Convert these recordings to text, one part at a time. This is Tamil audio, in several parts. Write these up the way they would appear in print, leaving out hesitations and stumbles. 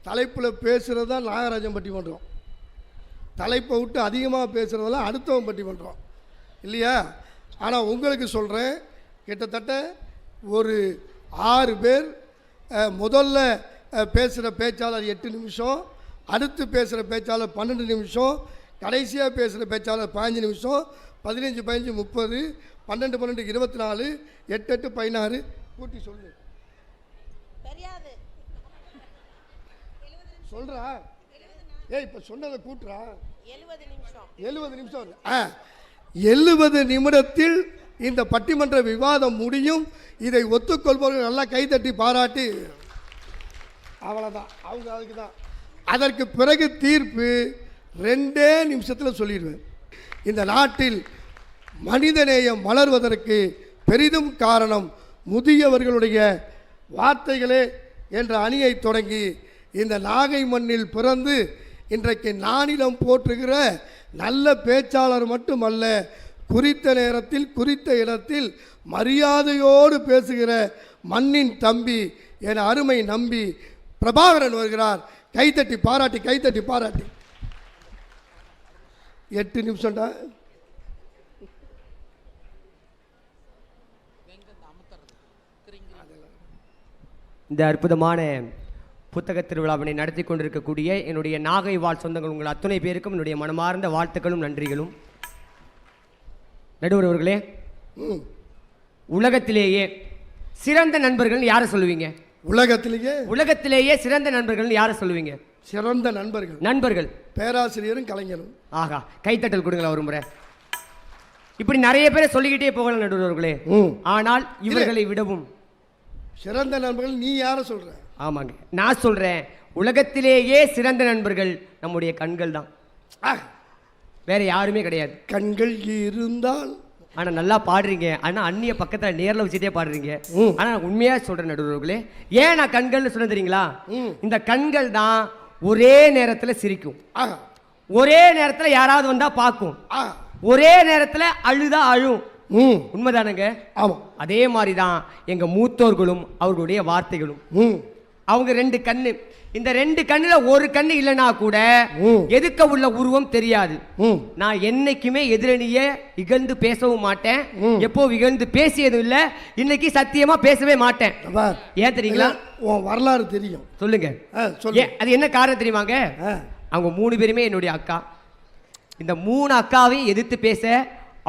தலைப்பில் பேசுகிறது தான் நாகராஜன் பட்டிமன்றம். தலைப்பை விட்டு அதிகமாக பேசுகிறதெல்லாம் அடுத்தவன் பட்டிமன்றம் இல்லையா? ஆனால் உங்களுக்கு சொல்கிறேன், கிட்டத்தட்ட ஒரு 6 பேர் முதல்ல பேசுகிற பேச்சாளர் 8 நிமிஷம், அடுத்து பேசுகிற பேச்சாளர் 12 நிமிஷம், கடைசியாக பேசுகிற பேச்சாளர் 15 நிமிஷம், 15 15 30, 12 12 24, 8 8 16 கூட்டி சொல்லு. சொல்றா ஏய், இப்போ சொன்னதை கூட்டுறா. 70 நிமிஷம் 70 நிமிடத்தில் இந்த பட்டிமன்ற விவாதம் முடியும். இதை ஒத்துக்கொள்பவர்கள் நல்லா கைதட்டி பாராட்டி அவ்வளோதான். அவங்க அதுக்கு தான். அதற்கு பிறகு தீர்ப்பு 2 நிமிஷத்தில் சொல்லிடுவேன். இந்த நாட்டில் மனிதநேயம் வளர்வதற்கு பெரிதும் காரணம் முதியவர்களுடைய வார்த்தைகளே என்ற அணியை தொடங்கி இந்த நாகை மண்ணில் பிறந்து இன்றைக்கு நானிலம் போற்றுகிற நல்ல பேச்சாளர் மட்டுமல்ல, குறித்த நேரத்தில் குறித்த இடத்தில் மரியாதையோடு பேசுகிற மண்ணின் தம்பி என் அருமை நம்பி பிரபாகரன் வருகிறார். கைத்தட்டி பாராட்டி, கைத்தட்டி பாராட்டி. 8 நிமிஷம்டா. இந்த அற்புதமான புத்தக திருவிழாவினை நடத்தி கொண்டிருக்கக்கூடிய என்னுடைய நாகை வாழ் சொந்தங்கள் உங்கள் அத்துணை பேருக்கும் என்னுடைய மனமார்ந்த வாழ்த்துக்களும் நன்றிகளும். நடுவர் அவர்களே, உலகத்திலேயே சிறந்த நண்பர்கள் யாரை சொல்லுவீங்க? உலகத்திலேயே சிறந்த நண்பர்கள் யாரை சொல்லுவீங்க? சிறந்த நண்பர்கள் பேராசிரியரும் கலைஞரும். ஆகா, கைத்தட்டல் கொடுங்களா ஒரு முறை. இப்படி நிறைய பேரை சொல்லிக்கிட்டே போகலாம் நடுவர்களே. ஆனால் இவர்களை விடவும் சிறந்த நண்பர்கள் நீ யாரை சொல்ற? ஆமாங்க, நான் சொல்றேன், உலகத்திலேயே சிறந்த நண்பர்கள் நம்முடைய கண்கள் தான், வேற யாருமே கிடையாது. கண்கள் இருந்தால். ஆனா நல்லா பாடுறீங்க, ஆனா அந்நிய பக்கத்துல நேர்ல வச்சுட்டே பாடுறீங்க. ஆனா உண்மையா சொல்றேன் நடுவர்களே, ஏன் நான் கண்கள்னு சொல்ல தெரியுங்களா? இந்த கண்கள் தான் ஒரே நேரத்துல சிரிக்கும், ஒரே நேரத்துல யாராவது வந்தா பார்க்கும், ஒரே நேரத்துல அழுதா அழும். உண்மைதானுங்க? ஆமா. அதே மாதிரிதான் எங்க மூத்தோர்களும் அவர்களுடைய வார்த்தைகளும். அவங்க 2 கண்ணு, இந்த 2 கண்ணுல ஒரு கண்ணு இல்லைன்னா கூட எதுக்க உள்ள உருவம் தெரியாது. நான் என்னைக்குமே எதிரணிய இகழ்ந்து பேசவும் மாட்டேன், எப்போ இகழ்ந்து பேசியதும் இல்ல, இன்னைக்கு சத்தியமா பேசவே மாட்டேன். ஏன் தெரியுங்களா? வரலாறு தெரியும். சொல்லுங்க. அது என்ன காரணம் தெரியுமாங்க? அவங்க 3 பேருமே என்னுடைய அக்கா. இந்த 3 அக்காவையும் எதிர்த்து பேச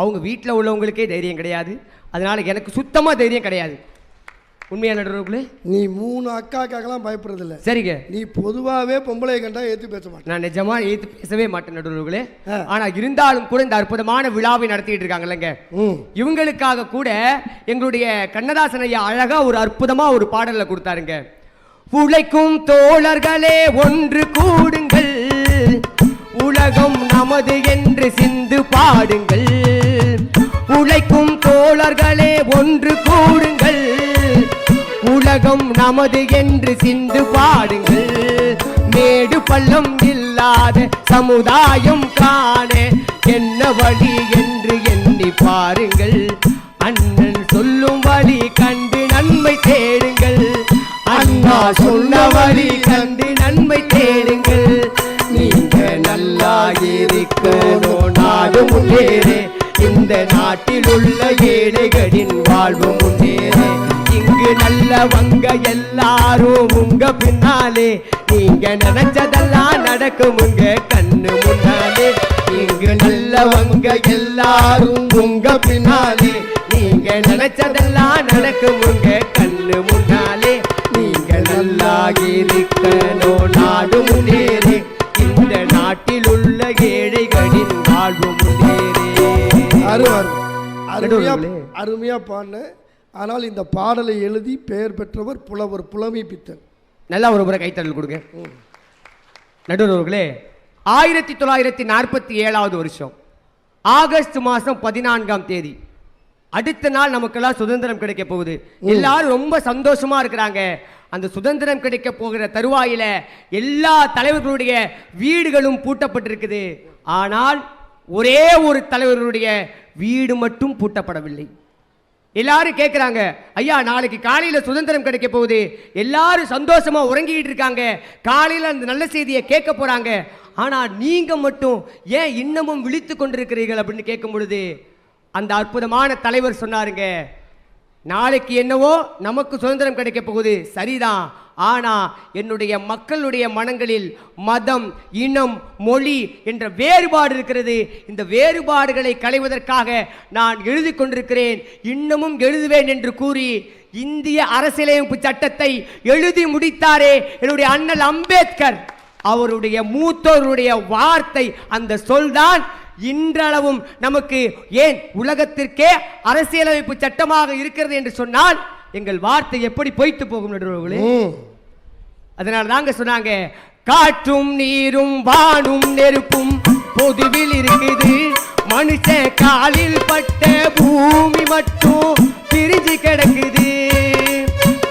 அவங்க வீட்டில் உள்ளவங்களுக்கே தைரியம் கிடையாது. அதனால எனக்கு சுத்தமா தைரியம் கிடையாது. உண்மையா நடுவர்களே? நீ 3 அக்காக்கெல்லாம் பயப்படுறது இல்லை. சரிங்க. நீ பொதுவாகவே பொம்பளை கண்டா ஏற்று பேச மாட்டேன். நான் நிஜமா ஏற்று பேசவே மாட்டேன் நடுவர்களே. ஆனா இருந்தாலும் கூட இந்த அற்புதமான விழாவை நடத்திட்டு இருக்காங்கல்லங்க, இவங்களுக்காக கூட எங்களுடைய கண்ணதாசன் ஐயா அழகா ஒரு அற்புதமா ஒரு பாடல்ல கொடுத்தாருங்க. உழைக்கும் தோழர்களே ஒன்று கூடுங்கள், உலகம் நமது என்று சிந்து பாடுங்கள். உழைக்கும் தோழர்களே ஒன்று கூடுங்கள், உலகம் நமது என்று சிந்து பாடுங்கள். மேடு பள்ளம் இல்லாத சமுதாயம் காண என்ன வழி என்று எண்ணி பாருங்கள். அண்ணன் சொல்லும் வழி கண்டு நன்மை தேடுங்கள், அண்ணா சொன்ன வழி கண்டு நன்மை தேடுங்கள். நீங்க நல்லா இருக்கணும், நாடு முன்னேறே, இந்த நாட்டில் உள்ள ஏழைகளின் வாழ்வு முன்னேறே. இங்கு நல்லவங்க எல்லாரும் உங்க பின்னாலே, நீங்க நினைச்சதெல்லாம் நடக்கும் உங்க கண்ணு முன்னாலே. இங்கு நல்லவங்க எல்லாரும் உங்க பின்னாலே, நீங்க நினைச்சதெல்லாம் நடக்கும் உங்க கண்ணு முன்னாலே. நீங்க நல்லா இருக்கணும், நாடு முன்னேறே, இந்த நாட்டில் உள்ள ஏழைகளின் வாழ்வு முன்னேறே. அருமையா பாடின. ஆனால் இந்த பாடலை எழுதி பெயர் பெற்றவர் புலவர் புலமை பித்தன். நல்லா ஒரு முறை கைத்தறல் கொடுங்க நடுவர்களே. 1947 வருஷம் ஆகஸ்ட் மாதம் 14ஆம் தேதி, அடுத்த நாள் நமக்கெல்லாம் சுதந்திரம் கிடைக்க போகுது. எல்லாரும் ரொம்ப சந்தோஷமா இருக்கிறாங்க. அந்த சுதந்திரம் கிடைக்க போகிற தருவாயில எல்லா தலைவர்களுடைய வீடுகளும் பூட்டப்பட்டிருக்குது. ஆனால் ஒரே ஒரு தலைவர்களுடைய வீடு மட்டும் பூட்டப்படவில்லை. எல்லாரும் கேட்குறாங்க, ஐயா நாளைக்கு காலையில் சுதந்திரம் கிடைக்க போகுது, எல்லாரும் சந்தோஷமா உறங்கிட்டு இருக்காங்க, காலையில் அந்த நல்ல செய்தியை கேட்க போறாங்க, ஆனா நீங்க மட்டும் ஏன் இன்னமும் விழித்து கொண்டிருக்கிறீர்கள் அப்படின்னு கேட்கும் பொழுது அந்த அற்புதமான தலைவர் சொன்னாருங்க, நாளைக்கு என்னவோ நமக்கு சுதந்திரம் கிடைக்க போகுது சரிதான், ஆனா என்னுடைய மக்களுடைய மனங்களில் மதம், இனம், மொழி என்ற வேறுபாடு இருக்கிறது. இந்த வேறுபாடுகளை களைவதற்காக நான் எழுதி கொண்டிருக்கிறேன், இன்னமும் எழுதுவேன் என்று கூறி இந்திய அரசியலமைப்பு சட்டத்தை எழுதி முடித்தாரே என்னுடைய அண்ணல் அம்பேத்கர். அவருடைய மூத்தோருடைய வார்த்தை, அந்த சொல்தான் இன்றளவும் நமக்கு ஏன் உலகத்திற்கே அரசியலமைப்பு சட்டமாக இருக்கிறது என்று சொன்னால் எங்கள் வார்த்தை எப்படி பொய்த்து போகும் நடுவர்களே. அதனால தாங்க சொன்னாங்க, காற்றும் நீரும் வானும் நெருப்பும் பொதுவில் இருக்குது, மனுஷ காலில் பட்ட பூமி மட்டும் பிரிஞ்சு கிடக்குது.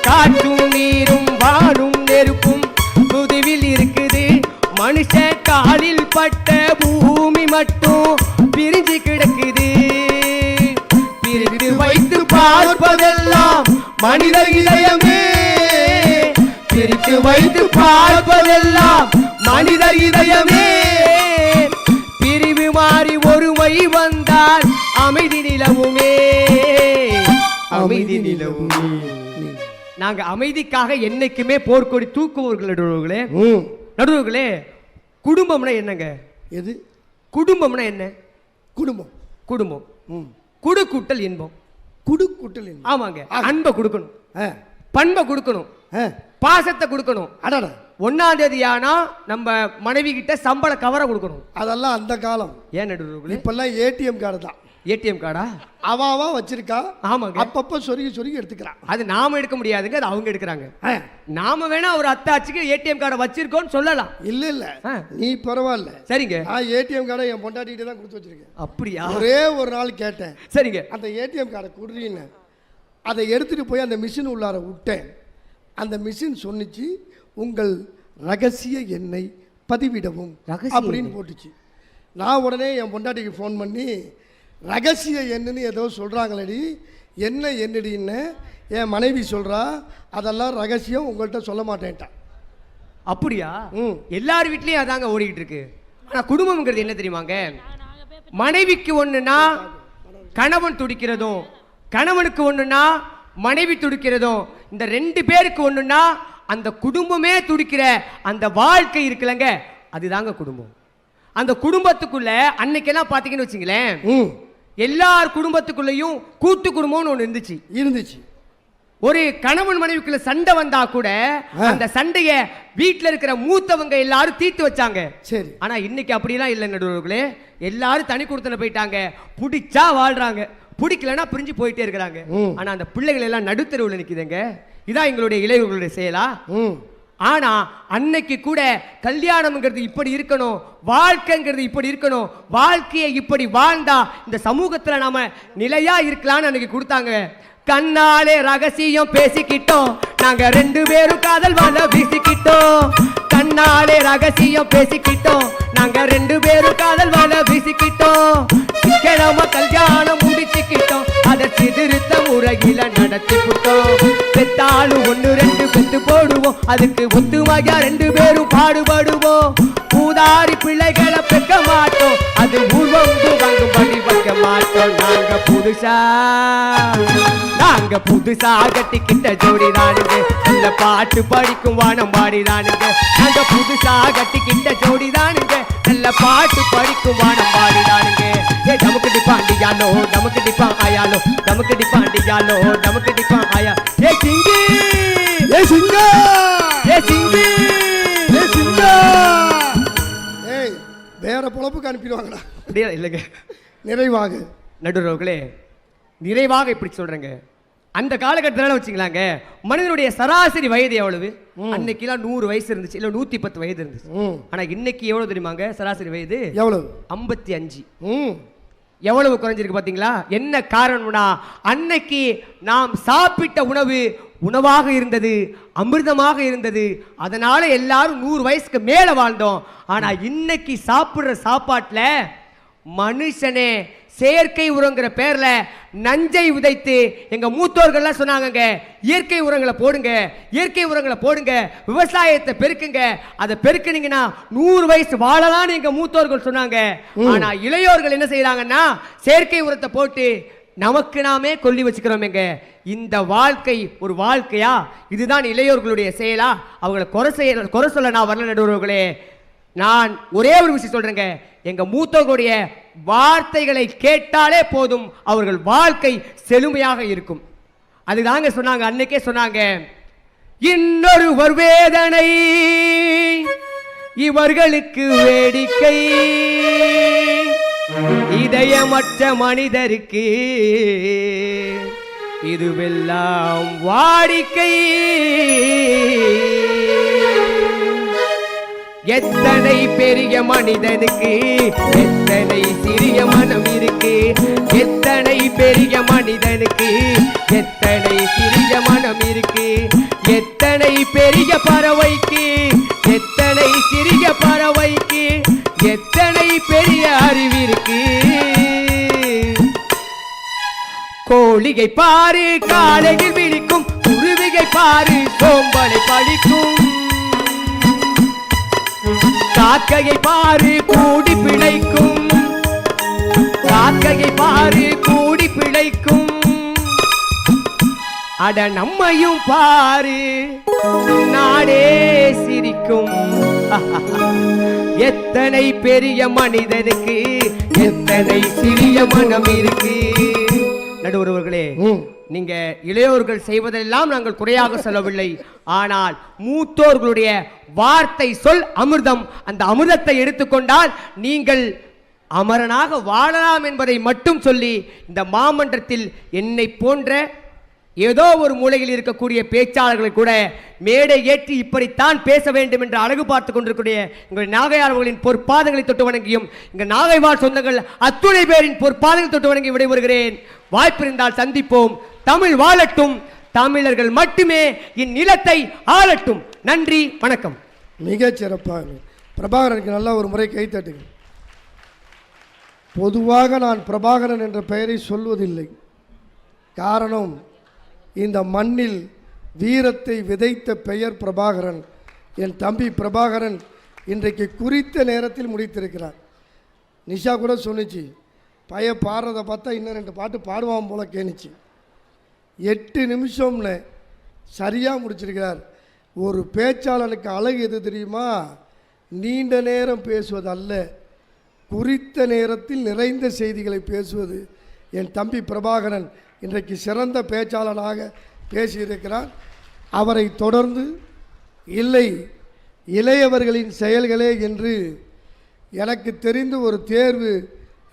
காற்றும் நீரும் வானும் நெருப்பும் பொதுவில் இருக்குது, மனுஷ காலில் பட்ட பூமி மட்டும் பிரிஞ்சு கிடக்குது. பிரித்து வைத்து பார்ப்பதெல்லாம் மனித இதயமே, பிரித்து வைத்து பார்ப்பதெல்லாம் மனித இதயமே. பிரிவு மாறி ஒருமை வந்தால் அமைதி நிலவுமே, அமைதி நிலவுமே. நாங்க அமைதிக்காக என்னைக்குமே போர்க்கொடி தூக்குவோர்கள் நடுவர்களே. நடுவர்களே, குடும்பம்னா என்னங்க? எது குடும்பம்னா என்ன? குடும்பம் குடும்பம் குடு கூட்டல் இன்பம். குடு கூட்டல் இன்பம், ஆமாங்க. அன்பை கொடுக்கணும், பண்பை கொடுக்கணும், பாசத்தை கொடுக்கணும். அடடா, 1ஆம் தேதி ஆனா நம்ம மனைவி கிட்ட சம்பள கவரை கொடுக்கணும். அதெல்லாம் அந்த காலம். ஏன் நடுவர்களே, இப்பெல்லாம் ஏடிஎம் கார்டு தான். ஏடிஎம் கார்டா? அவா வச்சிருக்கா. ஆமாங்க. அப்பப்ப சொருகி எடுத்துக்கிறான். அது நாம எடுக்க முடியாதுங்க, அது அவங்க எடுக்கிறாங்க. நாம வேணா ஒரு அத்தாச்சிக்கு ஏடிஎம் கார்டை வச்சிருக்கோம்னு சொல்லலாம். இல்ல நீ பரவாயில்ல. சரிங்க. நான் ஏடிஎம் கார்டை என் பொண்டாட்டிகிட்ட தான் கொடுத்து வச்சிருக்கேன். அப்படியா? ஒரே ஒரு நாள் கேட்டேன். சரிங்க. அந்த ஏடிஎம் கார்டை குடுறீன்னு அதை எடுத்துட்டு போய் அந்த மிஷின் உள்ளார விட்டேன். அந்த மிஷின் சொன்னிச்சு, உங்கள் ரகசிய எண்ணை பதிவிடவும் அப்படின்னு போட்டுச்சு. நான் உடனே என் பொண்டாட்டிக்கு ஃபோன் பண்ணி, ரகசிய எண்ணுன்னு ஏதோ சொல்கிறாங்களடி, என்ன என்னடின்னு என் மனைவி சொல்கிறா, அதெல்லாம் ரகசியம், உங்கள்கிட்ட சொல்ல மாட்டேன்ட்டான். அப்படியா? எல்லார் வீட்லேயும் அதாங்க ஓடிக்கிட்டு இருக்கு. ஆனால் குடும்பம்ங்கிறது என்ன தெரியுமாங்க? மனைவிக்கு ஒன்றுனா கணவன் துடிக்கிறதும், கணவனுக்கு ஒன்றுனா மனைவி துடிக்கிறதும், இந்த 2 பேருக்கு ஒன்றுனா அந்த குடும்பமே துடிக்கிற அந்த வாழ்க்கை இருக்குல்லங்க, அதுதாங்க குடும்பம். அந்த குடும்பத்துக்குள்ள அன்னைக்கெல்லாம் பார்த்தீங்கன்னு வச்சுங்களேன், எல்லார் குடும்பத்துக்குள்ளேயும் கூட்டு குடும்பம்னு ஒன்று இருந்துச்சு. ஒரு கணவன் மனைவிக்குள்ள சண்டை வந்தா கூட அந்த சண்டைய வீட்டில் இருக்கிற மூத்தவங்க எல்லாரும் தீர்த்து வச்சாங்க. சரி. ஆனா இன்னைக்கு அப்படிலாம் இல்லை நடுவர்களே, எல்லாரும் தனி கொடுத்தன போயிட்டாங்க. பிடிச்சா வாழ்றாங்க, பிடிக்கலன்னா பிரிஞ்சு போயிட்டே இருக்கிறாங்க. ஆனா அந்த பிள்ளைகள் எல்லாம் நடுத்தருவில் நிக்குதுங்க. இதான் எங்களுடைய இளைஞர்களுடைய செயலா? ஆனா அன்னைக்கு கூட கல்யாணம்ங்கிறது இப்படி இருக்கணும், வாழ்க்கைங்கிறது இப்படி இருக்கணும், வாழ்க்கையை இப்படி வாழ்ந்தா இந்த சமூகத்துல நாம நிலையா இருக்கலாம்னு அன்னைக்கு கொடுத்தாங்க. கண்ணாலே ரகசியம் பேசிக்கிட்டோம், நாங்க 2 பேரும் காதல் வாழ வீசிக்கிட்டோம். கண்ணாலே ரகசியம் பேசிக்கிட்டோம், நாங்க 2 பேரும் காதல் வாழ வீசிக்கிட்டோம். கிழமை கல்யாணம் முடிச்சுக்கிட்டோம், அதை சிதிருத்த முறையில நடத்திக்கிட்டோம். பெத்தாலும் 1 2 பெத்து போடுவோம், அதுக்கு ஒத்துமையா 2 பேரும் பாடுபடுவோம். பூதாரி பிள்ளைகளை பெக்க மாட்டோம், அது உருவந்து வாங்கும்படி வைக்க மாட்டோம். நாங்க புதுசா கட்டிக்கிட்ட ஜோடி தானுங்க, நல்ல பாட்டு படிக்கும் வானம் பாடி தானுங்க. நாங்க புதுசா கட்டிக்கிட்ட ஜோடி தானுங்க, நல்ல பாட்டு படிக்கும் வானம் பாடி தானுங்க. நமக்கு டிப்பாண்டியாலோ, நமக்கு டிப்பா ஆயாலோ, நமக்கு டிப்பாண்டியாலோ, நமக்கு டிப்பா ஆயா. ஏ சிங்கி, ஏ சிங்கா, ஏ சிங்கி, ஏ சிங்கா. ஏய், வேற பொழப்புக்கு அனுப்பிடுவாங்கடா. அப்படியே இல்லைங்க. நிறைவாக நடுவர்களே, நிறைவாக இப்படி சொல்றேங்க, அந்த காலகட்டத்தில் வச்சுக்கலாங்க, மனிதனுடைய சராசரி வயது எவ்வளவு? அன்னைக்கெல்லாம் 100 வயசு இருந்துச்சு, இல்லை 110 வயது இருந்துச்சு. ஆனா இன்னைக்கு எவ்வளவு தெரியுமாங்க சராசரி வயது? எவ்வளவு? 55. எவ்வளவு குறைஞ்சிருக்கு பாத்தீங்களா? என்ன காரணம்னா, அன்னைக்கு நாம் சாப்பிட்ட உணவு உணவாக இருந்தது, அமிர்தமாக இருந்தது. அதனால எல்லாரும் 100 வயசுக்கு மேல வாழ்ந்தோம். ஆனா இன்னைக்கு சாப்பிடுற சாப்பாட்டுல மனுஷனே செயற்கை உரங்கிற பேர்ல நஞ்சை உதைத்து எங்க மூத்தோர்கள்லாம் சொன்னாங்க, இயற்கை உரங்களை போடுங்க, இயற்கை உரங்களை போடுங்க, விவசாயத்தை பெருக்குங்க, அதை பெருக்குனீங்கன்னா 100 வயசு வாழலாம்னு எங்க மூத்தோர்கள் சொன்னாங்க. ஆனா இளையோர்கள் என்ன செய்யறாங்கன்னா செயற்கை உரத்தை போட்டு நமக்கு நாமே கொல்லி வச்சுக்கிறோமேங்க. இந்த வாழ்க்கை ஒரு வாழ்க்கையா? இதுதான் இளையோர்களுடைய செயலா? அவங்களை குறை சொல்ல நான் வரல நடுவர்களே. நான் ஒரே ஒரு விஷயம் சொல்றேங்க, எங்க மூத்தோர்களுடைய வார்த்தைகளை கேட்டாலே போதும், அவர்கள் வாழ்க்கை செழுமையாக இருக்கும். அதுதாங்க சொன்னாங்க, அன்னைக்கே சொன்னாங்க, இன்னொரு வேதனை இவர்களுக்கு வேடிக்கை, இதயமற்ற மனிதருக்கு இதுவெல்லாம் வாடிக்கை. எத்தனை பெரிய மனிதனுக்கு எத்தனை சிறிய மனம் இருக்கு, எத்தனை பெரிய மனிதனுக்கு எத்தனை சிறிய மனம் இருக்கு, எத்தனை பெரிய பறவைக்கு எத்தனை சிறிய பறவைக்கு எத்தனை பெரிய அறிவிருக்கு. கோழிகை பாரு காலையில் விழிக்கும், குருவிகை பாரு சோம்பலை படிக்கும், காக்கையை பாரு கூடி பிழைக்கும், காக்கையை பாரு கூடி பிழைக்கும், அட நம்மையும் பாரு நாடே சிரிக்கும். எத்தனை பெரிய மனிதனுக்கு எத்தனை சிறிய மனம் இருக்கு. நடுவர்களே, நீங்க இளையோர்கள் செய்வதெல்லாம் நாங்கள் குறையாக சொல்லவில்லை. ஆனால் மூத்தோர்களுடைய வார்த்தை சொல் அமிர்தம். அந்த அமிர்தத்தை எடுத்துக்கொண்டால் நீங்கள் அமரனாக வாழலாம் என்பதை மட்டும் சொல்லி இந்த மாமன்றத்தில் என்னை போன்ற ஏதோ ஒரு மூலையில் இருக்கக்கூடிய பேச்சாளர்களை கூட மேடை ஏற்றி இப்படித்தான் பேச வேண்டும் என்று அழகு பார்த்து கொண்டிருக்கூடிய எங்கள் நாகையார் அவர்களின் பொற்பாதங்களை தொட்டு வணங்கியும் எங்கள் நாகைவாழ் சொந்தங்கள் அத்துணை பேரின் பொற்பாதங்களை தொட்டு வணங்கி விடைபெறுகிறேன். வாய்ப்பிருந்தால் சந்திப்போம். தமிழ் வாழட்டும், தமிழர்கள் மட்டுமே இந்நிலத்தை ஆளட்டும். நன்றி, வணக்கம். மிகச் சிறப்பாக பிரபாகரனுக்கு நல்ல ஒரு முறை கைத்தட்டுங்க. பொதுவாக நான் பிரபாகரன் என்ற பெயரை சொல்வதில்லை. காரணம், இந்த மண்ணில் வீரத்தை விதைத்த பெயர் பிரபாகரன். என் தம்பி பிரபாகரன் இன்றைக்கு குறித்த நேரத்தில் முடித்திருக்கிறார். நிஷா கூட சொன்னிச்சு, பைய பாடுறதை பார்த்தா இன்னும் 2 பாட்டு பாடுவான் போல கேணிச்சு. 8 நிமிஷம்னு சரியாக முடிச்சிருக்கிறார். ஒரு பேச்சாளனுக்கு அழகு எது தெரியுமா? நீண்ட நேரம் பேசுவது அல்ல, குறித்த நேரத்தில் நிறைந்த செய்திகளை பேசுவது. என் தம்பி பிரபாகரன் இன்றைக்கு சிறந்த பேச்சாளனாக பேசியிருக்கிறார். அவரை தொடர்ந்து இல்லை இளையவர்களின் செயல்களே என்று எனக்கு தெரிந்து ஒரு தேர்வு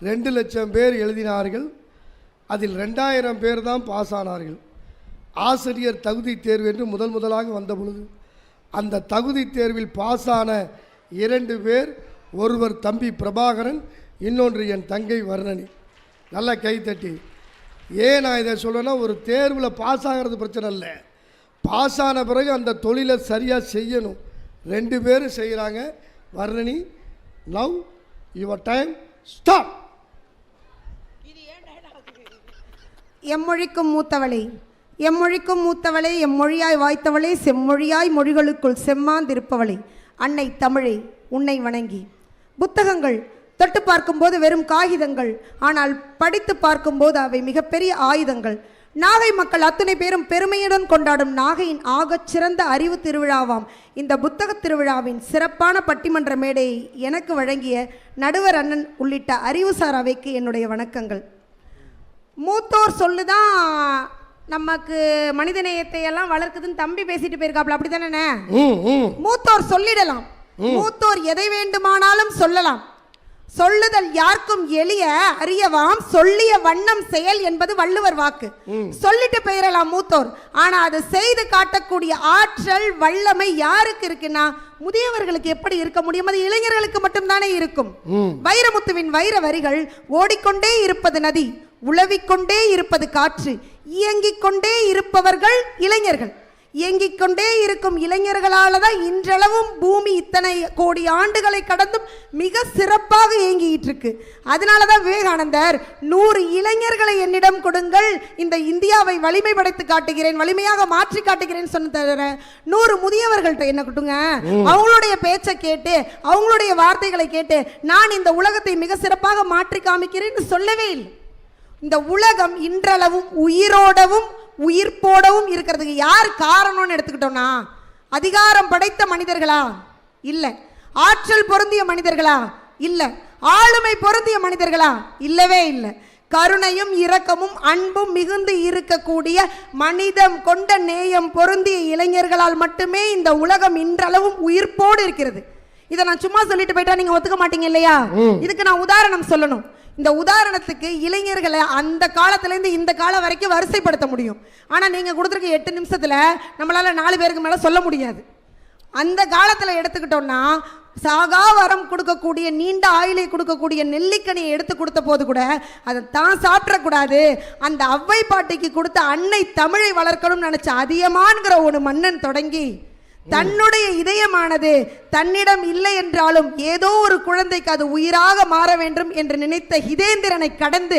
2 லட்சம் பேர் எழுதினார்கள். அதில் 2000 பேர் தான் பாஸ் ஆனார்கள். ஆசிரியர் தகுதி தேர்வு என்று முதலாக வந்த பொழுது அந்த தகுதி தேர்வில் பாஸ் ஆன 2 பேர், ஒருவர் தம்பி பிரபாகரன், இன்னொன்று என் தங்கை வர்ணனி. நல்லா கைத்தட்டி. ஏன் நான் இதை சொல்கிறேன்னா, ஒரு தேர்வில் பாஸ் ஆகிறது பிரச்சனை இல்லை, பாஸ் ஆன பிறகு அந்த தொழிலை சரியாக செய்யணும். 2 பேரும் செய்கிறாங்க. வர்ணனி, நவ் யுவர் டைம் ஸ்டாப். எம்மொழிக்கும் மூத்தவளே, எம்மொழிக்கும் மூத்தவளே, எம்மொழியாய் வாய்த்தவளே, செம்மொழியாய் மொழிகளுக்குள் செம்மாந்திருப்பவளே, அன்னை தமிழே உன்னை வணங்கி. புத்தகங்கள் தொட்டு பார்க்கும்போது வெறும் காகிதங்கள், ஆனால் படித்து பார்க்கும்போது அவை மிகப்பெரிய ஆயுதங்கள். நாகை மக்கள் அத்தனை பேரும் பெருமையுடன் கொண்டாடும் நாகையின் ஆகச் சிறந்த அறிவு திருவிழாவாம் இந்த புத்தக திருவிழாவின் சிறப்பான பட்டிமன்ற மேடையை எனக்கு வழங்கிய நடுவர் அண்ணன் உள்ளிட்ட அறிவுசார் அவைக்கு என்னுடைய வணக்கங்கள். மூத்தோர் சொல்லுதான் நமக்கு மனிதநேயத்தை எல்லாம் வளர்க்குதுன்னு தம்பி பேசிட்டு போயிருக்காப்ல, அப்படித்தானே? மூத்தோர் சொல்லிடலாம், மூத்தோர் எதை வேண்டுமானாலும் சொல்லலாம். சொல்லுதல் யாருக்கும் எளிய அறியவாம், சொல்லிய வண்ணம் செயல் என்பது வள்ளுவர் வாக்கு. சொல்லிட்டு பெயரலாம் மூத்தோர், ஆனா அது செய்து காட்டக்கூடிய ஆற்றல் வல்லமை யாருக்கு இருக்குன்னா முதியவர்களுக்கு எப்படி இருக்க முடியும்? அது இளைஞர்களுக்கு மட்டும்தானே இருக்கும். வைரமுத்துவின் வைர வரிகள், ஓடிக்கொண்டே இருப்பது நதி, உழவிக்கொண்டே இருப்பது காற்று, இயங்கிக் கொண்டே இருப்பவர்கள் இளைஞர்கள். இயங்கிக் கொண்டே இருக்கும் இளைஞர்களால தான் இன்றளவும் பூமி இத்தனை கோடி ஆண்டுகளை கடந்தும் மிக சிறப்பாக இயங்கிட்டு இருக்கு. அதனால தான் விவேகானந்தர் 100 இளைஞர்களை என்னிடம் கொடுங்கள், இந்த இந்தியாவை வலிமை படைத்து காட்டுகிறேன், வலிமையாக மாற்றி காட்டுகிறேன் சொன்ன தவிர 100 முதியவர்கள்ட்ட என்ன கொடுங்க, அவங்களுடைய பேச்சை கேட்டு அவங்களுடைய வார்த்தைகளை கேட்டு நான் இந்த உலகத்தை மிக சிறப்பாக மாற்றி காமிக்கிறேன்னு சொல்லவே இல்லை. இந்த உலகம் இன்றளவும் உயிரோடவும் உயிர்ப்போடவும் இருக்கிறதுக்கு யார் காரணம்னு எடுத்துக்கிட்டோம்னா, அதிகாரம் படைத்த மனிதர்களா இல்ல, ஆற்றல் பொருந்திய மனிதர்களா இல்ல, ஆளுமை பொருந்திய மனிதர்களா இல்லவே இல்லை. கருணையும் இரக்கமும் அன்பும் மிகுந்து இருக்கக்கூடிய மனிதம் கொண்ட நேயம் பொருந்திய இளைஞர்களால் மட்டுமே இந்த உலகம் இன்றளவும் உயிர்ப்போடு இருக்கிறது. இதை நான் சும்மா சொல்லிட்டு போயிட்டா நீங்க ஒத்துக்க மாட்டீங்க இல்லையா? இதுக்கு நான் உதாரணம் சொல்லணும். இந்த உதாரணத்துக்கு இளைஞர்களை அந்த காலத்திலேருந்து இந்த காலம் வரைக்கும் வரிசைப்படுத்த முடியும். ஆனால் நீங்கள் கொடுத்துருக்க 8 நிமிஷத்தில் நம்மளால் 4 பேருக்கு மேலே சொல்ல முடியாது. அந்த காலத்தில் எடுத்துக்கிட்டோம்னா சாகா வரம் கொடுக்கக்கூடிய நீண்ட ஆயுளை கொடுக்கக்கூடிய நெல்லிக்கனியை எடுத்து கொடுத்த போது கூட அதை தான் சாப்பிடக்கூடாது, அந்த அவ்வை பாட்டிக்கு கொடுத்த அன்னை தமிழை வளர்க்கணும்னு நினச்ச அதியமான்கிற ஒரு மன்னன் தொடங்கி தன்னுடைய இதயமானது தன்னிடம் இல்லை என்றாலும் ஏதோ ஒரு குழந்தைக்கு அது உயிராக மாற வேண்டும் என்று நினைத்த ஹிதேந்திரனை கடந்து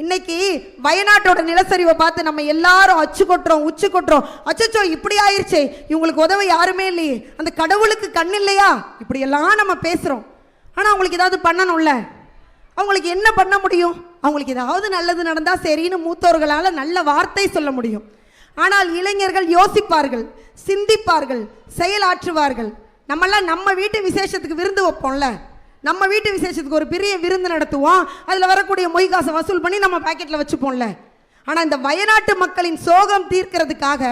இன்னைக்கு வயநாட்டோட நிலச்சரிவை பார்த்து நம்ம எல்லாரும் அச்சு கொட்டுறோம். அச்சச்சோ இப்படி ஆயிடுச்சே, இவங்களுக்கு உதவ யாருமே இல்லையே, அந்த கடவுளுக்கு கண் இல்லையா, இப்படி எல்லாம் நம்ம பேசுறோம். ஆனா அவங்களுக்கு ஏதாவது பண்ணணும்ல. அவங்களுக்கு என்ன பண்ண முடியும்? அவங்களுக்கு ஏதாவது நல்லது நடந்தா சரின்னு மூத்தோர்களால நல்ல வார்த்தை சொல்ல முடியும். ஆனால் இளைஞர்கள் யோசிப்பார்கள், சிந்திப்பார்கள், செயலாற்றுவார்கள். நம்மெல்லாம் நம்ம வீட்டு விசேஷத்துக்கு விருந்து வைப்போம்ல, நம்ம வீட்டு விசேஷத்துக்கு ஒரு பெரிய விருந்து நடத்துவோம், அதில் வரக்கூடிய மொய் காசை வசூல் பண்ணி நம்ம பாக்கெட்டில் வச்சுப்போம்ல. ஆனால் இந்த வயநாட்டு மக்களின் சோகம் தீர்க்கிறதுக்காக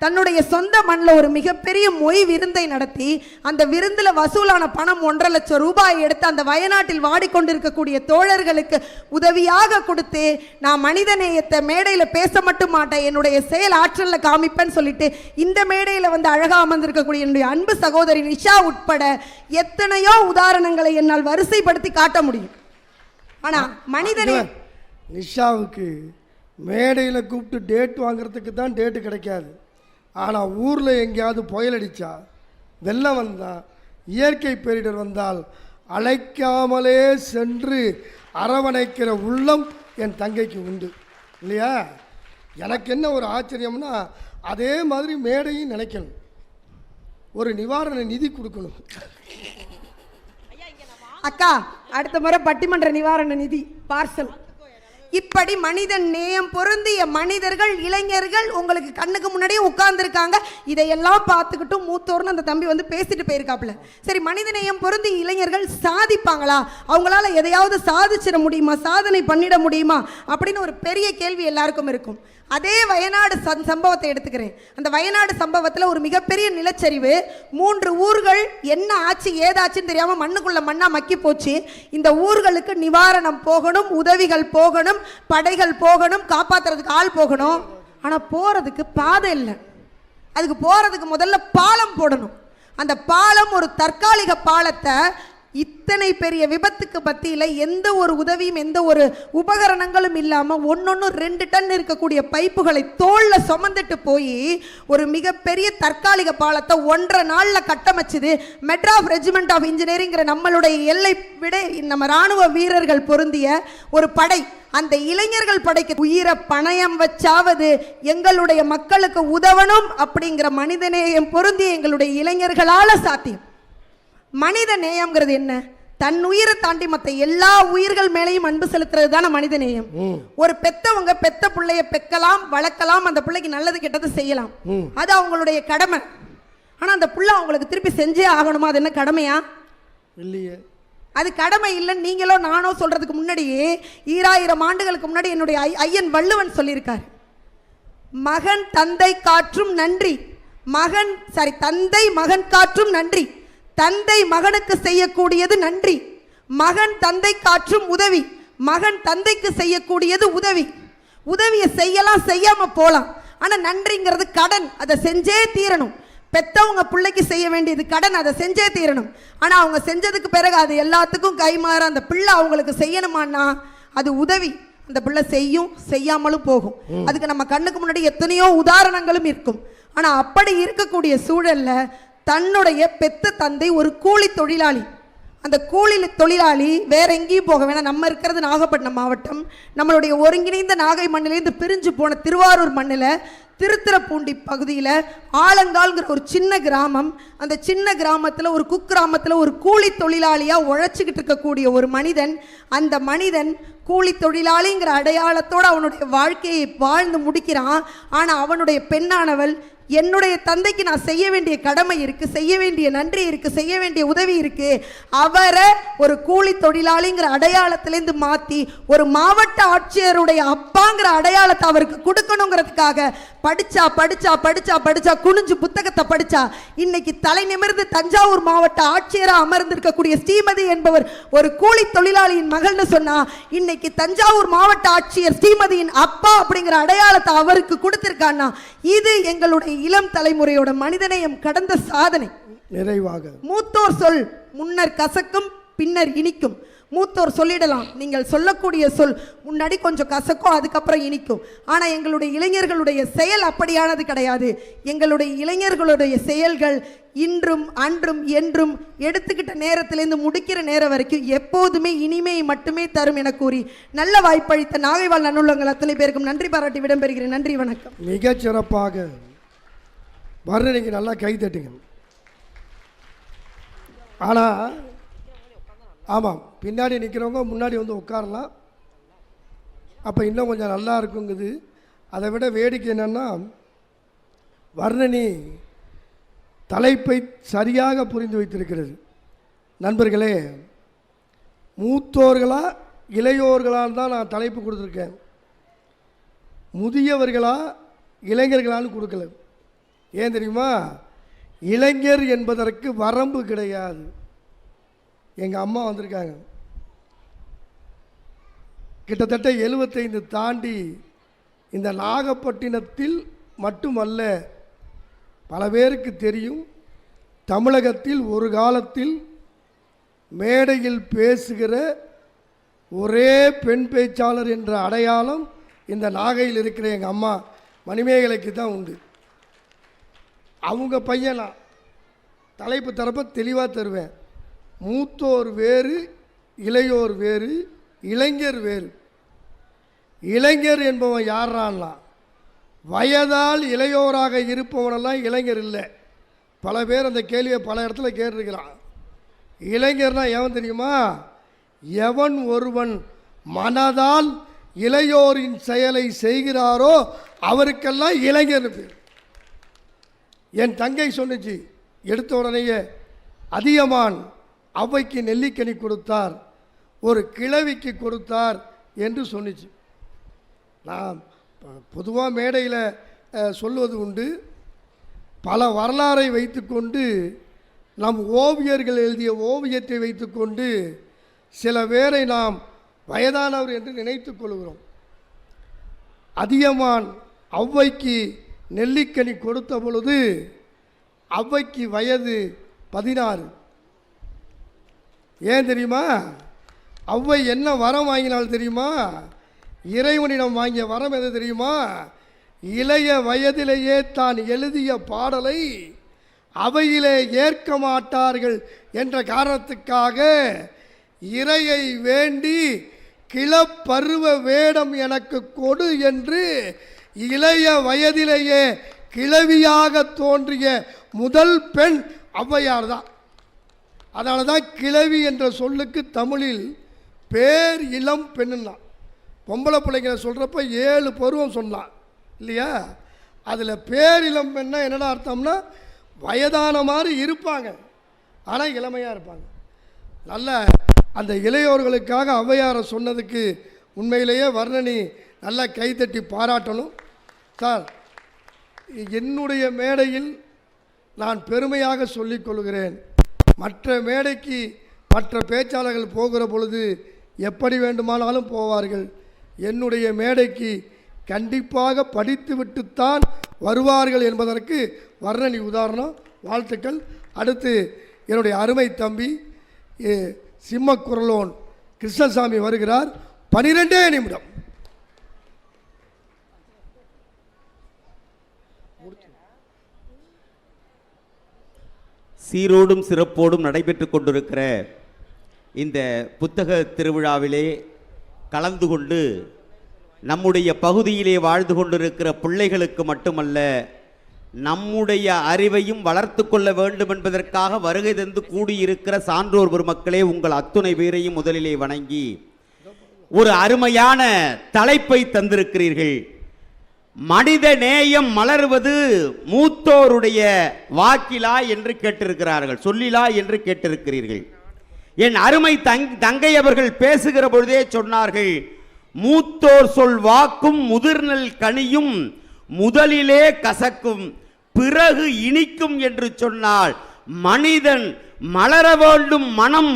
தன்னுடைய சொந்த மண்ணில் ஒரு மிகப்பெரிய மொய் விருந்தை நடத்தி அந்த விருந்தில் வசூலான பணம் 1.5 லட்சம் ரூபாய் எடுத்து அந்த வயநாட்டில் வாடிக்கொண்டிருக்கக்கூடிய தோழர்களுக்கு உதவியாக கொடுத்து நான் மனித நேயத்தை மேடையில் பேச மட்டும் மாட்டேன், என்னுடைய செயல் ஆற்றலில் காமிப்பேன்னு சொல்லிட்டு இந்த மேடையில் வந்து அழகாக அமர்ந்திருக்கக்கூடிய என்னுடைய அன்பு சகோதரி நிஷா உட்பட எத்தனையோ உதாரணங்களை என்னால் வரிசைப்படுத்தி காட்ட முடியும். ஆனால் மனிதனே நிஷாவுக்கு மேடையில் கூப்பிட்டு டேட் வாங்குறதுக்கு தான் டேட்டு கிடைக்காது. ஆனால் ஊரில் எங்கேயாவது புயல் அடித்தா, வெள்ளம் வந்தால், இயற்கை பேரிடர் வந்தால் அழைக்காமலே சென்று அரவணைக்கிற உள்ளம் என் தங்கைக்கு உண்டு இல்லையா? எனக்கு என்ன ஒரு ஆச்சரியம்னா, அதே மாதிரி மேடையும் நினைக்கணும், ஒரு நிவாரண நிதி கொடுக்கணும். அக்கா அடுத்த முறை பட்டிமன்ற நிவாரண நிதி பார்சல். இப்படி மனித நேயம் பொருந்திய மனிதர்கள் இளைஞர்கள் உங்களுக்கு கண்ணுக்கு முன்னாடியே உட்கார்ந்துருக்காங்க. இதையெல்லாம் பார்த்துக்கிட்டும் மூத்தோர்னு அந்த தம்பி வந்து பேசிட்டு போயிருக்காப்புல. சரி, மனித நேயம் பொருந்திய இளைஞர்கள் சாதிப்பாங்களா? அவங்களால எதையாவது சாதிச்சிட முடியுமா? சாதனை பண்ணிட முடியுமா அப்படின்னு ஒரு பெரிய கேள்வி எல்லாருக்கும் இருக்கும். அதே வயநாடு சம்பவத்தை எடுத்துக்கிறேன். அந்த வயநாடு சம்பவத்தில் ஒரு மிகப்பெரிய நிலச்சரிவு, 3 ஊர்கள் என்ன ஆச்சு ஏதாச்சுன்னு தெரியாமல் மண்ணுக்குள்ள மண்ணா மக்கி போச்சு. இந்த ஊர்களுக்கு நிவாரணம் போகணும், உதவிகள் போகணும், படைகள் போகணும், காப்பாற்றுறதுக்கு ஆள் போகணும். ஆனால் போகிறதுக்கு பாதை இல்லை. அதுக்கு போகிறதுக்கு முதல்ல பாலம் போடணும். அந்த பாலம் ஒரு தற்காலிக பாலத்தை இத்தனை பெரிய விபத்துக்கு மத்தியில் எந்த ஒரு உதவியும் எந்த ஒரு உபகரணங்களும் இல்லாமல் 1-2 டன் இருக்கக்கூடிய பைப்புகளை தோளில் சுமந்துட்டு போய் ஒரு மிகப்பெரிய தற்காலிக பாலத்தை 1.5 நாளில் கட்டமைச்சது மெட்ராஸ் ரெஜிமெண்ட் ஆஃப் இன்ஜினியரிங்கிற நம்மளுடைய எல்லை விட நம்ம இராணுவ வீரர்கள் பொருந்திய ஒரு படை. அந்த இளைஞர்கள் படைக்கு உயிரை பணயம் வச்சாவது எங்களுடைய மக்களுக்கு உதவணும் அப்படிங்கிற மனிதநேயம் பொருந்திய எங்களுடைய இளைஞர்களால் சாத்தியம். மனித நேயம்ங்கிறது என்ன? தன் உயிரை தாண்டி மற்ற எல்லா உயிர்கள் மேலையும் அன்பு செலுத்துறது தானே மனித நேயம். ஒரு பெத்தவங்க பெத்த பிள்ளைய பெக்கலாம், வளர்க்கலாம், அந்த பிள்ளைக்கு நல்லது கெட்டது செய்யலாம், அது அவங்களுடைய கடமை. ஆனா அந்த பிள்ளை அவங்களுக்கு திருப்பி செஞ்சே ஆகணுமா? அது என்ன கடமையா? இல்லையே, அது கடமை இல்லைன்னு நீங்களோ நானோ சொல்றதுக்கு முன்னாடியே 2000 ஆண்டுகளுக்கு முன்னாடி என்னுடைய ஐயன் வள்ளுவன் சொல்லியிருக்காரு. மகன் தந்தை காற்றும் நன்றி, தந்தை மகன் காற்றும் நன்றி, தந்தை மகனுக்கு செய்யக்கூடியது நன்றி, மகன் தந்தை காற்றும் உதவி, மகன் தந்தைக்கு செய்யக்கூடியது உதவி. உதவியை செய்யலாம், செய்யாம போலாம், ஆனா நன்றிங்கிறது கடன், அதை செஞ்சே தீரணும். பெத்தவங்க பிள்ளைக்கு செய்ய வேண்டியது கடன், அதை செஞ்சே தீரணும். ஆனா அவங்க செஞ்சதுக்கு பிறகு அது எல்லாத்துக்கும் கைமாற அந்த பிள்ளை அவங்களுக்கு செய்யணுமான்னா அது உதவி. அந்த பிள்ளை செய்யும், செய்யாமலும் போகும். அதுக்கு நம்ம கண்ணுக்கு முன்னாடி எத்தனையோ உதாரணங்களும் இருக்கும். ஆனால் அப்படி இருக்கக்கூடிய சூழல்ல தன்னுடைய பெத்த தந்தை ஒரு கூலி தொழிலாளி. அந்த கூலி தொழிலாளி வேற எங்கேயும் போக வேணாம், நம்ம இருக்கிறது நாகப்பட்டினம் மாவட்டம், நம்மளுடைய ஒருங்கிணைந்த நாகை மண்ணிலேருந்து பிரிஞ்சு போன திருவாரூர் மண்ணில் திருத்துறைப்பூண்டி பகுதியில் ஆலங்கால்ங்கிற ஒரு சின்ன கிராமம். அந்த சின்ன கிராமத்தில் ஒரு குக்கிராமத்தில் ஒரு கூலி தொழிலாளியாக உழைச்சிக்கிட்டு இருக்கக்கூடிய ஒரு மனிதன். அந்த மனிதன் கூலி தொழிலாளிங்கிற அடையாளத்தோடு அவனுடைய வாழ்க்கையை வாழ்ந்து முடிக்கிறான். ஆனால் அவனுடைய பெண்ணானவள், என்னுடைய தந்தைக்கு நான் செய்ய வேண்டிய கடமை இருக்குது, செய்ய வேண்டிய நன்றி இருக்குது, செய்ய வேண்டிய உதவி இருக்குது, அவரை ஒரு கூலி தொழிலாளிங்கிற அடையாளத்திலேருந்து மாற்றி ஒரு மாவட்ட ஆட்சியருடைய அப்பாங்கிற அடையாளத்தை அவருக்கு கொடுக்கணுங்கிறதுக்காக படிச்சா படிச்சா படிச்சா படிச்சா குனிஞ்சு புத்தகத்தை படிச்சா இன்னைக்கு தலை நிமிர்ந்து தஞ்சாவூர் மாவட்ட ஆட்சியராக அமர்ந்திருக்கக்கூடிய ஸ்ரீமதி என்பவர் ஒரு கூலி தொழிலாளியின் மகள்னு சொன்னா, இன்னைக்கு தஞ்சாவூர் மாவட்ட ஆட்சியர் ஸ்ரீமதியின் அப்பா அப்படிங்கிற அடையாளத்தை அவருக்கு கொடுத்திருக்கான்னா, இது எங்களுடைய இளம் தலைமுறையோட மனிதநேயம் கடந்த சாதனை. நிறைவாக மூத்தோர் சொல் முன்னர் கசக்கும் பின்னர் இனிக்கும். மூத்தோர் சொல்லிடலாம், நீங்கள் சொல்லக்கூடிய சொல் முன்னாடி கொஞ்சம் கசக்கும், அதுக்கப்புறம் இனிக்கும். ஆனால் எங்களுடைய இளைஞர்களுடைய செயல் அப்படியானது கிடையாது. எங்களுடைய இளைஞர்களுடைய செயல்கள் இன்றும் அன்றும் என்றும் எடுத்துக்கிட்ட நேரத்திலேருந்து முடிக்கிற நேரம் வரைக்கும் எப்போதுமே இனிமையை மட்டுமே தரும் என கூறி நல்ல வாய்ப்பளித்த நாகைவாழ் நல்லுள்ளங்கள் அத்தனை பேருக்கும் நன்றி பாராட்டி விடம்பெறுகிறேன். நன்றி, வணக்கம். மிகச் சிறப்பாக வர்ணனைக்கு நல்லா கை தட்டுங்க. ஆனால் ஆமாம், பின்னாடி நிற்கிறவங்க முன்னாடி வந்து உட்காரலாம், அப்போ இன்னும் கொஞ்சம் நல்லா இருக்குங்குது. அதை விட வேடிக்கை என்னென்னா, வர்ணனி தலைப்பை சரியாக புரிந்து வைத்திருக்கிறது. நண்பர்களே, மூத்தோர்களா இளையோர்களால் தான் நான் தலைப்பு கொடுத்துருக்கேன், முதியவர்களா இளைஞர்களான்னு கொடுக்கல. ஏன் தெரியுமா? இளைஞர் என்பதற்கு வரம்பு கிடையாது. எங்கள் அம்மா வந்திருக்காங்க, கிட்டத்தட்ட 75 தாண்டி இந்த நாகப்பட்டினத்தில் மட்டுமல்ல, பல பேருக்கு தெரியும், தமிழகத்தில் ஒரு காலத்தில் மேடையில் பேசுகிற ஒரே பெண் பேச்சாளர் என்ற அடையாளம் இந்த நாகையில் இருக்கிற எங்கள் அம்மா மணிமேகலைக்கு தான் உண்டு. அவங்க பையனா தலைப்பு தரப்ப தெளிவாக தருவேன். மூத்தோர் வேறு, இளையோர் வேறு, இளைஞர் வேறு. இளைஞர் என்பவன் யாரான்னா, வயதால் இளையோராக இருப்பவனெல்லாம் இளைஞர் இல்லை. பல பேர் அந்த கேள்வியை பல இடத்துல கேட்டிருக்கிறான். இளைஞர்னா எவன் தெரியுமா? எவன் ஒருவன் மனதால் இளையோரின் செயலை செய்கிறாரோ அவருக்கெல்லாம் இளைஞர் பேர். என் தங்கை சொன்னிச்சு, எடுத்த உடனேயே அதியமான் அவ்வைக்கு நெல்லிக்கனி கொடுத்தார், ஒரு கிழவிக்கு கொடுத்தார் என்று சொன்னிச்சு. நான் பொதுவாக மேடையில் சொல்வது உண்டு, பல வரலாறை வைத்துக்கொண்டு நம் ஓவியர்கள் எழுதிய ஓவியத்தை வைத்துக்கொண்டு சில பேரை நாம் வயதானவர் என்று நினைத்து கொள்கிறோம். அதியமான் அவ்வைக்கு நெல்லிக்கனி கொடுத்த பொழுது அவ்வைக்கு வயது 16. ஏன் தெரியுமா? அவ்வை என்ன வரம் வாங்கினால் தெரியுமா? இறைவனிடம் வாங்கிய வரம் எது தெரியுமா? இளைய வயதிலேயே தான் எழுதிய பாடலை அவையிலே ஏற்க மாட்டார்கள் என்ற காரணத்துக்காக இறையை வேண்டி கிளப்பருவ வேடம் எனக்கு கொடு என்று இளைய வயதிலேயே கிழவியாக தோன்றிய முதல் பெண் ஔவையார் தான். அதனால தான் கிழவி என்ற சொல்லுக்கு தமிழில் பேர் இளம் பெண்ணுன்னா. பொம்பளை பிள்ளைங்களை சொல்கிறப்ப 7 பருவம் சொன்னான் இல்லையா? அதில் பேர் இளம் பெண்ணா என்னடா அர்த்தம்னா, வயதான மாதிரி இருப்பாங்க ஆனால் இளமையாக இருப்பாங்க. நல்ல அந்த இளையோர்களுக்காக ஔவையாரை சொன்னதுக்கு உண்மையிலேயே வர்ணனி நல்லா கைத்தட்டி பாராட்டணும். சார், என்னுடைய மேடையில் நான் பெருமையாக சொல்லிக்கொள்கிறேன், மற்ற மேடைக்கு மற்ற பேச்சாளர்கள் போகிற பொழுது எப்படி வேண்டுமானாலும் போவார்கள், என்னுடைய மேடைக்கு கண்டிப்பாக படித்துவிட்டுத்தான் வருவார்கள் என்பதற்கு வர்ணனி உதாரணம். வாழ்த்துக்கள். அடுத்து என்னுடைய அருமை தம்பி சிம்மக்குரலோன் கிருஷ்ணசாமி வருகிறார். 12 நிமிடம். சீரோடும் சிறப்போடும் நடைபெற்று கொண்டிருக்கிற இந்த புத்தக திருவிழாவிலே கலந்து கொண்டு நம்முடைய பகுதியிலே வாழ்ந்து கொண்டிருக்கிற பிள்ளைகளுக்கு மட்டுமல்ல, நம்முடைய அறிவையும் வளர்த்து கொள்ள வேண்டும் என்பதற்காக வருகை தந்து கூடியிருக்கிற சான்றோர் பெருமக்களே, உங்கள் அத்துணை பேரையும் முதலிலே வணங்கி ஒரு அருமையான தலைப்பை தந்திருக்கிறீர்கள். மனித நேயம் மலர்வது மூத்தோருடைய வாக்கிலா என்று கேட்டிருக்கிறார்கள், சொல்லிலா என்று கேட்டிருக்கிறீர்கள். என் அருமை தங்கை அவர்கள் பேசுகிற பொழுதே சொன்னார்கள், மூத்தோர் சொல் வாக்கும் முதிர்நெல் கனியும் முதலிலே கசக்கும் பிறகு இனிக்கும் என்று சொன்னால், மனிதன் மலர வேண்டும், மனம்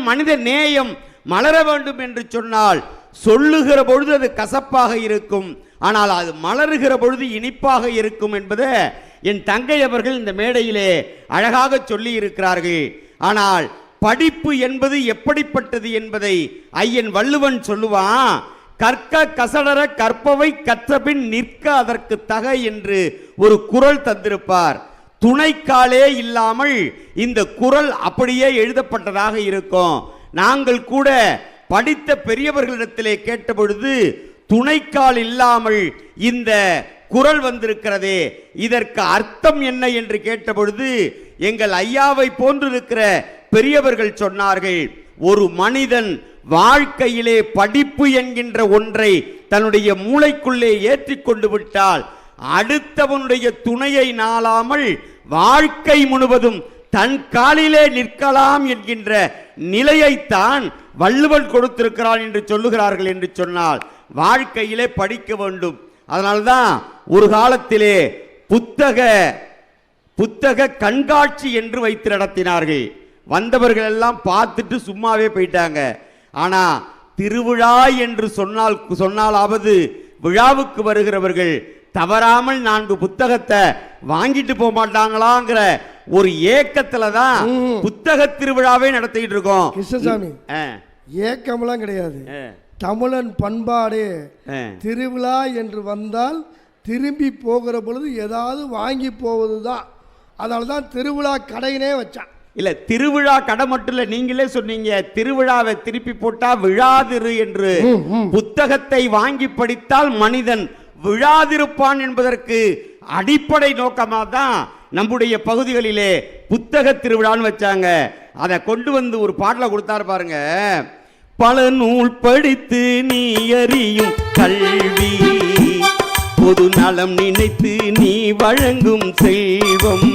மனித நேயம் மலர வேண்டும் என்று சொன்னால் சொல்லுகிற பொழுது அது கசப்பாக இருக்கும், ஆனால் அது மலருகிற பொழுது இனிப்பாக இருக்கும் என்பதை என் தங்கை அவர்கள் இந்த மேடையிலே அழகாக சொல்லி இருக்கிறார்கள். ஆனால் படிப்பு என்பது எப்படிப்பட்டது என்பதை ஐயன் வள்ளுவன் சொல்லுவான், கற்க கசடர கற்பவை கற்றபின் நிற்க அதற்கு தக என்று ஒரு குறள் தந்திருப்பார். துணைக்காலே இல்லாமல் இந்த குறள் அப்படியே எழுதப்பட்டதாக இருக்கும். நாங்கள் கூட படித்த பெரியவர்களிடத்திலே கேட்ட பொழுது துணைக்கால் இல்லாமல் இந்த குறள் வந்திருக்கிறதே, இதற்கு அர்த்தம் என்ன என்று கேட்ட பொழுது எங்கள் ஐயாவை போன்றிருக்கிற பெரியவர்கள் சொன்னார்கள், ஒரு மனிதன் வாழ்க்கையிலே படிப்பு என்கின்ற ஒன்றை தன்னுடைய மூளைக்குள்ளே ஏற்றிக்கொண்டு விட்டால் அடுத்தவனுடைய துணையை நாளாமல் வாழ்க்கை முழுவதும் தன் காலிலே நிற்கலாம் என்கின்ற நிலையைத்தான் வள்ளுவன் கொடுத்திருக்கிறான் என்று சொல்லுகிறார்கள். என்று சொன்னால் வாழ்க்கையிலே படிக்க வேண்டும். அதனால்தான் ஒரு காலத்திலே புத்தக கண்காட்சி என்று வைத்து நடத்தினார்கள். வந்தவர்கள் எல்லாம் பார்த்துட்டு சும்மாவே போயிட்டாங்க. ஆனா திருவிழா என்று சொன்னாலாவது விழாவுக்கு வருகிறவர்கள் தவறாமல் 4 புத்தகத்தை வாங்கிட்டு போக மாட்டாங்களாங்கிற ஒரு ஏக்கத்துல தான் புத்தக திருவிழாவே நடத்திட்டு இருக்கோம். கிருஷ்ணசாமி, ஏக்கம்லாம் கிடையாது. தமிழன் பண்பாடு திருவிழா என்று வந்தால் திரும்பி போகிற பொழுது ஏதாவது வாங்கி போவது தான். அதனால தான் திருவிழா கடையினே வச்சான். இல்ல, திருவிழா கடை மட்டும் இல்ல, நீங்களே சொன்னீங்க திருவிழாவை திருப்பி போட்டா விழாதிரு என்று. புத்தகத்தை வாங்கி படித்தால் மனிதன் விழாதிருப்பான் என்பதற்கு அடிப்படை நோக்கமாக தான் நம்முடைய பகுதிகளிலே புத்தக திருவிழான்னு வச்சாங்க. அதை கொண்டு வந்து ஒரு பாட்டில் கொடுத்தாரு பாருங்க. பல நூல் படித்து நீ அறியும் கல்வி, பொது நலம் நினைத்து நீ வழங்கும் செல்வம்,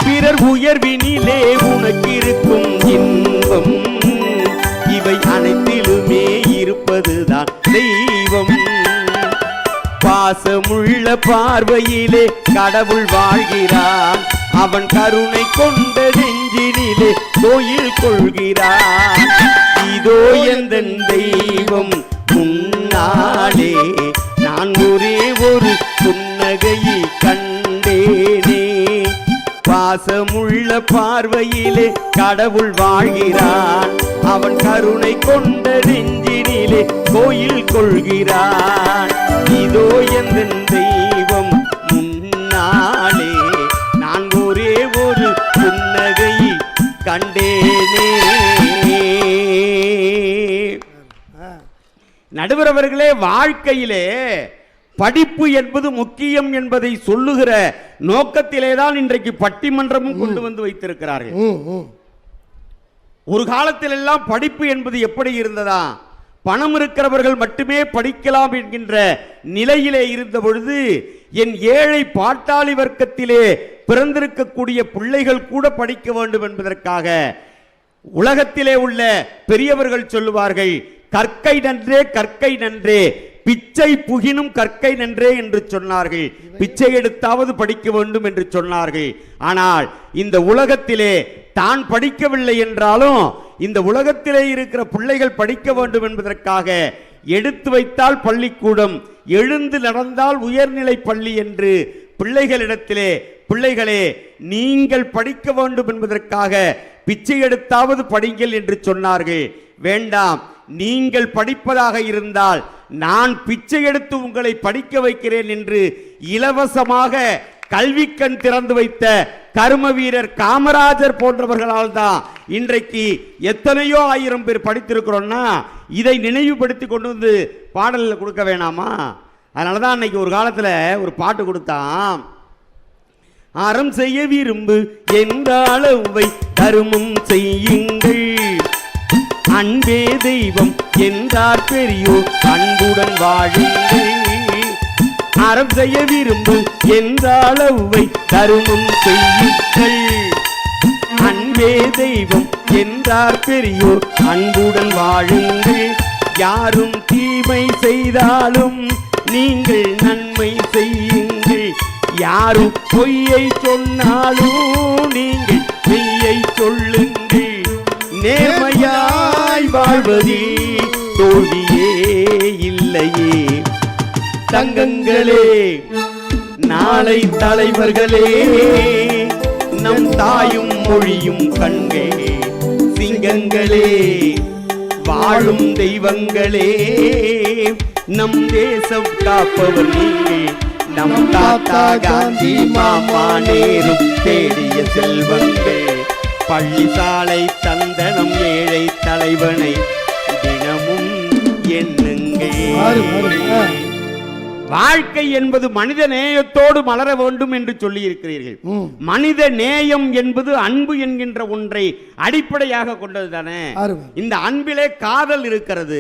பிறர் உயர்வினிலே உனக்கு இருக்கும் இன்பம், இவை அனைத்திலுமே இருப்பதுதான் தெய்வம். பாசமுள்ள பார்வையிலே கடவுள் வாழ்கிறான், அவன் கருணை கொண்ட நெஞ்சினிலே கோயில் கொள்கிறான். இதோ எந்தன் தெய்வம் முன்னாலே நான் ஒரே ஒரு புன்னகையை கண்டேனே. பாசமுள்ள பார்வையிலே கடவுள் வாழ்கிறான், அவன் கருணை கொண்ட நெஞ்சினிலே கோயில் கொள்கிறான். இதோ எந்தன் தெய்வம் முன்னாலே நான் ஒரே ஒரு புன்னகையை கண்டேனே. நடுவர் அவர்களே, வாழ்க்கையிலே படிப்பு என்பது முக்கியம் என்பதை சொல்லுகிற நோக்கத்திலே தான் இன்றைக்கு பட்டிமன்றமும் கொண்டு வந்து வைத்திருக்கிறார்கள். ஒரு காலத்தில் எல்லாம் படிப்பு என்பது எப்படி இருந்ததா, பணம் இருக்கிறவர்கள் மட்டுமே படிக்கலாம் என்கின்ற நிலையிலே இருந்த பொழுது என் ஏழை பாட்டாளி வர்க்கத்திலே பிறந்திருக்கக்கூடிய பிள்ளைகள் கூட படிக்க வேண்டும் என்பதற்காக உலகத்திலே உள்ள பெரியவர்கள் சொல்லுவார்கள், கற்கை நன்றே கற்கை நன்றே, பிச்சை புகினும் கற்கை நன்றே என்று சொன்னார்கள். பிச்சை எடுத்தாவது படிக்க வேண்டும் என்று சொன்னார்கள். ஆனால் இந்த உலகத்திலே தான் படிக்கவில்லை என்றாலும் இந்த உலகத்திலே இருக்கிற பிள்ளைகள் படிக்க வேண்டும் என்பதற்காக எடுத்து வைத்தால் பள்ளிக்கூடம், எழுந்து நடந்தால் உயர்நிலை பள்ளி என்று பிள்ளைகளிடத்திலே, பிள்ளைகளே நீங்கள் படிக்க வேண்டும் என்பதற்காக பிச்சை எடுத்தாவது படிங்கள் என்று சொன்னார்கள். வேண்டாம், நீங்கள் படிப்பதாக இருந்தால் நான் பிச்சை எடுத்து உங்களை படிக்க வைக்கிறேன் என்று இலவசமாக கல்விக்கண் திறந்து வைத்த கர்ம வீரர் காமராஜர் போன்றவர்களால் தான் இன்றைக்கு எத்தனையோ ஆயிரம் பேர் படித்திருக்கிறோம்னா இதை நினைவுபடுத்தி கொண்டு வந்து பாடலில் கொடுக்க வேணாமா? அதனால தான் அன்னைக்கு ஒரு காலத்தில் ஒரு பாட்டு கொடுத்தான். அறம் செய்ய விரும்பு என்ற அளவை தருமம் செய்யுங்கள், அன்பே தெய்வம் என்றார் பெரியோர் அன்புடன் வாழுங்கள். அறம் செய்ய விரும்பு என்ற அளவை தருமம் செய்யுங்கள், அன்பே தெய்வம் என்றார் பெரியோர் அன்புடன் வாழுங்கள். யாரும் தீமை செய்தாலும் நீங்கள் நன்மை செய்யுங்கள், யாரும் பொய்யை சொன்னாலும் நீங்கள் மெய்யை சொல்லுங்கள். நேர்மையாய் வாழ்வதில் தோல்வியே இல்லையே. தங்கங்களே, நாளை தலைவர்களே, நம் தாயும் மொழியும் கண்களே, சிங்கங்களே, வாழும் தெய்வங்களே, நம் தேசம் காப்பவர் நீங்கள். நம் தாத்தா காந்தி மாமா நேரு தேடிய செல்வங்கள், பள்ளி சாலை தந்தனம் ஏழை தலைவனை தினமும் எண்ணுங்கள். வாழ்க்கை என்பது மனித நேயத்தோடு மலர வேண்டும் என்று சொல்லி இருக்கிறீர்கள். மனித நேயம் என்பது அன்பு என்கின்ற ஒன்றை அடிப்படையாக கொண்டது தானே. இந்த அன்பிலே காதல் இருக்கிறது.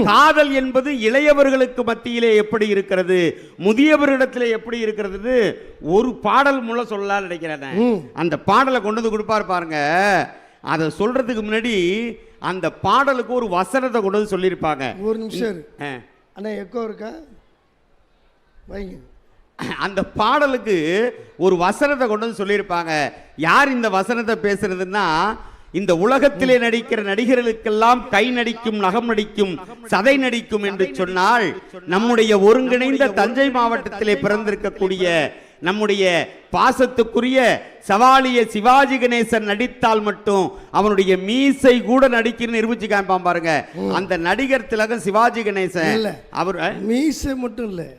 காதல் என்பது இளையவர்களுக்கு மத்தியிலே எப்படி இருக்கிறது, முதியவர்களிடத்திலே எப்படி இருக்கிறது, ஒரு பாடல் மூலம் சொல்லலாம் நினைக்கிறேன். அந்த பாடலை கொண்டு வந்து கொடுப்பார் பாருங்க. அதை சொல்றதுக்கு முன்னாடி அந்த பாடலுக்கு ஒரு வசனத்தை கொண்டு வந்து சொல்லியிருப்பாங்க. ஒரு நிமிஷம் அண்ணா, எக்கோ இருக்கா? அந்த பாடலுக்கு ஒரு வசனத்தை கொண்டு வந்து சொல்லியிருப்பாங்க. யார் இந்த வசனத்தை பேசுறதுன்னா, இந்த உலகத்திலே நடிக்கிற நடிகர்களுக்கெல்லாம் கை நடிக்கும், நகம் நடிக்கும், சதை நடிக்கும் என்று சொன்னால், நம்முடைய ஒருங்கிணைந்த தஞ்சை மாவட்டத்திலே பிறந்திருக்கக்கூடிய நம்முடைய பாசத்துக்குரிய சவாலிய சிவாஜி கணேசன் நடித்தால் மட்டும் அவனுடைய மீசை கூட நடிக்கிறன்னு நிரூபிச்சு காமிப்பான் பாருங்க. அந்த நடிகர் திலகம் சிவாஜி கணேசன். அவர் மீசை மட்டும் இல்லை,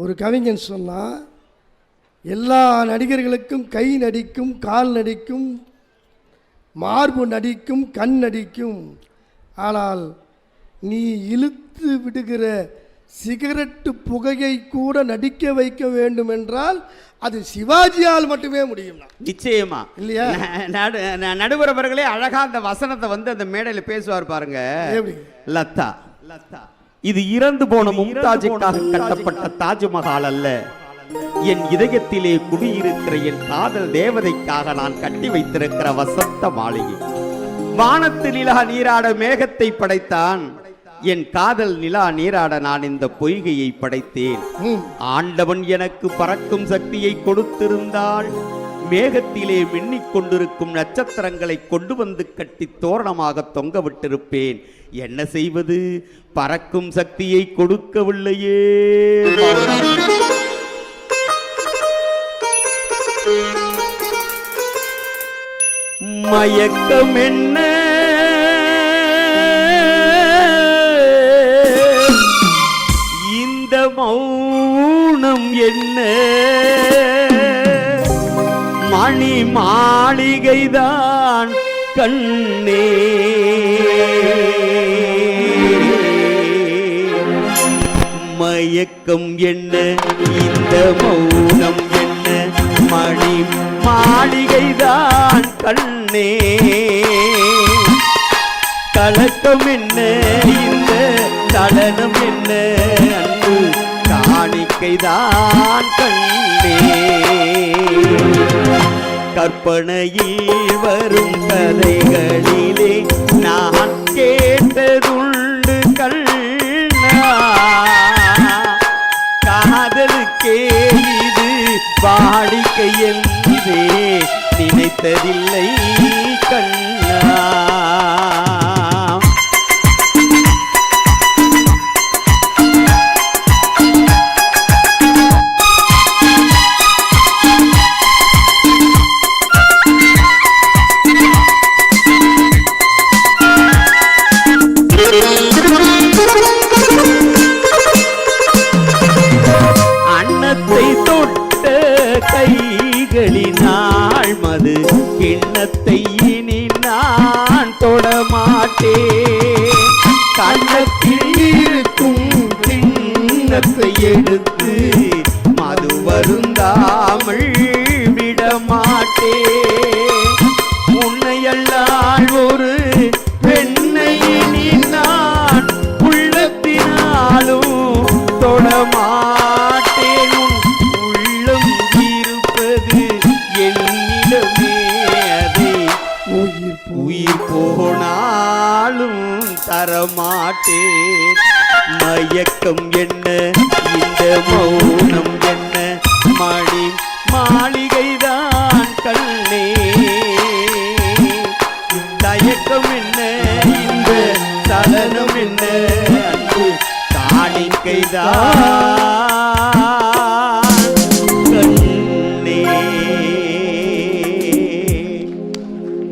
ஒரு கவிஞன் சொன்னா எல்லா நடிகர்களுக்கும் கை நடிக்கும், கால் நடிக்கும், மார்பு நடிக்கும், கண் நடிக்கும். ஆனால் நீ இழுத்து விடுகிற சிகரெட்டு புகையை கூட நடிக்க வைக்க வேண்டும் என்றால் அது சிவாஜியால் மட்டுமே முடியும். நிச்சயமா இல்லையா? நடுவர் அவர்களே அழகா அந்த வசனத்தை வந்து அந்த மேடையில் பேசுவார் பாருங்க. லதா, இது இறந்து போன மும்தாஜுக்காக கட்டப்பட்ட தாஜ்மஹால் அல்ல, என் இதயத்திலே குடியிருக்கிற என் காதல் தேவதைக்காக நான் கட்டி வைத்திருக்கிற வசந்த மாளிகை. வானத்து நிலா நீராட மேகத்தை படைத்தான், என் காதல் நிலா நீராட நான் இந்த பொய்கையை படைத்தேன். ஆண்டவன் எனக்கு பறக்கும் சக்தியை கொடுத்திருந்தால் மேகத்திலே மின்னிக் கொண்டிருக்கும் நட்சத்திரங்களை கொண்டு வந்து கட்டி தோரணமாக தொங்க விட்டிருப்பேன். என்ன செய்வது, பறக்கும் சக்தியை கொடுக்கவில்லையே. மயக்கம் என்ன, இந்த மௌனம் என்ன, மணி மாளிகைதான் கண்ணே. மயக்கம் என்ன, இந்த மௌனம் என்ன, மணி மாளிகைதான் கண்ணே. கலக்கம் என்ன, இந்த தலனம் என்ன, அன்பு காணிக்கைதான் கண்ணே. கற்பனையில் வரும் கதைகளிலே நான் கேட்டதுண்டு கண்ணா, காதலுக்கே இது வாடிக்கை என்றே நினைத்ததில்லை கண்ணா. அன்னத்தை தொட்ட இனி நான் தொடமாட்டேன். கண்ணத்தில் இருக்கும் கிண்ணத்தை எடுத்து மது வருந்தாமல் விடமாட்டேன். உன்னையல்லால் ஒரு பெண்ணை இனி நான் உள்ளத்தினாலும் தொடமாட்டேன். உள்ளம் இருப்பது என்னிடமே, அதை உயிர் போனாலும் தரமாட்டேன். மயக்கம் என்ன, இந்த மௌனம் என்ன, மணி மாளிகைதான் கண்ணே. தயக்கம் என்ன, இந்த சலனம் என்ன, அன்பு காணிக்கைதான் கண்ணே.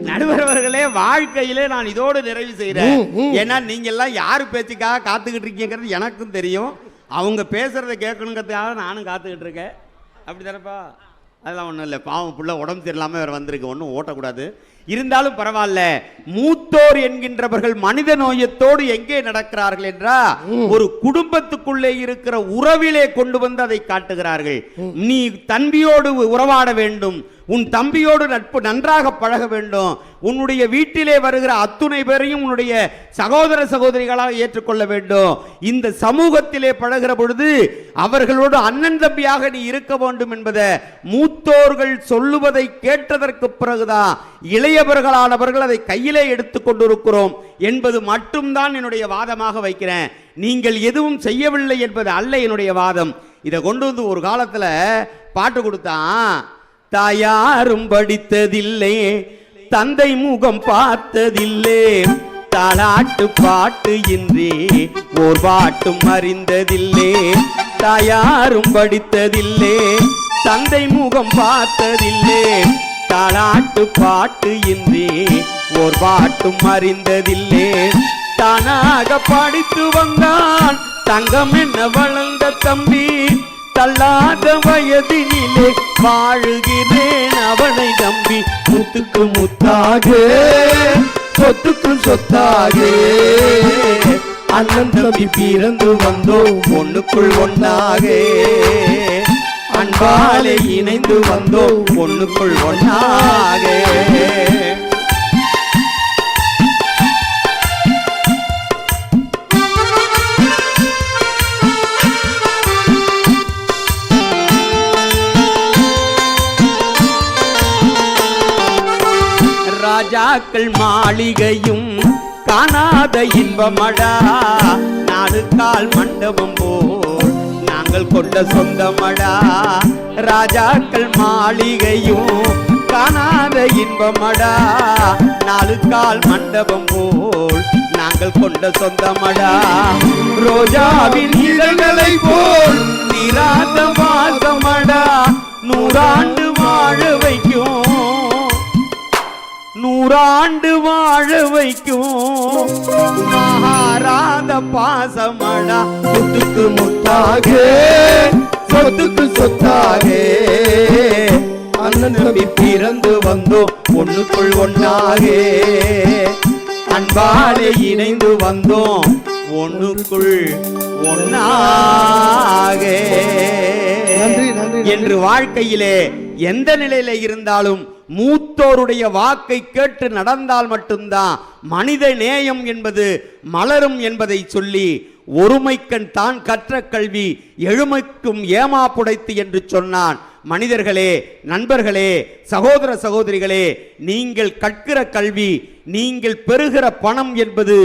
நடுவர் அவர்களே, வாழ்க்கையிலே நான் இதோடு நிறைவு செய்கிறேன். ஏன்னா நீங்க எல்லாம் யாரு பேச்சுக்காக காத்துக்கிட்டு இருக்கீங்கிறது எனக்கும் தெரியும். அவங்க பேசுறதை கேட்கணுங்கிறதுக்காக நானும் காத்துக்கிட்டு இருக்கேன். அப்படி தானப்பா? அதெல்லாம் ஒன்றும் இல்லை. பாவம் புள்ள உடம்பு சரியில்லாமல் வேறு வந்திருக்கு, ஒன்றும் ஓட்டக்கூடாது. இருந்தாலும் பரவாயில்ல. மூத்தோர் என்கின்றவர்கள் மனித நோயத்தோடு எங்கே நடக்கிறார்கள் என்றால் ஒரு குடும்பத்துக்குள்ளே இருக்கிற உறவிலே கொண்டு வந்து அதை காட்டுகிறார்கள். நீ தம்பியோடு உறவாட வேண்டும், உன் தம்பியோடு நட்பு நன்றாக பழக வேண்டும், உன்னுடைய வீட்டிலே வருகிற அத்துணை பேரையும் உன்னுடைய சகோதர சகோதரிகளாக ஏற்றுக்கொள்ள வேண்டும். இந்த சமூகத்திலே பழகிற பொழுது அவர்களோடு அண்ணன் தம்பியாக நீ இருக்க வேண்டும் என்பதை மூத்தோர்கள் சொல்லுவதை கேட்டதற்கு பிறகுதான் இளையவர்களானவர்கள் அதை கையிலே எடுத்துக் கொண்டிருக்கிறோம் என்பது மட்டும்தான் என்னுடைய வாதமாக வைக்கிறேன். நீங்கள் எதுவும் செய்யவில்லை என்பது அல்ல என்னுடைய வாதம். இதை கொண்டு வந்து ஒரு காலத்துல பாட்டு கொடுத்தான். தாயாரும் படித்ததில்லை, தந்தை முகம் பார்த்ததில்லை, தாலாட்டு பாட்டு இன்றி ஓர் பாட்டும் அறிந்ததில்லை. தாயாரும் படித்ததில்லை, தந்தை முகம் பார்த்ததில்லை, தாலாட்டு பாட்டு இன்றி ஓர் பாட்டும் அறிந்ததில்லை. தானாக படித்து வந்தான் தங்கம் என்ன வளர்ந்த தம்பி, தள்ளாத வயதினிலே வாழுகிறேன் அவனை நம்பி. முத்துக்கு முத்தாக, சொத்துக்கு சொத்தாக, அண்ணன் தம்பி பிறந்து வந்தோம் ஒண்ணுக்குள் ஒன்னாக, அன்பாலே இணைந்து வந்தோம் ஒண்ணுக்குள் ஒன்னாக. ராஜாக்கள் மாளிகையும் காணாத இன்பமடா, நாடு கால் மண்டபம் போல் நாங்கள் கொண்ட சொந்தமடா. ராஜாக்கள் மாளிகையும் காணாத இன்பமடா, நாலு கால் மண்டபம் போல் நாங்கள் கொண்ட சொந்தமடா. ரோஜாவின் இதழ்களை போல் நிராத வாசமடா, நூறாண்டு வாழ வைக்கும், நூறாண்டு வாழ வைக்கும் மகாராத பாசமடா. முத்துக்கு முத்தாக, சொத்துக்கு சொத்தாக, அண்ணன் தம்பி பிறந்து வந்தோம் ஒண்ணுக்குள் ஒன்னாக, அன்பாலே இணைந்து வந்தோம் ஒண்ணுக்குள் ஒன்னாக என்று வாழ்க்கையிலே எந்த நிலையில இருந்தாலும் மூத்தோருடைய வாக்கை கேட்டு நடந்தால் மட்டும்தான் மனித நேயம் என்பது மலரும் என்பதை சொல்லி, ஒருமைக்கண் தான் கற்ற கல்வி எழுமைக்கும் ஏமா புடைத்து என்று சொன்னான். மனிதர்களே, நண்பர்களே, சகோதர சகோதரிகளே, நீங்கள் கற்கிற கல்வி, நீங்கள் பெறுகிற பணம் என்பது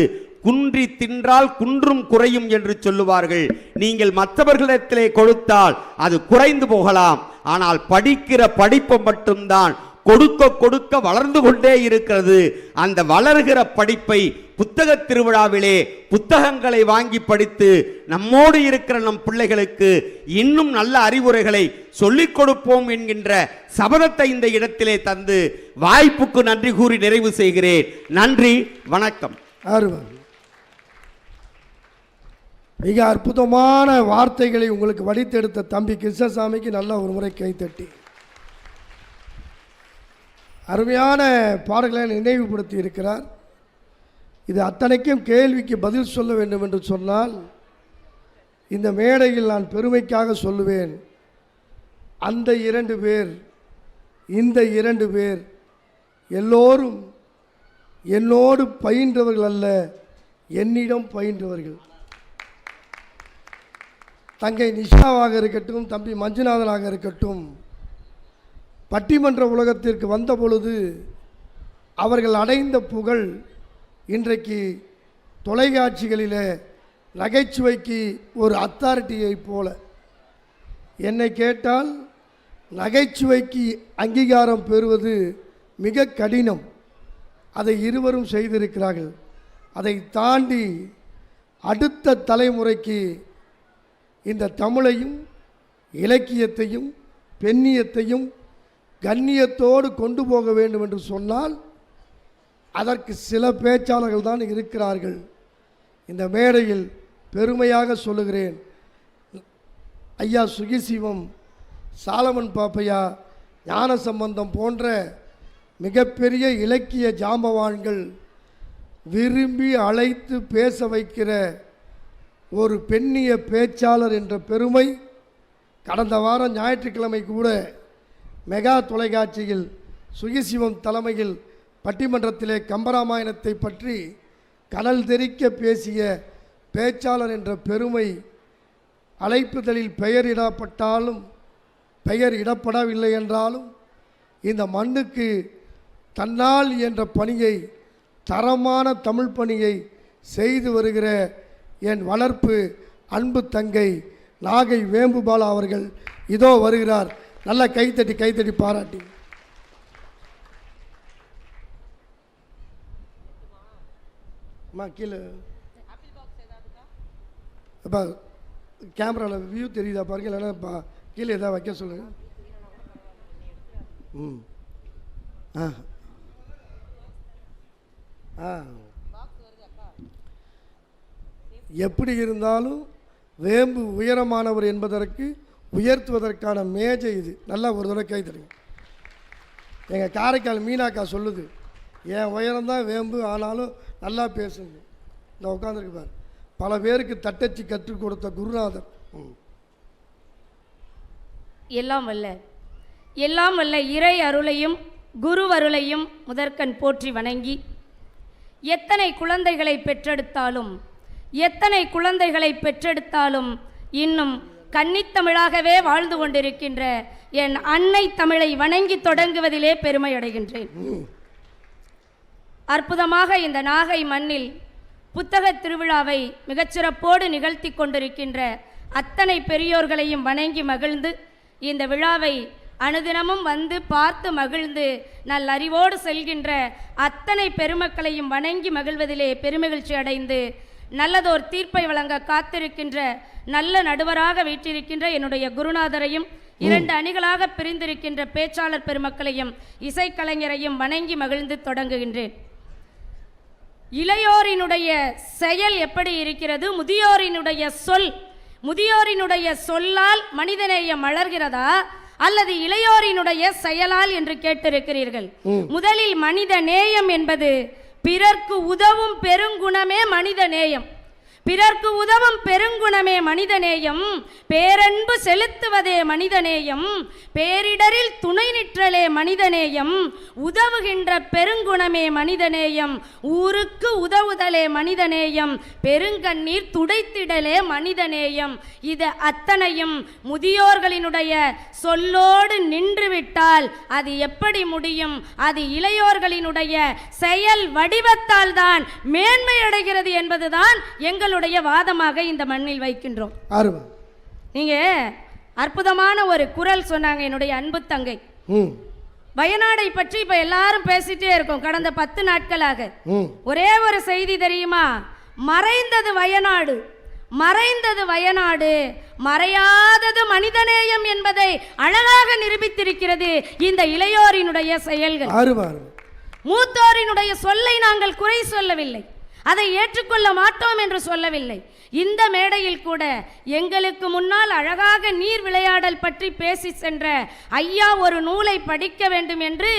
குன்றி தின்றால் குன்றும் குறையும் என்று சொல்லுவார்கள். நீங்கள் மற்றவர்களிடத்திலே கொடுத்தால் அது குறைந்து போகலாம், ஆனால் படிக்கிற படிப்பு மட்டும்தான் கொடுக்க கொடுக்க வளர்ந்து கொண்டே இருக்கிறது. அந்த வளர்கிற படிப்பை புத்தக திருவிழாவிலே புத்தகங்களை வாங்கி படித்து நம்மோடு இருக்கிற நம் பிள்ளைகளுக்கு இன்னும் நல்ல அறிவுரைகளை சொல்லிக் கொடுப்போம் என்கின்ற சபதத்தை இந்த இடத்திலே தந்து வாய்ப்புக்கு நன்றி கூறி நிறைவு செய்கிறேன். நன்றி, வணக்கம். மிக அற்புதமான வார்த்தைகளை உங்களுக்கு வடித்தெடுத்த தம்பி கிருஷ்ணசாமிக்கு நல்ல ஒரு முறை கைத்தட்டி. அருமையான பாடல்களை நினைவுபடுத்தி இருக்கிறார். இது அத்தனைக்கும் கேள்விக்கு பதில் சொல்ல வேண்டும் என்று சொன்னால் இந்த மேடையில் நான் பெருமைக்காக சொல்லுவேன். அந்த 2 பேர், இந்த 2 பேர் எல்லோரும் என்னோடு பயின்றவர்கள் அல்ல, என்னிடம் பயின்றவர்கள். தங்கை நிஷாவாக இருக்கட்டும், தம்பி மஞ்சுநாதனாக இருக்கட்டும், பட்டிமன்ற உலகத்திற்கு வந்த பொழுது அவர்கள் அடைந்த புகழ் இன்றைக்கு தொலைக்காட்சிகளிலே நகைச்சுவைக்கு ஒரு அத்தாரிட்டியை போல. என்னை கேட்டால் நகைச்சுவைக்கு அங்கீகாரம் பெறுவது மிக கடினம். அதை இருவரும் செய்திருக்கிறார்கள். அதை தாண்டி அடுத்த தலைமுறைக்கு இந்த தமிழையும் இலக்கியத்தையும் பெண்ணியத்தையும் கண்ணியத்தோடு கொண்டு போக வேண்டும் என்று சொன்னால் அதற்கு சில பேச்சாளர்கள் தான் இருக்கிறார்கள். இந்த மேடையில் பெருமையாக சொல்லுகிறேன், ஐயா சுகிசிவம், சாலமன் பாப்பையா, ஞானசம்பந்தம் போன்ற மிகப்பெரிய இலக்கிய ஜாம்பவான்கள் விரும்பி அழைத்து பேச வைக்கிற ஒரு பெண்ணிய பேச்சாளர் என்ற பெருமை கடந்த வாரம் ஞாயிற்றுக்கிழமை கூட மெகா தொலைக்காட்சியில் சுகிசிவம் தலைமையில் பட்டிமன்றத்திலே கம்பராமாயணத்தை பற்றி கடல் தெறிக்க பேசிய பேச்சாளர் என்ற பெருமை அழைப்புதலில் பெயரிடப்பட்டாலும் பெயர் இடப்படவில்லை என்றாலும் இந்த மண்ணுக்கு தன்னால் என்ற பணியை, தரமான தமிழ் பணியை செய்து வருகிற என் வளர்ப்பு அன்பு தங்கை நாகை வேம்புபாலா அவர்கள் இதோ வருகிறார். நல்லா கைத்தட்டி பாராட்டி. கீழே அப்பா கேமராவில் வியூ தெரியுதா பாருங்க, இல்லைன்னா கீழே எதாவது வைக்க சொல்லுங்கள். எப்படி இருந்தாலும் வேம்பு உயரமானவர் என்பதற்கு உயர்த்துவதற்கான மேஜை இது. நல்லா ஒரு தடவை கை தருங்க. எங்கள் காரைக்கால் மீனாக்கா சொல்லுது, என் உயரம்தான் வேம்பு, ஆனாலும் நல்லா பேசுங்க. இந்த உட்காந்துருக்கு பார், பல பேருக்கு தட்டச்சு கற்றுக் கொடுத்த குருநாதர். எல்லாம் வல்ல இறை அருளையும் குருவருளையும் முதற்கண் போற்றி வணங்கி, எத்தனை குழந்தைகளை பெற்றெடுத்தாலும் இன்னும் கன்னித்தமிழாகவே வாழ்ந்து கொண்டிருக்கின்ற என் அன்னை தமிழை வணங்கி தொடங்குவதிலே பெருமை அடைகின்றேன். அற்புதமாக இந்த நாகை மண்ணில் புத்தக திருவிழாவை மிகச்சிறப்போடு நிகழ்த்தி கொண்டிருக்கின்ற அத்தனை பெரியோர்களையும் வணங்கி மகிழ்ந்து, இந்த விழாவை அனுதினமும் வந்து பார்த்து மகிழ்ந்து நல்லறிவோடு செல்கின்ற அத்தனை பெருமக்களையும் வணங்கி மகிழ்வதிலே பெருமகிழ்ச்சி அடைந்து, நல்லதோர் தீர்ப்பை வழங்க காத்திருக்கின்ற நல்ல நடுவராக வீற்றிருக்கின்ற என்னுடைய குருநாதரையும், 2 அணிகளாக பிரிந்திருக்கின்ற பேச்சாளர் பெருமக்களையும் இசைக்கலைஞரையும் வணங்கி மகிழ்ந்து தொடங்குகின்றேன். இளையோரினுடைய செயல் எப்படி இருக்கிறது? முதியோரினுடைய சொல்லால் மனிதநேயம் மலர்கிறதா அல்லது இளையோரினுடைய செயலால் என்று கேட்டிருக்கிறீர்கள். முதலில் மனித நேயம் என்பது பிறர்க்கு உதவும் பெருங்குணமே மனித நேயம். பிறர்க்கு உதவும் பெருங்குணமே மனிதநேயம், பேரன்பு செலுத்துவதே மனிதநேயம், பேரிடரில் துணை நிற்றலே மனிதநேயம், உதவுகின்ற பெருங்குணமே மனிதநேயம், ஊருக்கு உதவுதலே மனிதநேயம், பெருங்கண்ணீர் துடைத்திடலே மனிதநேயம். இது அத்தனையும் முதியோர்களினுடைய சொல்லோடு நின்றுவிட்டால் அது எப்படி முடியும்? அது இளையோர்களினுடைய செயல் வடிவத்தால் தான் மேன்மையடைகிறது என்பதுதான் எங்களுடைய வாதமாக இந்த மண்ணில் வைக்கின்றோம். நீங்க அற்புதமான ஒரு குரல் சொன்னாங்க என்னுடைய அன்பு தங்கை. வயநாடை பற்றி இப்ப எல்லாரும் பேசிட்டே இருக்கோம் கடந்த 10 நாட்களாக. ஒரே ஒரு செய்தி தெரியுமா? மறைந்தது வயநாடு, மறையாதது மனிதநேயம் என்பதை அழகாக நிரூபித்திருக்கிறது இந்த இளையோரினுடைய செயல்கள். மூத்தோரினுடைய சொல்லை நாங்கள் குறை சொல்லவில்லை, அதை ஏற்றுக்கொள்ள மாட்டோம் என்று சொல்லவில்லை. இந்த மேடையில் கூட எங்களுக்கு முன்னால் அழகாக நீர் விளையாடல் பற்றி பேசி சென்ற ஐயா ஒரு நூலை படிக்க வேண்டும் என்று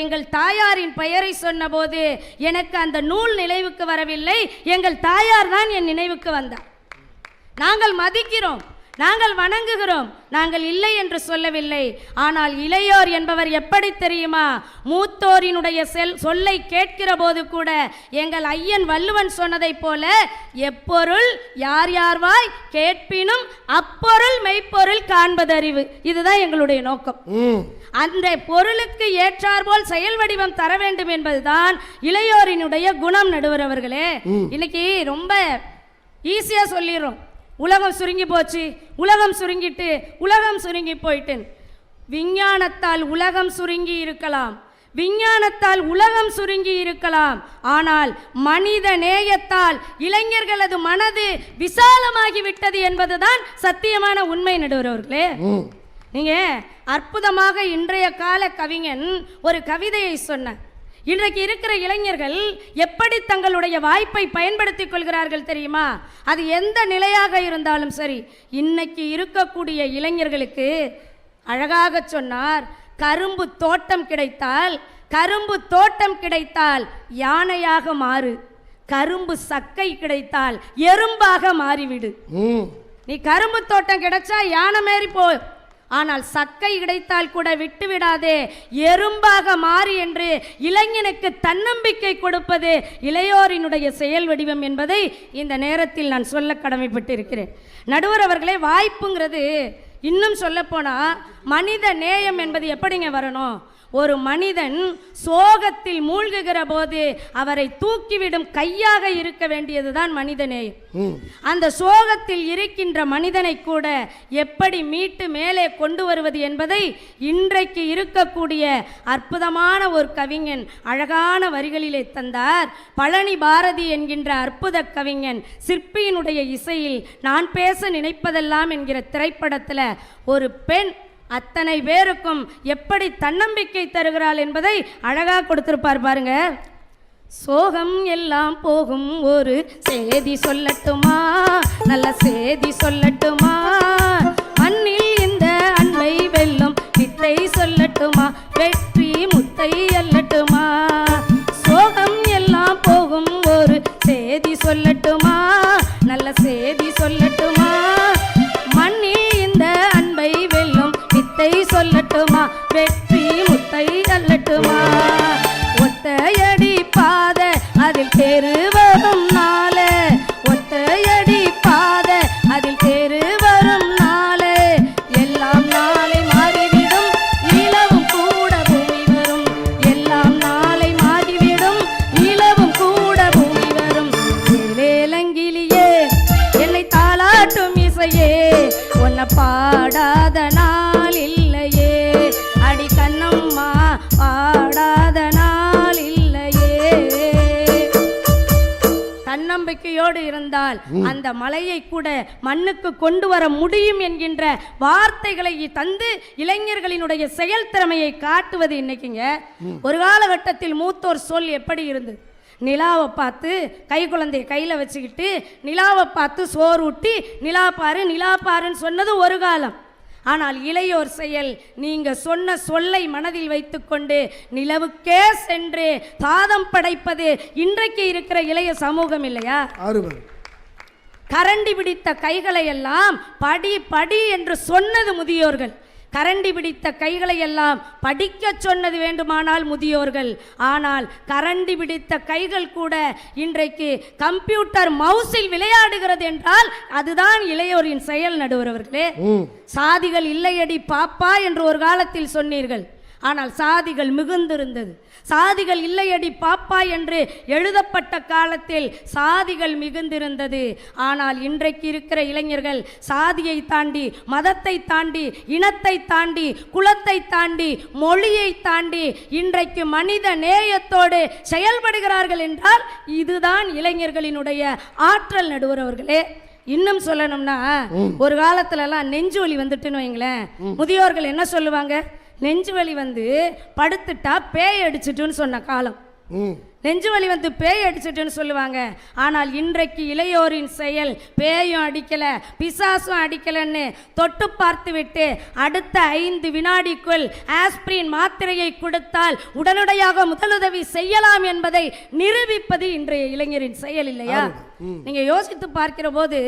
எங்கள் தாயாரின் பெயரை சொன்னபோது எனக்கு அந்த நூல் நினைவுக்கு வரவில்லை. எங்கள் தாயார் தான் என் நினைவுக்கு வந்தார். நாங்கள் மதிக்கிறோம், நாங்கள் வணங்குகிறோம், நாங்கள் இல்லை என்று சொல்லவில்லை. ஆனால் இளையோர் என்பவர் எப்படி தெரியுமா? மூத்தோரினுடைய சொல்லை கேட்கிற போது கூட எங்கள் ஐயன் வள்ளுவன் சொன்னதை போல எப்பொருள் யார் யார்வாய் கேட்பினும் அப்பொருள் மெய்ப்பொருள் காண்பதறிவு. இதுதான் எங்களுடைய நோக்கம். அந்த பொருளுக்கு ஏற்றாற்போல் செயல் வடிவம் தர வேண்டும் என்பதுதான் இளையோரினுடைய குணம். நடுவர் அவர்களே, இன்னைக்கு ரொம்ப ஈஸியா சொல்லிடுறோம், உலகம் சுருங்கி போச்சு, உலகம் சுருங்கிட்டு, உலகம் சுருங்கி போயிட்டு. விஞ்ஞானத்தால் உலகம் சுருங்கி இருக்கலாம், விஞ்ஞானத்தால் உலகம் சுருங்கி இருக்கலாம், ஆனால் மனித நேயத்தால் இளைஞர்களது மனது விசாலமாகி விட்டது என்பதுதான் சத்தியமான உண்மை. நடுவர்களே, நீங்க அற்புதமாக இன்றைய கால கவிஞன் ஒரு கவிதையை சொன்னார். இன்றைக்கு இருக்கிற இளைஞர்கள் எப்படி தங்களுடைய வாய்ப்பை பயன்படுத்திக் கொள்கிறார்கள் தெரியுமா? அது எந்த நிலையாக இருந்தாலும் சரி. இன்னைக்கு இருக்கக்கூடிய இளைஞர்களுக்கு அழகாக சொன்னார், கரும்பு தோட்டம் கிடைத்தால், கரும்பு தோட்டம் கிடைத்தால் யானையாக மாறு, கரும்பு சக்கை கிடைத்தால் எறும்பாக மாறிவிடு. நீ கரும்பு தோட்டம் கிடைச்சா யானை மாறி போ, ஆனால் சக்கை கிடைத்தால் கூட விட்டு விடாதே, எறும்பாக மாறி என்று இளைஞனுக்கு தன்னம்பிக்கை கொடுப்பது இளையோரினுடைய செயல் வடிவம் என்பதை இந்த நேரத்தில் நான் சொல்ல கடமைப்பட்டு இருக்கிறேன். நடுவர் அவர்களே, வாய்ப்புங்கிறது இன்னும் சொல்ல போனா மனித நேயம் என்பது எப்படிங்க வரணும்? ஒரு மனிதன் சோகத்தில் மூழ்குகிற போது அவரை தூக்கிவிடும் கையாக இருக்க வேண்டியதுதான் மனிதநேயம். அந்த சோகத்தில் இருக்கின்ற மனிதனை கூட எப்படி மீட்டு மேலே கொண்டு வருவது என்பதை இன்றைக்கு இருக்கக்கூடிய அற்புதமான ஒரு கவிஞன் அழகான வரிகளிலே தந்தார். பழனி பாரதி என்கின்ற அற்புத கவிஞன் சிற்பியினுடைய இசையில் நான் பேச நினைப்பதெல்லாம் என்கிற திரைப்படத்தில் ஒரு பெண் அத்தனை பேருக்கும் எப்படி தன்னம்பிக்கை தருகிறாள் என்பதை அழகா கொடுத்திருப்பார் பாருங்க. சோகம் எல்லாம் போகும் ஒரு சேதி சொல்லட்டுமா, நல்ல சேதி சொல்லட்டுமா, மண்ணில் இந்த அன்பை வெல்லும் வித்தை சொல்லட்டுமா, வெற்றி முத்தை அல்லட்டுமா. சோகம் எல்லாம் போகும் ஒரு சேதி சொல்லட்டுமா, நல்ல சேதி சொல்லட்டுமா, மண்ணில் இந்த அன்பை வெல்லும் வித்தை சொல்லட்டுமா, வெற்றி முத்தை அல்லட்டுமா. ஒத்தையடி பாத அதில் தேரு வரும் நாள, ஒத்தையடி பாத அதில் தேரு வரும் நாள, எல்லாம் நாளை மாறிவிடும் நிலவும் கூட பூமி வரும், எல்லாம் நாளை மாறிவிடும் நிலவும் கூட பூமி வரும். வேலங்கிலியே என்னை தாளாட்டும் இசையே, உன்னை பாடாத நாள் இல்லையே, அடி கண்ணம்மா பாடாத நாள் இல்லையே. தன்னம்பிக்கையோடு இருந்தால் அந்த மலையை கூட மண்ணுக்கு கொண்டு வர முடியும் என்கின்ற வார்த்தைகளை தந்து இளைஞர்களினுடைய செயல் திறமையை காட்டுவது இன்னைக்குங்க. ஒரு காலகட்டத்தில் மூத்தோர் சொல் எப்படி இருந்தது? நிலாவை பார்த்து கை குழந்தைய கையில் வச்சுக்கிட்டு நிலாவை பார்த்து சோறு ஊட்டி நிலா பாரு நிலா பாருன்னு சொன்னது ஒரு காலம். ஆனால் இளையோர் செயல், நீங்க சொன்ன சொல்லை மனதில் வைத்துக்கொண்டு நிலவுக்கே சென்று சாதம் படைப்பது இன்றைக்கு இருக்கிற இளைய சமூகம் இல்லையா? கரண்டி பிடித்த கைகளை எல்லாம் படி படி என்று சொன்னது முதியோர்கள், கரண்டி பிடித்த கைகளை எல்லாம் படிக்க சொன்னது வேண்டுமானால் முதியோர்கள். ஆனால் கரண்டி பிடித்த கைகள் கூட இன்றைக்கு கம்ப்யூட்டர் மவுஸில் விளையாடுகிறது என்றால் அதுதான் இளையோரின் செயல். நடுவர்களே, சாதிகள் இல்லையடி பாப்பா என்று ஒரு காலத்தில் சொன்னீர்கள், ஆனால் சாதிகள் மிகுந்திருந்தது. சாதிகள் இல்லையடி பாப்பா என்று எழுதப்பட்ட காலத்தில் சாதிகள் மிகுந்திருந்தது. ஆனால் இன்றைக்கு இருக்கிற இளைஞர்கள் சாதியை தாண்டி, மதத்தை தாண்டி, இனத்தை தாண்டி, குலத்தை தாண்டி, மொழியை தாண்டி இன்றைக்கு மனித நேயத்தோடு செயல்படுகிறார்கள் என்றால் இதுதான் இளைஞர்களினுடைய ஆற்றல். நடுவர்களே, இன்னும் சொல்லணும்னா ஒரு காலத்துலலாம் நெஞ்சு வலி வந்துட்டுன்னு வைங்களேன், முதியோர்கள் என்ன சொல்லுவாங்க? நெஞ்சு வலி வந்து படுத்துட்டா பேய் அடிச்சுட்டுன்னு சொன்ன காலம். நெஞ்சு வலி வந்து பேய் அடிச்சிட்டுன்னு சொல்லுவாங்க. ஆனால் இன்றைக்கு இளையோரின் செயல் பேயும் அடிக்கலை பிசாசும் அடிக்கலைன்னு தொட்டு பார்த்து விட்டு அடுத்த 5 வினாடிக்குள் ஆஸ்பிரின் மாத்திரையை கொடுத்தால் உடனடியாக முதலுதவி செய்யலாம் என்பதை நிரூபிப்பது இன்றைய இளைஞரின் செயல் இல்லையா? நீங்க யோசித்து பார்க்கிற போது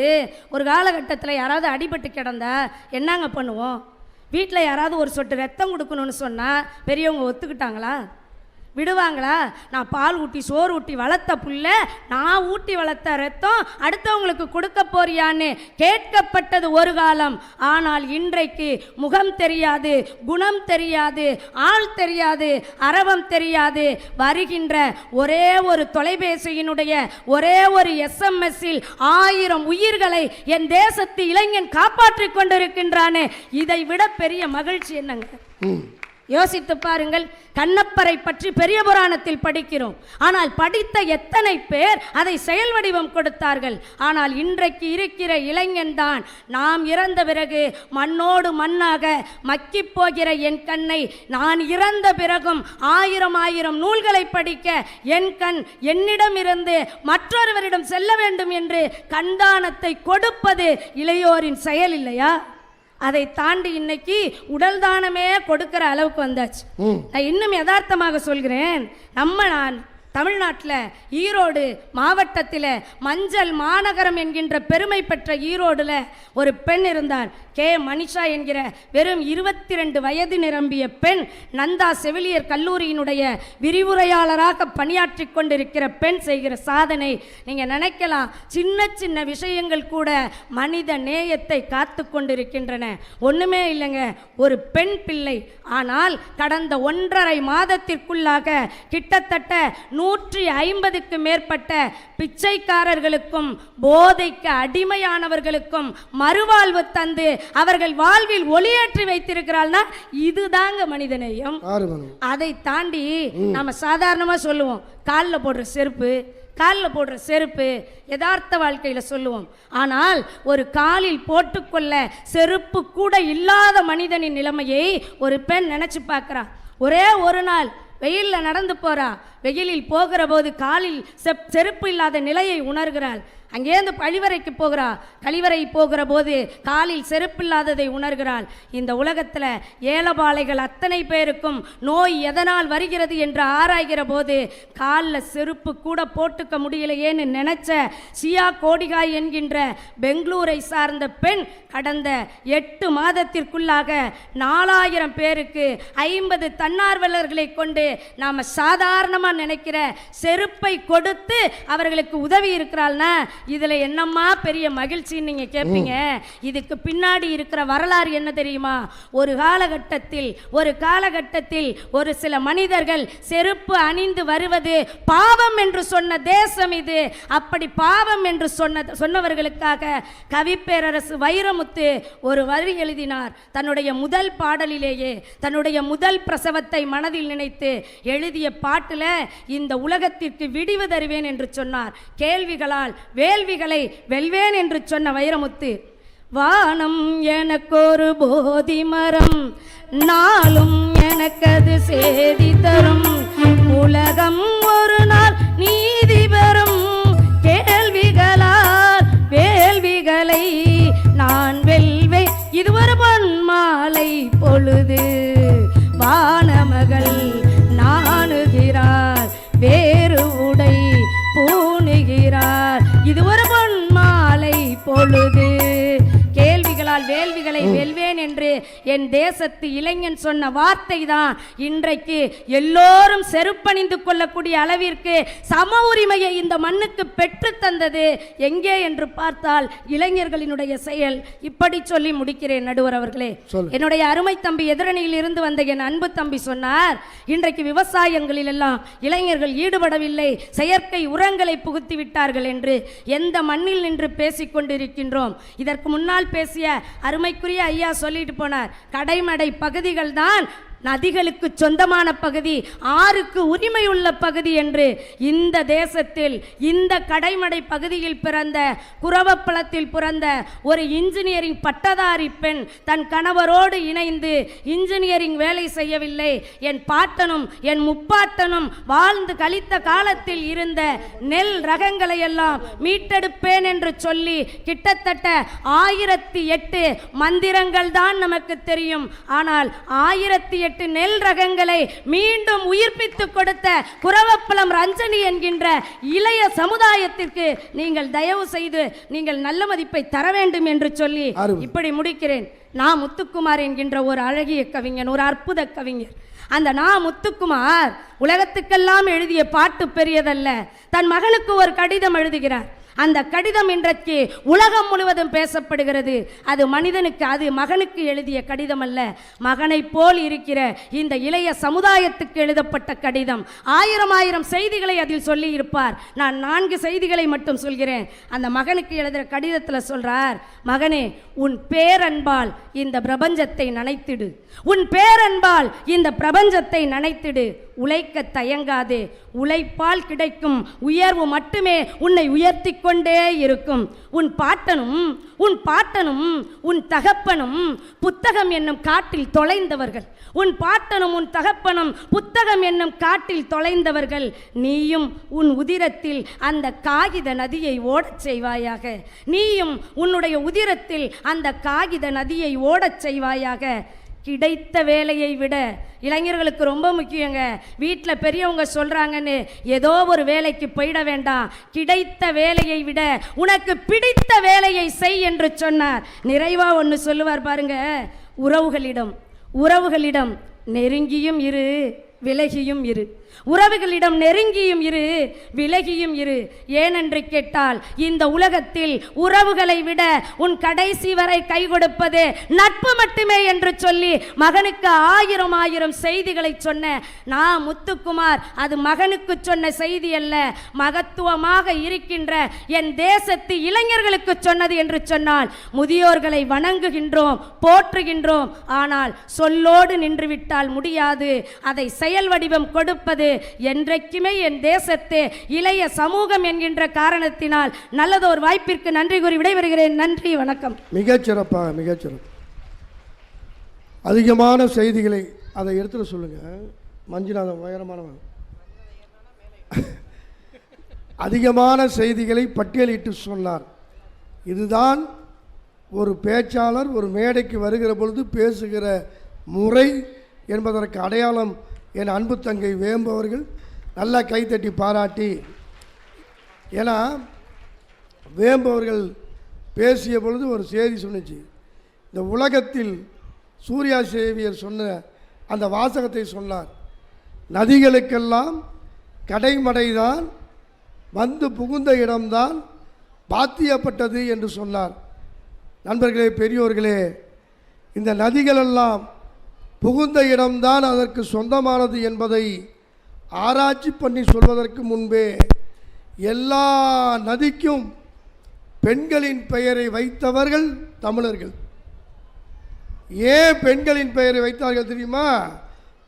ஒரு காலகட்டத்தில் யாராவது அடிபட்டு கிடந்தா என்னங்க பண்ணுவோம்? வீட்டில் யாராவது ஒரு சொட்டு ரத்தம் கொடுக்கணும்னு சொன்னால் பெரியவங்க ஒத்துக்கிட்டாங்களா? விடுவாங்களா? நான் பால் ஊட்டி சோறு ஊட்டி வளர்த்த புள்ள, நான் ஊட்டி வளர்த்த ரத்தம் அடுத்தவங்களுக்கு கொடுக்க போறியான்னு கேட்கப்பட்டது ஒரு காலம். ஆனால் இன்றைக்கு முகம் தெரியாது, குணம் தெரியாது, ஆள் தெரியாது, அரவம் தெரியாது. வருகின்ற ஒரே ஒரு தொலைபேசியினுடைய ஒரே ஒரு SMS-இல் 1000 உயிர்களை என் தேசத்து இளைஞன் காப்பாற்றிக் கொண்டிருக்கின்றானே, இதை விட பெரிய மகிழ்ச்சி என்னங்க? யோசித்து பாருங்கள். கண்ணப்பரை பற்றி பெரிய புராணத்தில் படிக்கிறோம். ஆனால் படித்த எத்தனை பேர் அதை செயல் வடிவம் கொடுத்தார்கள்? ஆனால் இன்றைக்கு இருக்கிற இளைஞன் தான் நாம் இறந்த பிறகு மண்ணோடு மண்ணாக மக்கி போகிற என் கண்ணை நான் இறந்த பிறகும் 1000 நூல்களை படிக்க என் கண் என்னிடமிருந்து மற்றொருவரிடம் செல்ல வேண்டும் என்று கண்தானத்தை கொடுப்பது இளையோரின் செயல் இல்லையா? அதை தாண்டி இன்னைக்கு உடல் தானமே கொடுக்கிற அளவுக்கு வந்தாச்சு. நான் இன்னும் யதார்த்தமாக சொல்கிறேன். நான் தமிழ்நாட்டில் ஈரோடு மாவட்டத்தில் மஞ்சள் மாநகரம் என்கின்ற பெருமை பெற்ற ஈரோடில் ஒரு பெண் இருந்தார். கே மனிஷா என்கிற வெறும் 22 வயது நிரம்பிய பெண் நந்தா செவிலியர் கல்லூரியினுடைய விரிவுரையாளராக பணியாற்றி கொண்டிருக்கிற பெண் செய்கிற சாதனை நீங்கள் நினைக்கலாம். சின்ன சின்ன விஷயங்கள் கூட மனித நேயத்தை காத்து கொண்டிருக்கின்றன. ஒன்றுமே இல்லைங்க, ஒரு பெண் பிள்ளை. ஆனால் கடந்த 1.5 மாதத்திற்குள்ளாக கிட்டத்தட்ட 150க்கு மேற்பட்ட பிச்சைக்காரர்களுக்கும் போதைக்கு அடிமையானவர்களுக்கும் மறுவாழ்வு தந்து அவர்கள் வாழ்வில் ஒளியேற்றி வைத்திருக்கிறாள்னா இதுதாங்க மனிதநேயம். அதை தாண்டி நம்ம சாதாரணமா சொல்லுவோம் காலில் போடுற செருப்பு யதார்த்த வாழ்க்கையில் சொல்லுவோம். ஆனால் ஒரு காலில் போட்டுக்கொள்ள செருப்பு கூட இல்லாத மனிதனின் நிலைமையை ஒரு பெண் நினைச்சு பார்க்கிறா. ஒரே ஒரு நாள் வெயிலில் நடந்து போறா. வெயிலில் போகிற போது காலில் செருப்பு இல்லாத நிலையை உணர்கிறாள். அங்கேருந்து கழிவறை போகிற போது காலில் செருப்பில்லாததை உணர்கிறாள். இந்த உலகத்தில் ஏலபாளைகள் அத்தனை பேருக்கும் நோய் எதனால் வருகிறது என்று ஆராய்கிற போது காலில் செருப்பு கூட போட்டுக்க முடியலையேன்னு நினைச்ச சியா கோடிகாய் என்கின்ற பெங்களூரை சார்ந்த பெண் கடந்த 8 மாதத்திற்குள்ளாக 4000 பேருக்கு 50 தன்னார்வலர்களை கொண்டு நாம் சாதாரணமாக நினைக்கிற செருப்பை கொடுத்து அவர்களுக்கு உதவி இருக்கிறாள்னா இதுல என்னம்மா பெரிய மகிழ்ச்சின்னு நீங்க கேட்பீங்க. இதுக்கு பின்னாடி இருக்கிற வரலாறு என்ன தெரியுமா? ஒரு காலகட்டத்தில் ஒரு சில மனிதர்கள் செருப்பு அணிந்து வருவது பாவம் என்று சொன்ன தேசம் இது. அப்படி பாவம் என்று சொன்னவர்களுக்காக கவிப்பேரரசு வைரமுத்து ஒரு வரி எழுதினார். தன்னுடைய முதல் பாடலிலேயே தன்னுடைய முதல் பிரசவத்தை மனதில் நினைத்து எழுதிய பாட்டில் இந்த உலகத்திற்கு விடிவு தருவேன் என்று சொன்னார். கேள்விகளால் வேள்விகளை வெல்வேன் என்று சொன்ன வைரமுத்து, வானம் எனக்கொரு போதி மரம், நாளும் எனக்கது சேதி தரும், உலகம் ஒரு நாள் நீதி பெறும், கேள்விகளால் வேள்விகளை நான் வெல்வேன். இது ஒரு பொன்மாலை பொழுது வானமகள் நாணுகிறார், வேறு உடை பூணுகிறார். இது ஒரு பொன்மாலை பொழுது. கேள்விகளால் வேள்விகளை வெல்வேன் என்று என் தேசத்து இளைஞன் சொன்ன வார்த்தை தான் இன்றைக்கு எல்லோரும் செருப்பணிந்து கொள்ளக்கூடிய அளவிற்கு சம உரிமையை இந்த மண்ணுக்கு பெற்று தந்தது எங்கே என்று பார்த்தால் இளைஞர்களினுடைய செயல். இப்படி சொல்லி முடிக்கிறேன் நடுவர் அவர்களே. என்னுடைய அருமை தம்பி எதிரணியில் இருந்து வந்த என் அன்பு தம்பி சொன்னார், இன்றைக்கு விவசாயங்களில் எல்லாம் இளைஞர்கள் ஈடுபடவில்லை, செயற்கை உரங்களை புகுத்தி விட்டார்கள் என்று. எந்த மண்ணில் நின்று பேசிக் கொண்டிருக்கின்றோம்? இதற்கு முன்னால் பேசிய அருமைக்குரிய ஐயா சொல்லிட்டு போனார், கடைமடை பகுதிகள் தான் நதிகளுக்கு சொந்தமான பகுதி, ஆறுக்கு உரிமை உள்ள பகுதி என்று இந்த தேசத்தில் இந்த கடைமடை பகுதியில் பிறந்த குரவப்பழத்தில் பிறந்த ஒரு இன்ஜினியரிங் பட்டதாரி பெண் தன் கணவரோடு இணைந்து இன்ஜினியரிங் வேலை செய்யவில்லை. என் பாட்டனும் என் முப்பாட்டனும் வாழ்ந்து கழித்த காலத்தில் இருந்த நெல் ரகங்களை எல்லாம் மீட்டெடுப்பேன் என்று சொல்லி கிட்டத்தட்ட 1008 மந்திரங்கள் தான் நமக்கு தெரியும். ஆனால் 1008 நெல் ரகங்களை மீண்டும் உயிர்ப்பித்து கொடுத்த குரவப்பழம் ரஞ்சனி என்கின்ற இளைய சமுதாயத்திற்கு நீங்கள் தயவு செய்து நீங்கள் நல்ல மதிப்பை தர வேண்டும் என்று சொல்லி இப்படி முடிக்கிறேன். நான் முத்துக்குமார் என்கின்ற ஒரு அழகிய கவிஞன், ஒரு அற்புத கவிஞர். அந்த நான் முத்துக்குமார் உலகத்துக்கெல்லாம் எழுதிய பாட்டு பெரியதல்ல, தன் மகளுக்கு ஒரு கடிதம் எழுதுகிறார். அந்த கடிதம் இன்றைக்கு உலகம் முழுவதும் பேசப்படுகிறது. அது மனிதனுக்கு, அது மகனுக்கு எழுதிய கடிதம் அல்ல, மகனை போல் இருக்கிற இந்த இளைய சமுதாயத்துக்கு எழுதப்பட்ட கடிதம். 1000 செய்திகளை அதில் சொல்லி இருப்பார். நான் 4 செய்திகளை மட்டும் சொல்கிறேன். அந்த மகனுக்கு எழுதுகிற கடிதத்தில் சொல்றார், மகனே, உன் பேரன்பால் இந்த பிரபஞ்சத்தை நனைத்திடு, உன் பேரன்பால் இந்த பிரபஞ்சத்தை நனைத்திடு, உழைக்க தயங்காதே, உழைப்பால் கிடைக்கும் உயர்வு மட்டுமே உன்னை உயர்த்தி கொண்டே இருக்கும். உன் பாட்டனும் உன் தகப்பனும் புத்தகம் என்னும் காட்டில் தொலைந்தவர்கள். உன் பாட்டனும் உன் தகப்பனும் புத்தகம் என்னும் காட்டில் தொலைந்தவர்கள். நீயும் உன் உதிரத்தில் அந்த காகித நதியை ஓடச் செய்வாயாக. நீயும் உன்னுடைய உதிரத்தில் அந்த காகித நதியை ஓடச் செய்வாயாக. கிடைத்த வேலையை விட, இளைஞர்களுக்கு ரொம்ப முக்கியங்க, வீட்டில் பெரியவங்க சொல்கிறாங்கன்னு ஏதோ ஒரு வேலைக்கு போயிட வேண்டாம். கிடைத்த வேலையை விட உனக்கு பிடித்த வேலையை செய் என்று சொன்னார். நிறைவாக ஒன்று சொல்லுவார் பாருங்க, உறவுகளிடம் நெருங்கியும் இரு, விலகியும் இரு. உறவுகளிடம் நெருங்கியும் இரு, விலகியும் இரு. ஏனென்று கேட்டால் இந்த உலகத்தில் உறவுகளை விட உன் கடைசி வரை கை கொடுப்பது நட்பு மட்டுமே என்று சொல்லி மகனுக்கு 1000 செய்திகளை சொன்ன நான் முத்துக்குமார் அது மகனுக்கு சொன்ன செய்தி அல்ல, மகத்துவமாக இருக்கின்ற என் தேசத்து இளைஞர்களுக்கு சொன்னது என்று சொன்னால், முதியோர்களை வணங்குகின்றோம், போற்றுகின்றோம். ஆனால் சொல்லோடு நின்றுவிட்டால் முடியாது, அதை செயல் வடிவம் கொடுப்பது என்றைக்குமே என் தேசத்து இளைய சமூகம் என்கின்ற காரணத்தினால் நல்லதொரு வாய்ப்பிற்கு நன்றி கூறி விடைபெறுகிறேன். நன்றி, வணக்கம். மிகச்சிறப்பாக, மிகச்சிறப்பு. அதிகமான செய்திகளை அதை எடுத்துட சொல்லுங்க. மஞ்சுநாதன் உயரமானவன். அதிகமான செய்திகளை பட்டியலிட்டு சொன்னார். இதுதான் ஒரு பேச்சாளர் ஒரு மேடைக்கு வருகிற பொழுது பேசுகிற முறை என்பதற்கு அடையாளம். என் அன்பு தங்கை வேம்பு அவர்கள் நல்லா கைத்தட்டி பாராட்டி, ஏன்னா வேம்பு அவர்கள் பேசிய பொழுது ஒரு செய்தி சொன்னிச்சு. இந்த உலகத்தில் சூர்யா சேவியர் சொன்ன அந்த வாசகத்தை சொன்னார், நதிகளுக்கெல்லாம் கடைமடைதான் வந்து புகுந்த இடம்தான் பாத்தியப்பட்டது என்று சொன்னார். நண்பர்களே, பெரியோர்களே, இந்த நதிகளெல்லாம் புகுந்த இடம்தான் அதற்கு சொந்தமானது என்பதை ஆராய்ச்சி பண்ணி சொல்வதற்கு முன்பே எல்லா நதிக்கும் பெண்களின் பெயரை வைத்தவர்கள் தமிழர்கள். ஏன் பெண்களின் பெயரை வைத்தார்கள் தெரியுமா?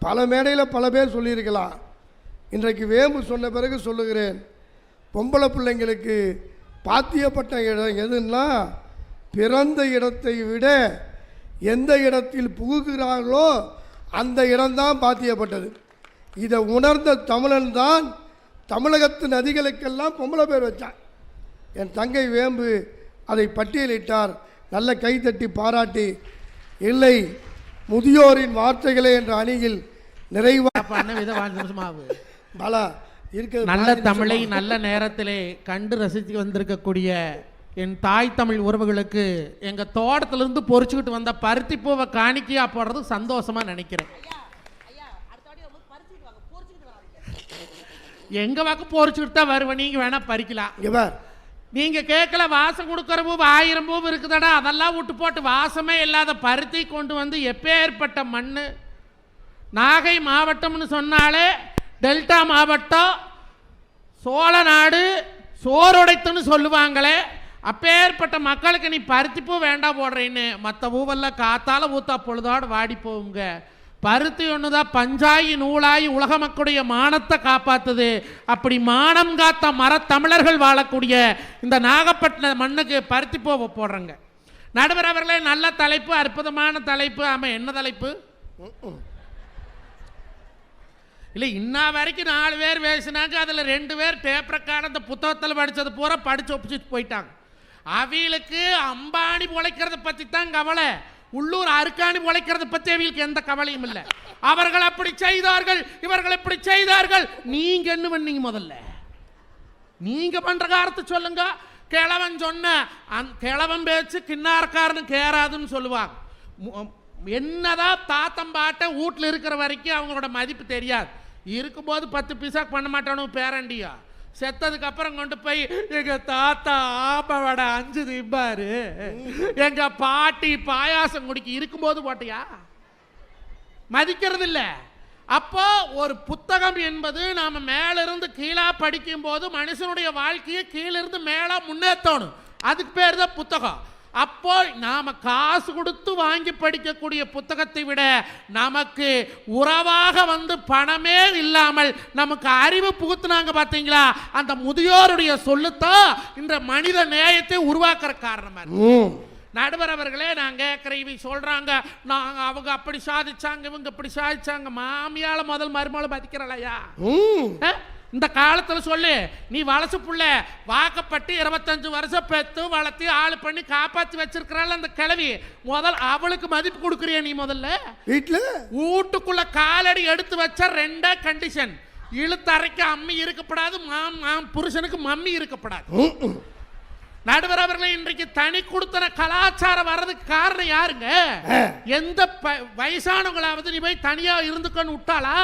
பல மேடையில் பல பேர் சொல்லியிருக்கலாம். இன்றைக்கு வேம்பு சொன்ன பிறகு சொல்லுகிறேன். பொம்பளை பிள்ளைங்களுக்கு பாத்தியப்பட்ட இடம் எதுன்னா, பிறந்த இடத்தை விட எந்த இடத்தில் புகுகிறார்களோ அந்த இடம்தான் பாத்தியப்பட்டது. இதை உணர்ந்த தமிழன் தான் தமிழகத்து நதிகளுக்கெல்லாம் பொம்பளை பேர் வச்சான். என் தங்கை வேம்பு அதை பட்டியலிட்டார். நல்ல கைத்தட்டி பாராட்டி, இல்லை முதியோரின் வார்த்தைகளே என்ற அணியில் நிறைவாக பலா இருக்க நல்ல தமிழை நல்ல நேரத்திலே கண்டு ரசித்து வந்திருக்கக்கூடிய என் தாய் தமிழ் உறவுகளுக்கு எங்க தோட்டத்திலிருந்து பொறிச்சுக்கிட்டு வந்த பருத்தி பூவை காணிக்கையா போடுறது சந்தோஷமா நினைக்கிறேன். எங்க வாக்கு பொறிச்சுக்கிட்டு தான் வருவேன், நீங்க வேணா பறிக்கலாம். நீங்க கேட்கல, வாசம் கொடுக்கற பூ 1000 பூ இருக்குதடா, அதெல்லாம் விட்டு போட்டு வாசமே இல்லாத பருத்தி கொண்டு வந்து எப்பேற்பட்ட மண்ணு. நாகை மாவட்டம்னு சொன்னாலே டெல்டா மாவட்டம், சோழநாடு, சோறுடைத்துன்னு சொல்லுவாங்களே, அப்பேற்பட்ட மக்களுக்கு நீ பருத்திப்பூ வேண்டாம் போடுறேன்னு. மற்ற பூவெல்லாம் காத்தால ஊத்தா பொழுதோடு வாடி போவுங்க. பருத்தி ஒண்ணுதான் பஞ்சாயி நூலாயி உலக மக்களுடைய மானத்தை காப்பாத்துது. அப்படி மானம் காத்த மரத்தமிழர்கள் வாழக்கூடிய இந்த நாகப்பட்டினம் மண்ணுக்கு பருத்தி போடுறங்க. நடுவர் அவர்களே, நல்ல தலைப்பு, அற்புதமான தலைப்பு. ஆமா, என்ன தலைப்பு இல்லை? இன்ன வரைக்கும் 4 பேர் பேசினாங்க, அதில் 2 பேர் டேப் ரெக்கார்ட் அந்த புத்தகத்தில் படித்தது பூரா படித்து ஒப்பிச்சுட்டு போயிட்டாங்க. அவிகளுக்கு அம்பானி உழைக்கிறத பற்றி தான் கவலை, உள்ளூர் அருக்காணி உழைக்கிறத பற்றி அவங்களுக்கு எந்த கவலையும் இல்லை. அவர்கள் அப்படி செய்தார்கள், இவர்கள் இப்படி செய்தார்கள். நீங்க என்ன பண்ணீங்க? முதல்ல நீங்க பண்ற காரத்தை சொல்லுங்க. கிழவன் சொன்ன கிழவன் பேச்சு கிண்ணாரக்காரனு கேராதுன்னு சொல்லுவாங்க. என்னதான் தாத்தம்பாட்ட வீட்டில் இருக்கிற வரைக்கும் அவங்களோட மதிப்பு தெரியாது. இருக்கும்போது 10 பைசா பண்ண மாட்டானு பேரண்டியா. செத்ததுக்கு அப்புறம் கொண்டு போய் எங்க தாத்தா ஆப்பவடை 5 திம்பாரு, எங்க பாட்டி பாயாசம் குடிக்க, இருக்கும்போது போட்டியா? மதிக்கிறது இல்லை. அப்போ ஒரு புத்தகம் என்பது நாம மேலிருந்து கீழா படிக்கும் போது மனுஷனுடைய வாழ்க்கையை கீழிருந்து மேலா முன்னேற்றணும். அதுக்கு பேர் தான் புத்தகம். அப்போ நாம காசு கொடுத்து வாங்கி படிக்கக்கூடிய புத்தகத்தை விட நமக்கு உறவாக வந்து பணமே இல்லாமல் நமக்கு அறிவு புகுத்துனாங்க பார்த்தீங்களா, அந்த முதியோருடைய சொல்லுத்தான் இந்த மனித நேயத்தை உருவாக்குற காரணமா இருக்கு. நடுவர் அவர்களே, நான் கேட்குறேன், இவங்க சொல்றாங்க நாங்கள் அவங்க அப்படி சாதிச்சாங்க, இவங்க இப்படி சாதிச்சாங்க. மாமியால முதல் மருமகளை மதிக்கிறலையா? இந்த காலத்தில் சொல்லு, நீ வளசு புள்ள வாக்கப்பட்டு 25 வருஷம் பெத்து வளர்த்தி ஆளு பண்ணி காப்பாற்றி வச்சிருக்கிறாள் அந்த கிழவி, முதல் அவளுக்கு மதிப்பு கொடுக்குறிய நீ? முதல்ல வீட்டுக்குள்ள காலடி எடுத்து வச்ச 2 கண்டிஷன்: இழுத்தரைக்கு அம்மி இருக்கப்படாது, புருஷனுக்கு மம்மி இருக்கப்படாது. நடுவர் அவர்களே, இன்றைக்கு தனி கொடுத்தன கலாச்சாரம் வர்றதுக்கு காரணம் யாருங்க? எந்த வயசானவங்களாவது நீ போய் தனியா இருந்துக்கன்னு விட்டாளா?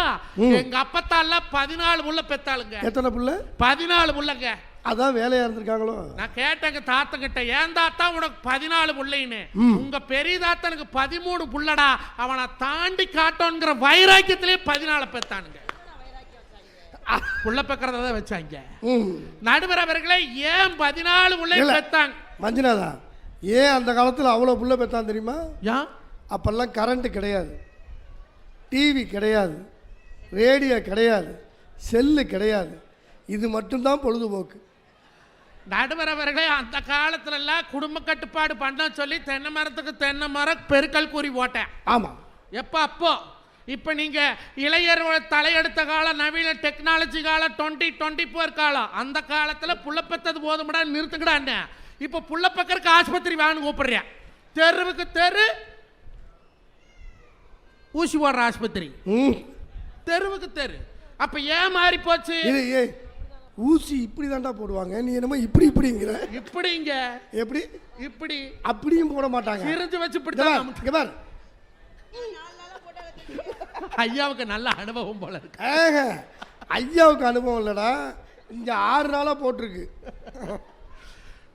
எங்க அப்பத்தால 14 புள்ள பெத்தாளுங்க. எத்தனை புள்ள? 14 புள்ளங்க. அதான் வேலையா இருந்திருக்காங்களோ? நான் கேட்டேங்க தாத்தன் கிட்ட, ஏன் தாத்தா உனக்கு 14 புள்ளைன்னு? உங்க பெரிய தாத்தனுக்கு 13 புள்ளடா, அவனை தாண்டி காட்டோங்கிற வைராக்கியத்திலே 14 பெத்தானுங்க. புள்ள பெக்கிறத வச்சாங்க. நடுவர் அவர்களே, ஏன் 14 புள்ளை பெத்தாங்க? மஞ்சுநாதா, ஏன் அந்த காலத்தில் அவ்வளோ புள்ள பெத்தான் தெரியுமா? அப்பெல்லாம் கரண்ட் கிடையாது, டிவி கிடையாது, ரேடியோ கிடையாது, செல்லு கிடையாது. இது மட்டும்தான் பொழுதுபோக்கு. நடுவர் அவர்களே, அந்த காலத்துல எல்லாம் குடும்ப கட்டுப்பாடு பண்ண சொல்லி தென்னை மரத்துக்கு தென்னை மரம் பெருக்கல் கூறி போட்டேன். ஆமா, எப்போ? அப்போ. இப்போ நீங்க இளைஞரோட தலையெடுத்த காலம், நவீன டெக்னாலஜி காலம், 2024 காலம். அந்த காலத்துல புள்ள பெத்தது போதும்டா, நிறுத்துங்கடா. இப்போ புள்ள பக்கருக்கு ஆஸ்பத்திரி வான்னு கூப்பிடுறேன். தெருவுக்கு தெரு ஊசி போடுற ஆஸ்பத்திரி, தெருவுக்கு தெரு. அப்ப ஏன் மாறி போச்சு? ஊசி இப்படி தாண்டா போடுவாங்க, நீ என்னமோ இப்படி இப்படிங்கிற. இப்படிங்க எப்படி? இப்படி அப்படியும் போட மாட்டாங்க, சிரிஞ்சு வச்சு இப்படி. ஐயாவுக்கு நல்ல அனுபவம் போல இருக்கு. ஐயாவுக்கு அனுபவம் இல்லடா, இங்க 6 நாளா போட்டிருக்கு.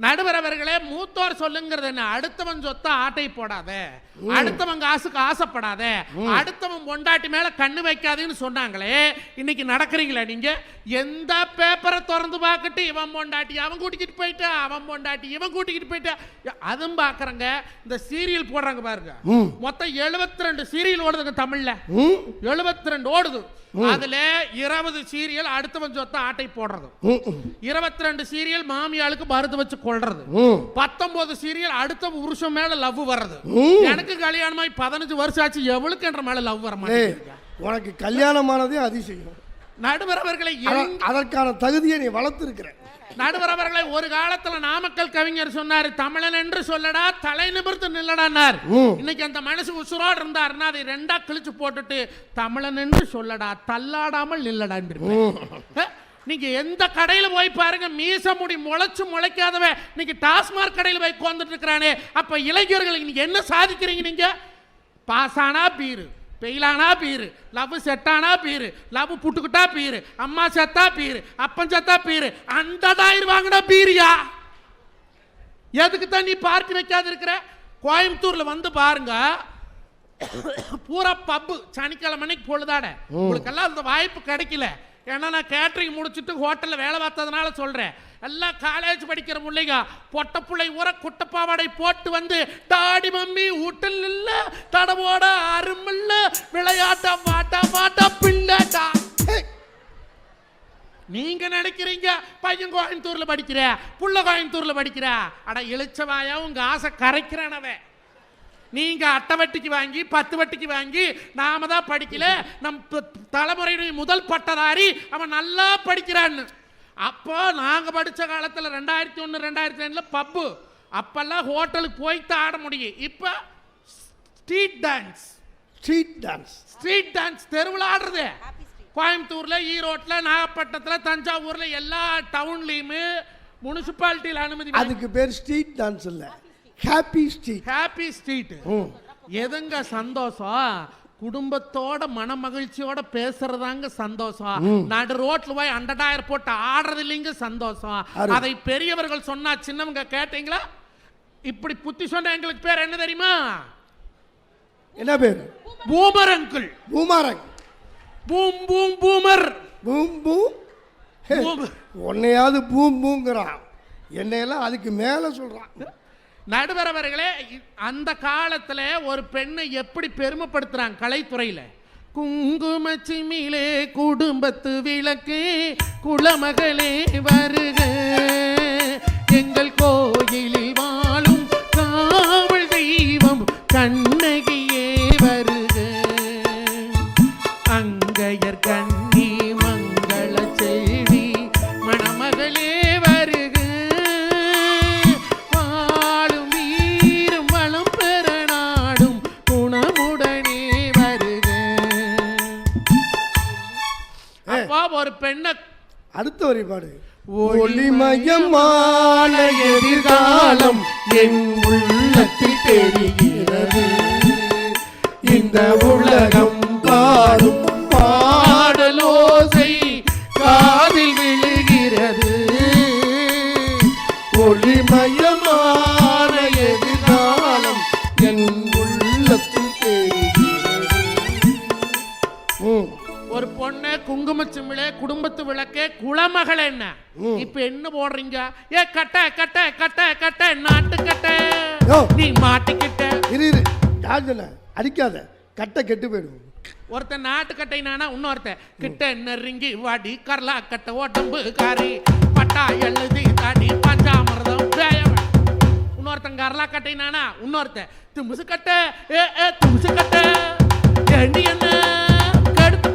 நடுவர் அவர்களே, மூத்தோர் சொல்லுங்கிறது என்ன? அடுத்தவன் சொத்த ஆட்டை போடாத, அடுத்தவன் காசுக்கு ஆசைப்படாத, அடுத்தவன் பொண்டாட்டி மேல கண்ணு வைக்காதுன்னு சொன்னாங்களே, இன்னைக்கு நடக்கிறீங்களா நீங்க? எந்த பேப்பரை திறந்து பார்க்கட்டு இவன் பொண்டாட்டி அவன் கூட்டிக்கிட்டு போயிட்டா, அவன் பொண்டாட்டி இவன் கூட்டிக்கிட்டு போயிட்டா, அதுவும் பாக்குறங்க. இந்த சீரியல் போடுறாங்க பாருங்க, மொத்தம் 72 சீரியல் ஓடுதுங்க தமிழ்ல. 72 ஓடுது. அதுல 20 சீரியல் அடுத்தவன் சொத்த ஆட்டை போடுறது, 22 சீரியல் மாமியாளுக்கு மருந்து வச்சு கொள்றது, 19 சீரியல் அடுத்த புருஷன் மேல லவ் வர்றது. எனக்கு கல்யாணமாய் 15 வருஷம் ஆச்சு, எவளுக்கு என்ற மேல லவ் வர மாட்டேங்குது. உனக்கு கல்யாணமானதே அதிசயம். நடுவர் அவர்களை, அதற்கான தகுதியை நீ வளர்த்திருக்கிற. நடுவர் அவர்களை, ஒரு காலத்துல நாமக்கல் கவிஞர் சொன்னாரு, தமிழன் என்று சொல்லடா தலை நிமிர்ந்து நில்லடான்னார். இன்னைக்கு அந்த மனசு உசுரோடு இருந்தாருன்னா அதை 2ஆ கிழிச்சு போட்டுட்டு தமிழன் என்று சொல்லடா தள்ளாடாமல் நில்லடா. நீங்க எந்த கடையில போய் பாருங்க, மீச முடி முளைச்சு முளைக்காதவன் இன்னைக்கு டாஸ்மாக் கடையில் போய் உட்கார்ந்துட்டு இருக்கிறானே. அப்ப இளைஞர்கள் நீங்க என்ன சாதிக்கிறீங்க? நீங்க பாசானா பீரு, பெயிலானா பீரு, லவ் செட்டானா பீரு, லவ் புட்டுக்கிட்டா பீரு, அம்மா செத்தா பீரு, அப்பன் செத்தா பீரு, அந்த 1000 வாங்கினா பீரியா? எதுக்கு தான் நீ பார்ட்டி வைக்காது இருக்கிற? கோயம்புத்தூர்ல வந்து பாருங்க, பூரா பப்பு சனிக்கிழமை மணிக்கு பொழுதாட. உங்களுக்கெல்லாம் அந்த வாய்ப்பு கிடைக்கல. ஏன்னா நான் கேட்டரிங் முடிச்சுட்டு ஹோட்டலில் வேலை பார்த்ததுனால சொல்கிறேன். எல்லாம் காலேஜ் படிக்கிற பிள்ளைங்க பொட்ட பிள்ளை ஊற குட்டப்பாவாடை போட்டு வந்து டாடி மம்மி வீட்டில் இல்ல தடவோட அருமில்ல விளையாட்டா மாட்டா மாட்டா பிள்ளைட்டா. நீங்க நினைக்கிறீங்க பையன் கோயம்புத்தூர்ல படிக்கிற புள்ள கோயம்புத்தூர்ல படிக்கிற. அட இழிச்சவாயா உங்க ஆசை கரைக்கிறானவே. நீங்க அட்டை வட்டிக்கு வாங்கி 10 வட்டிக்கு வாங்கி நாம தான் படிக்கல, நம் தலைமுறையுடைய முதல் பட்டதாரி அவன் நல்லா படிக்கிறான்னு. அப்போ நாங்க படிச்ச காலத்துல 2001 2002 பப்பு, அப்பெல்லாம் ஹோட்டலுக்கு போய்த்து ஆட முடியும். இப்ப ஸ்ட்ரீட் டான்ஸ். ஸ்ட்ரீட் டான்ஸ் தெருவில் ஆடுறது. கோயம்புத்தூர்ல, ஈரோட்ல, நாகப்பட்டினத்தில், தஞ்சாவூர்ல எல்லா டவுன்லயுமே முனிசிபாலிட்டியில் அனுமதி. அதுக்கு பேர் ஸ்ட்ரீட் டான்ஸ் இல்ல, ஹாப்பி ஸ்ட்ரீட். Happy street. எதுங்க சந்தோஷம்? குடும்பத்தோட மன மகிழ்ச்சியோட பேசுறதாங்க சந்தோஷம். நடு ரோட்ல போய் 100,000 போட்டு ஆடுறது இல்லைங்க சந்தோஷம். அதை பெரியவர்கள் சொன்னா சின்னவங்க கேட்டீங்களா? இப்படி புத்தி சொன்ன எங்களுக்கு பேர் என்ன தெரியுமா? என்ன பேர்? Boomer uncle. Boomerang. Boom boom boomer. Boom boom. உன்னையாவது பூம் பூங்கிறான், என்னையெல்லாம் அதுக்கு மேல சொல்றான். நடுவரவர்களே, அந்த காலத்துல ஒரு பெண்ணை எப்படி பெருமைப்படுத்துறாங்க கலைத்துறையில. குங்குமச்சிமிலே குடும்பத்து விளக்கு குலமகளே வருக, எங்கள் கோயிலில் வாழும் காவல் தெய்வம் கண்ணகியே வருக, அங்கையர் கண்ணி மங்கள செய்தி மணமகளே வருக, வாழும் வீரும் வளம் பெற நாடும் குணமுடனே வருக. அப்பா ஒரு பெண்ணை அடுத்த வரி பாடு. ஒளிமயமான எதிர்காலம் என் உள்ளத்தில் தெரிகிறது, இந்த உலகம் பாடும் பாடலோசை காதில் விழுகிறது, ஒளிமயமான எதிர்காலம் என் உள்ளத்தில் தெரிகிறது. ஒரு பொண்ணு குங்குமச்சிமிழே குடும்பத்து விளக்கே குலமகள் என்ன இப்ப என்ன போடுறீங்க? ஏ கட்ட கட்ட கட்ட கட்ட நாட்டு கட்ட நீ மாட்டிக்கிட்ட. இரு யாருன்னு அடிக்காத, கட்டை கெட்டு போயிடும். ஒருத்தன் நாட்டு கட்டை நானா, இன்னொருத்தன் கிட்ட நெருங்கி வாடி கரலா கட்ட ஓட்டம்பு காரி பட்டா எழுதி தாடி பஞ்சாமிரதம் பேயம். இன்னொருத்தன் கரலா கட்டை நானா, இன்னொருத்தன் துமுசு கட்ட ஏ துமுசு கட்ட எண்ணி என்ன கடுத்து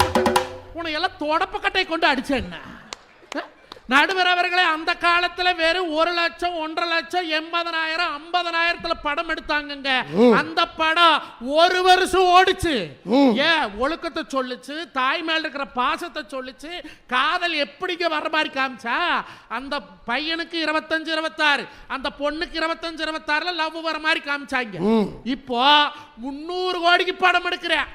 உன்னை எல்லாம் தொடப்ப கட்டை கொண்டு அடிச்ச என்ன. நடுவர் அவர்களே, அந்த காலத்துல வெறும் 1 லட்சம் 1.5 லட்சம் 80,000 50,000 படம் எடுத்தாங்க. அந்த படம் 1 வருஷம் ஓடிச்சு. ஏன் ஒழுக்கத்தை சொல்லுச்சு, தாய் மேல இருக்கிற பாசத்தை சொல்லுச்சு, காதல் எப்படிங்க வர மாதிரி காமிச்சா. அந்த பையனுக்கு 25 26, அந்த பொண்ணுக்கு 25 26 லவ் வர மாதிரி காமிச்சாங்க. இப்போ 300 கோடிக்கு படம் எடுக்கிறேன்.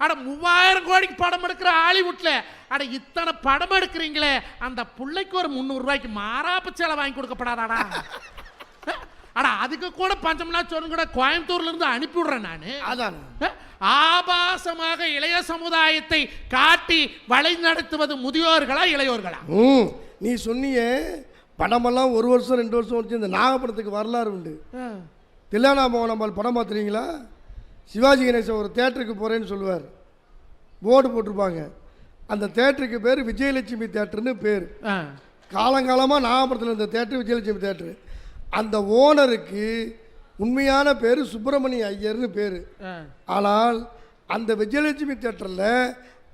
அட 3000 கோடிக்கு படம் எடுக்கிற ஹாலிவுட்ல அட இத்தனை படம் எடுக்கிறீங்களே, அந்த பிள்ளைக்கு ஒரு 300 ரூபாய்க்கு மாறாப்பு சேலை வாங்கி கொடுக்கப்படாதாடா? அட அதுக்கு கூட பஞ்சம்னா சொல்லு கூட கோயம்புத்தூர்ல இருந்து அனுப்பி விடுறேன் நானு. அதான் ஆபாசமாக இளைய சமுதாயத்தை காட்டி வழி நடத்துவது முதியோர்களா இளையோர்களா? நீ சொன்னியே படமெல்லாம் 1 வருஷம் 2 வருஷம் வச்சு. இந்த நாகப்படத்துக்கு வரலாறு உண்டு. தில்லானா மோகனம்பால் படம் பார்த்துறீங்களா? சிவாஜி கணேசன் ஒரு தேட்டருக்கு போகிறேன்னு சொல்லுவார், போர்டு போட்டிருப்பாங்க. அந்த தேட்டருக்கு பேர் விஜயலட்சுமி தேட்டர்னு பேர். காலங்காலமாக நாகப்பட்டினத்தில் இந்த தேட்டர் விஜயலட்சுமி தேட்டரு. அந்த ஓனருக்கு உண்மையான பேர் சுப்பிரமணிய ஐயர்னு பேர். ஆனால் அந்த விஜயலட்சுமி தேட்டரில்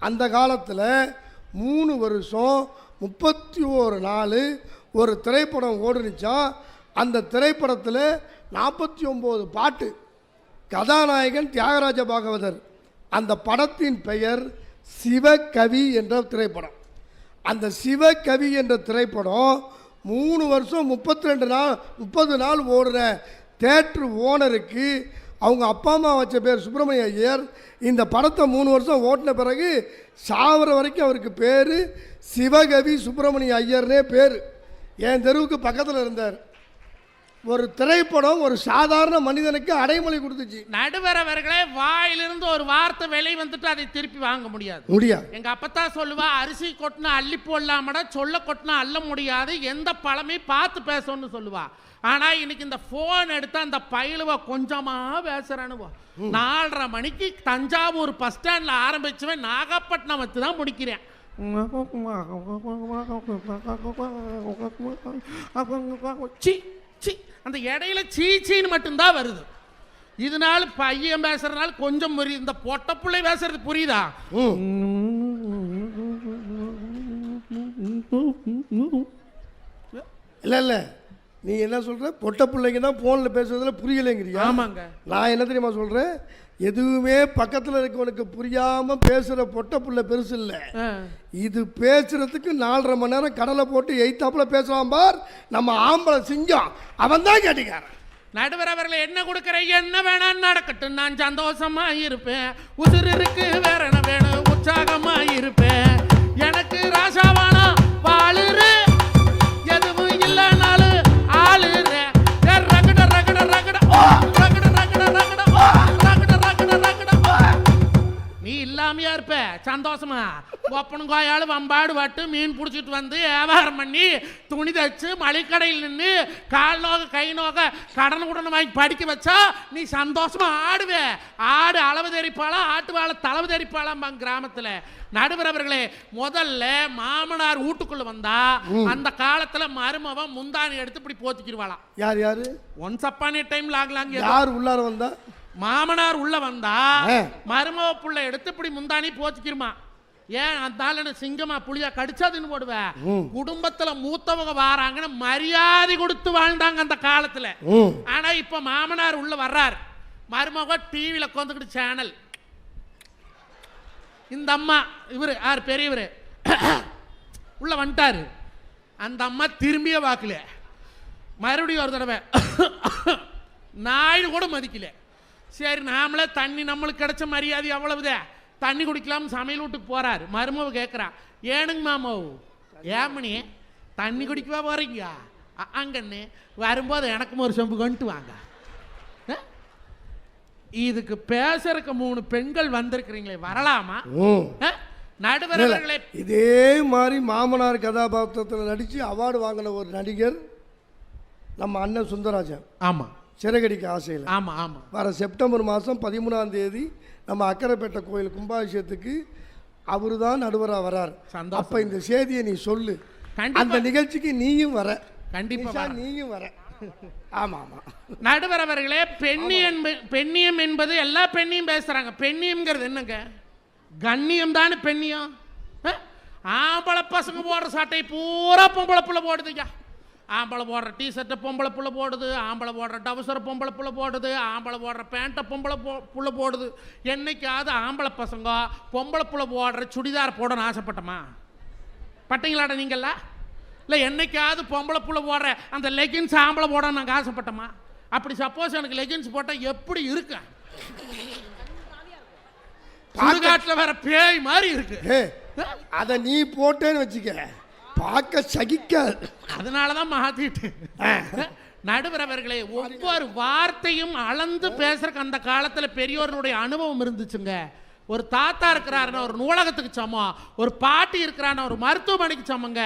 அந்த காலத்தில் 3 வருஷம் 31 நாள் ஒரு திரைப்படம் ஓடுனுச்சா. அந்த திரைப்படத்தில் 49 பாட்டு. கதாநாயகன் தியாகராஜ பாகவதர். அந்த படத்தின் பெயர் சிவகவி என்ற திரைப்படம். அந்த சிவகவி என்ற திரைப்படம் 3 வருஷம் 30 நாள் ஓடுற தேட்ரு ஓனருக்கு அவங்க அப்பா அம்மா வச்ச பேர் சுப்பிரமணிய ஐயர். இந்த படத்தை 3 வருஷம் ஓட்டின பிறகு சாவர வரைக்கும் அவருக்கு பேர் சிவகவி சுப்பிரமணிய ஐயர்னே பேர். என் தெருவுக்கு பக்கத்தில் இருந்தார். ஒரு திரைப்படம் ஒரு சாதாரண மனிதனுக்கு அடைமொழி கொடுத்துச்சு. நடுவர் அவர்களே, வாயிலிருந்து ஒரு வார்த்தை வெளியே வந்துட்டு அதை திருப்பி வாங்க முடியாது. எங்க அப்பத்தா சொல்லுவா, அரிசி கொட்டினா அள்ளி போடலாமடா, சொல்ல கொட்டினா அள்ள முடியாது, எந்த பழமையும் பார்த்து பேசணும்னு சொல்லுவா. ஆனா இன்னைக்கு இந்த போன் எடுத்து அந்த பயிலுவ கொஞ்சமா பேசுறானுவா. 4:30 மணிக்கு தஞ்சாவூர் பஸ் ஸ்டாண்ட்ல ஆரம்பிச்சுவேன், நாகப்பட்டினம் வச்சு தான் முடிக்கிறேன். அந்த இடையில சீச்சின்னு மட்டும்தான் வருது. இதனால பையன் பேசுறதுனால கொஞ்சம் புரியுது. இந்த பொட்ட பிள்ளை பேசுறது புரியுதா? இல்ல இல்ல, நீ என்ன சொல்ற? பொட்ட பிள்ளைங்க தான் போன்ல பேசுறதுல புரியலைங்கிறியா? ஆமாங்க. நான் என்ன தெரியுமா சொல்றேன், எதுவுமே பக்கத்துல இருக்கவனுக்கு புரியாம பேசுற பொட்ட பிள்ளை பெருசு இல்ல. இது பேசுறதுக்கு 4:30 மணி நேரம் கடலை போட்டு எய்த்தாப்புல பேசலாம் பார், நம்ம ஆம்பளை சிங்கம், அவன் தான் கேட்டுக்காரன். நடுவர் அவர்களை என்ன கொடுக்குற, என்ன வேணாம் நடக்கட்டும், நான் சந்தோஷமா இருப்பேன், உசுர் இருக்கு வேற என்ன வேணும், உற்சாகமா இருப்பேன், எனக்கு ராசாவானா வாழுறு, எதுவும் இல்லைனாலும் ஆளுற, ரகட ரகட ரகட ரகட ரகட ரகட ரகட ரகட ரகட. நீ இல்லாமையா இருப்ப சந்தோஷமா, ஒப்பனும் கோயாளு வம்பாடு வாட்டு மீன் பிடிச்சிட்டு வந்து வியாபாரம் பண்ணி துணி தச்சு மளிகடையில் நின்று கால் நோக கை நோக கடன் உடனே வாங்கி படிக்க வச்சா நீ சந்தோஷமா ஆடுவே. ஆடு அளவு தெரிப்பாளா, ஆட்டு வாழை தளவு தெரிப்பாளாம் கிராமத்துல. நடுவர் அவர்களே, முதல்ல மாமனார் வீட்டுக்குள்ள வந்தா அந்த காலத்துல மருமவன் முந்தானி எடுத்து இப்படி போத்திக்கிடுவாளாம். யார் யாரு? ஒன்ஸ் அப்பான டைம்ல ஆகலாங்க. யார் உள்ளார வந்தா? மாமனார் உள்ள வந்தா மருமவ புள்ள எடுத்து இப்படி முந்தானி போத்திக்கிருமா. ஏன் அந்த சிங்கமா புளியா கடிச்சாதுன்னு போடுவேன். குடும்பத்துல மூத்தவங்க வாராங்கன்னு மரியாதை கொடுத்து வாழ்ந்தாங்க அந்த காலத்துல. ஆனா இப்ப மாமனார் உள்ள வர்றார், மருமக டிவியில உட்காந்துக்கிட்டு சேனல். இந்த அம்மா இவரு யார் பெரியவரு உள்ள வந்துட்டாரு. அந்த அம்மா திரும்பிய வாக்கல, மறுபடியும் ஒரு தடவை நாயுடு கூட மதிக்கல. சரி நாமளே தண்ணி, நம்மளுக்கு கிடைச்ச மரியாதை அவ்வளவுதே, தண்ணி குடிக்கலாம் சமையல் வீட்டுக்கு போறாரு. மருமவ கேட்குறான், ஏனுங்க மாமாவு ஏமணி தண்ணி குடிக்கவா போறீங்க? அங்கன்னு வரும்போது எனக்கும் ஒரு செம்பு கொண்டு வாங்க. இதுக்கு பேசுறதுக்கு 3 பெண்கள் வந்திருக்கிறீங்களே, வரலாமா? நடுவர்களே, இதே மாதிரி மாமனார் கதாபாத்திரத்தில் நடிச்சு அவார்டு வாங்கின ஒரு நடிகர் நம்ம அண்ணன் சுந்தரராஜன். ஆமா, சிறகடிக்க ஆசையில். ஆமா ஆமா. வர செப்டம்பர் மாதம் 13ஆம் தேதி நம்ம அக்கரைப்பேட்டை கோயில் கும்பாபிஷேகத்துக்கு அவரு தான் நடுவராக வரார். அப்ப இந்த செய்தியை நீ சொல்லு, அந்த நிகழ்ச்சிக்கு நீயும் வர. கண்டிப்பா நீயும் வர. ஆமா ஆமா. நடுவர் அவர்களே, பெண்ணியம் என்பது எல்லா பெண்ணியும் பேசுறாங்க. பெண்ணியம்ங்கிறது என்னங்க? கண்ணியம் தானே பெண்ணியம். ஆம்பளை பசங்க போடுற சட்டை பூரா பொம்பளை புள்ள போடுதுங்க. ஆம்பளை போடுற டிஷர்ட்டை பொம்பளை புள்ள போடுது, ஆம்பளை போடுற டவுசரை பொம்பளை புள்ள போடுது, ஆம்பளை போடுற பேண்ட்டை பொம்பளை புள்ள போடுது. என்னைக்காவது ஆம்பளை பசங்க பொம்பளை புள்ள போடுற சுடிதார் போடணும்னு ஆசைப்பட்டமா? பட்டீங்களாட நீங்களா? இல்லை என்னைக்காவது பொம்பளை புள்ள போடுற அந்த லெகின்ஸ் ஆம்பளை போட நாங்கள் ஆசைப்பட்டோமா? அப்படி சப்போஸ் எனக்கு லெகின்ஸ் போட்டால் எப்படி இருக்கு? சுடுகாட்டில் வேற பேய் மாதிரி இருக்கு. அதை நீ போட்டேன்னு வச்சுக்க, பார்க்க சகிக்காது. அதனாலதான் மாத்திட்டு. நடுவர் அவர்களே, ஒவ்வொரு வார்த்தையும் அளந்து பேசுறதுக்கு அந்த காலத்துல பெரியோர்களுடைய அனுபவம் இருந்துச்சுங்க. ஒரு தாத்தா இருக்கிறாருன்னா ஒரு நூலகத்துக்கு சமம், ஒரு பாட்டி இருக்கிறான்னு ஒரு மருத்துவமனைக்கு சமங்க.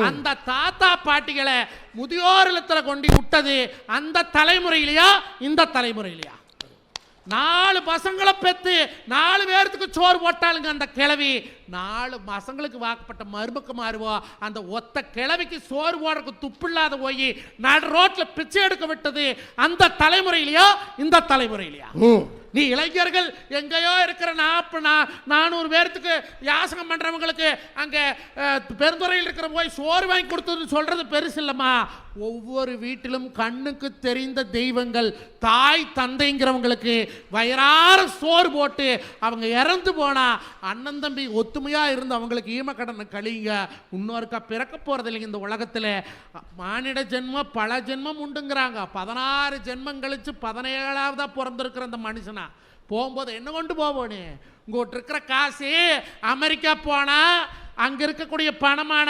அந்த தாத்தா பாட்டிகளை முதியோர் இல்லத்துல கொண்டு விட்டது அந்த தலைமுறையிலையா இந்த தலைமுறையிலையா? 4 பசங்களை பெற்று 4 பேர்த்துக்கு சோறு போட்டாளுங்க அந்த கிழவி. 4 பசங்களுக்கு வாக்கப்பட்ட மருமக்கு மாறுவோ அந்த ஒத்த கிழவிக்கு சோறு போடுறதுக்கு துப்பில்லாத போய் நடு ரோட்ல பிச்சை எடுக்க விட்டது அந்த தலைமுறையிலையா இந்த தலைமுறையிலையா? நீ இளைஞர்கள் எங்கேயோ இருக்கிற 400 பேர்த்துக்கு யாசகம் பண்றவங்களுக்கு அங்க பெருந்துறையில் இருக்கிற போய் சோறு வாங்கி கொடுத்தது சொல்றது பெருசு இல்லம்மா. ஒவ்வொரு வீட்டிலும் கண்ணுக்கு தெரிந்த தெய்வங்கள் தாய் தந்தைங்கிறவங்களுக்கு வயிறார சோறு போட்டு அவங்க இறந்து போனா அண்ணன் தம்பி ஒத்துமையா இருந்து அவங்களுக்கு ஈமக்கடனை கழிங்க. இன்னொருக்கா பிறக்க போறது இல்லைங்க இந்த உலகத்துல. மானிட ஜென்மம் பல ஜென்மம் உண்டுங்கிறாங்க. 16 ஜென்மம் கழிச்சு 17ஆவதா பிறந்திருக்கிற அந்த மனுஷனா போகும்போது என்ன கொண்டு போவோன்னு? உங்கள்கிட்ட இருக்கிற காசு அமெரிக்கா போனா அங்க இருக்கக்கூடிய பணமான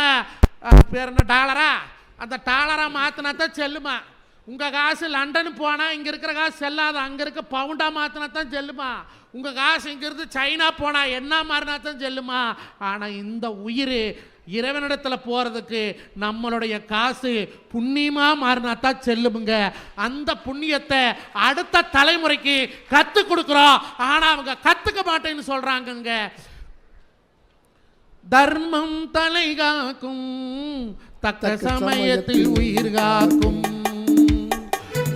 பேர் என்ன டாலரா, அந்த டாலரா மாத்தினா தான் செல்லுமா. உங்கள் காசு லண்டன் போனால் இங்கே இருக்கிற காசு செல்லாது, அங்கே இருக்க பவுண்டா மாற்றினா தான் செல்லுமா. உங்கள் காசு இங்கேருந்து சைனா போனால் என்ன மாறினா தான் செல்லுமா. ஆனால் இந்த உயிர் இறைவனிடத்தில் போகிறதுக்கு நம்மளுடைய காசு புண்ணியமாக மாறினா தான் செல்லுமுங்க. அந்த புண்ணியத்தை அடுத்த தலைமுறைக்கு கற்றுக் கொடுக்குறோம். ஆனால் அவங்க கற்றுக்க மாட்டேன்னு சொல்கிறாங்கங்க. தர்மம் தலை காக்கும், தக்க சமயத்தில் உயிர் காக்கும்.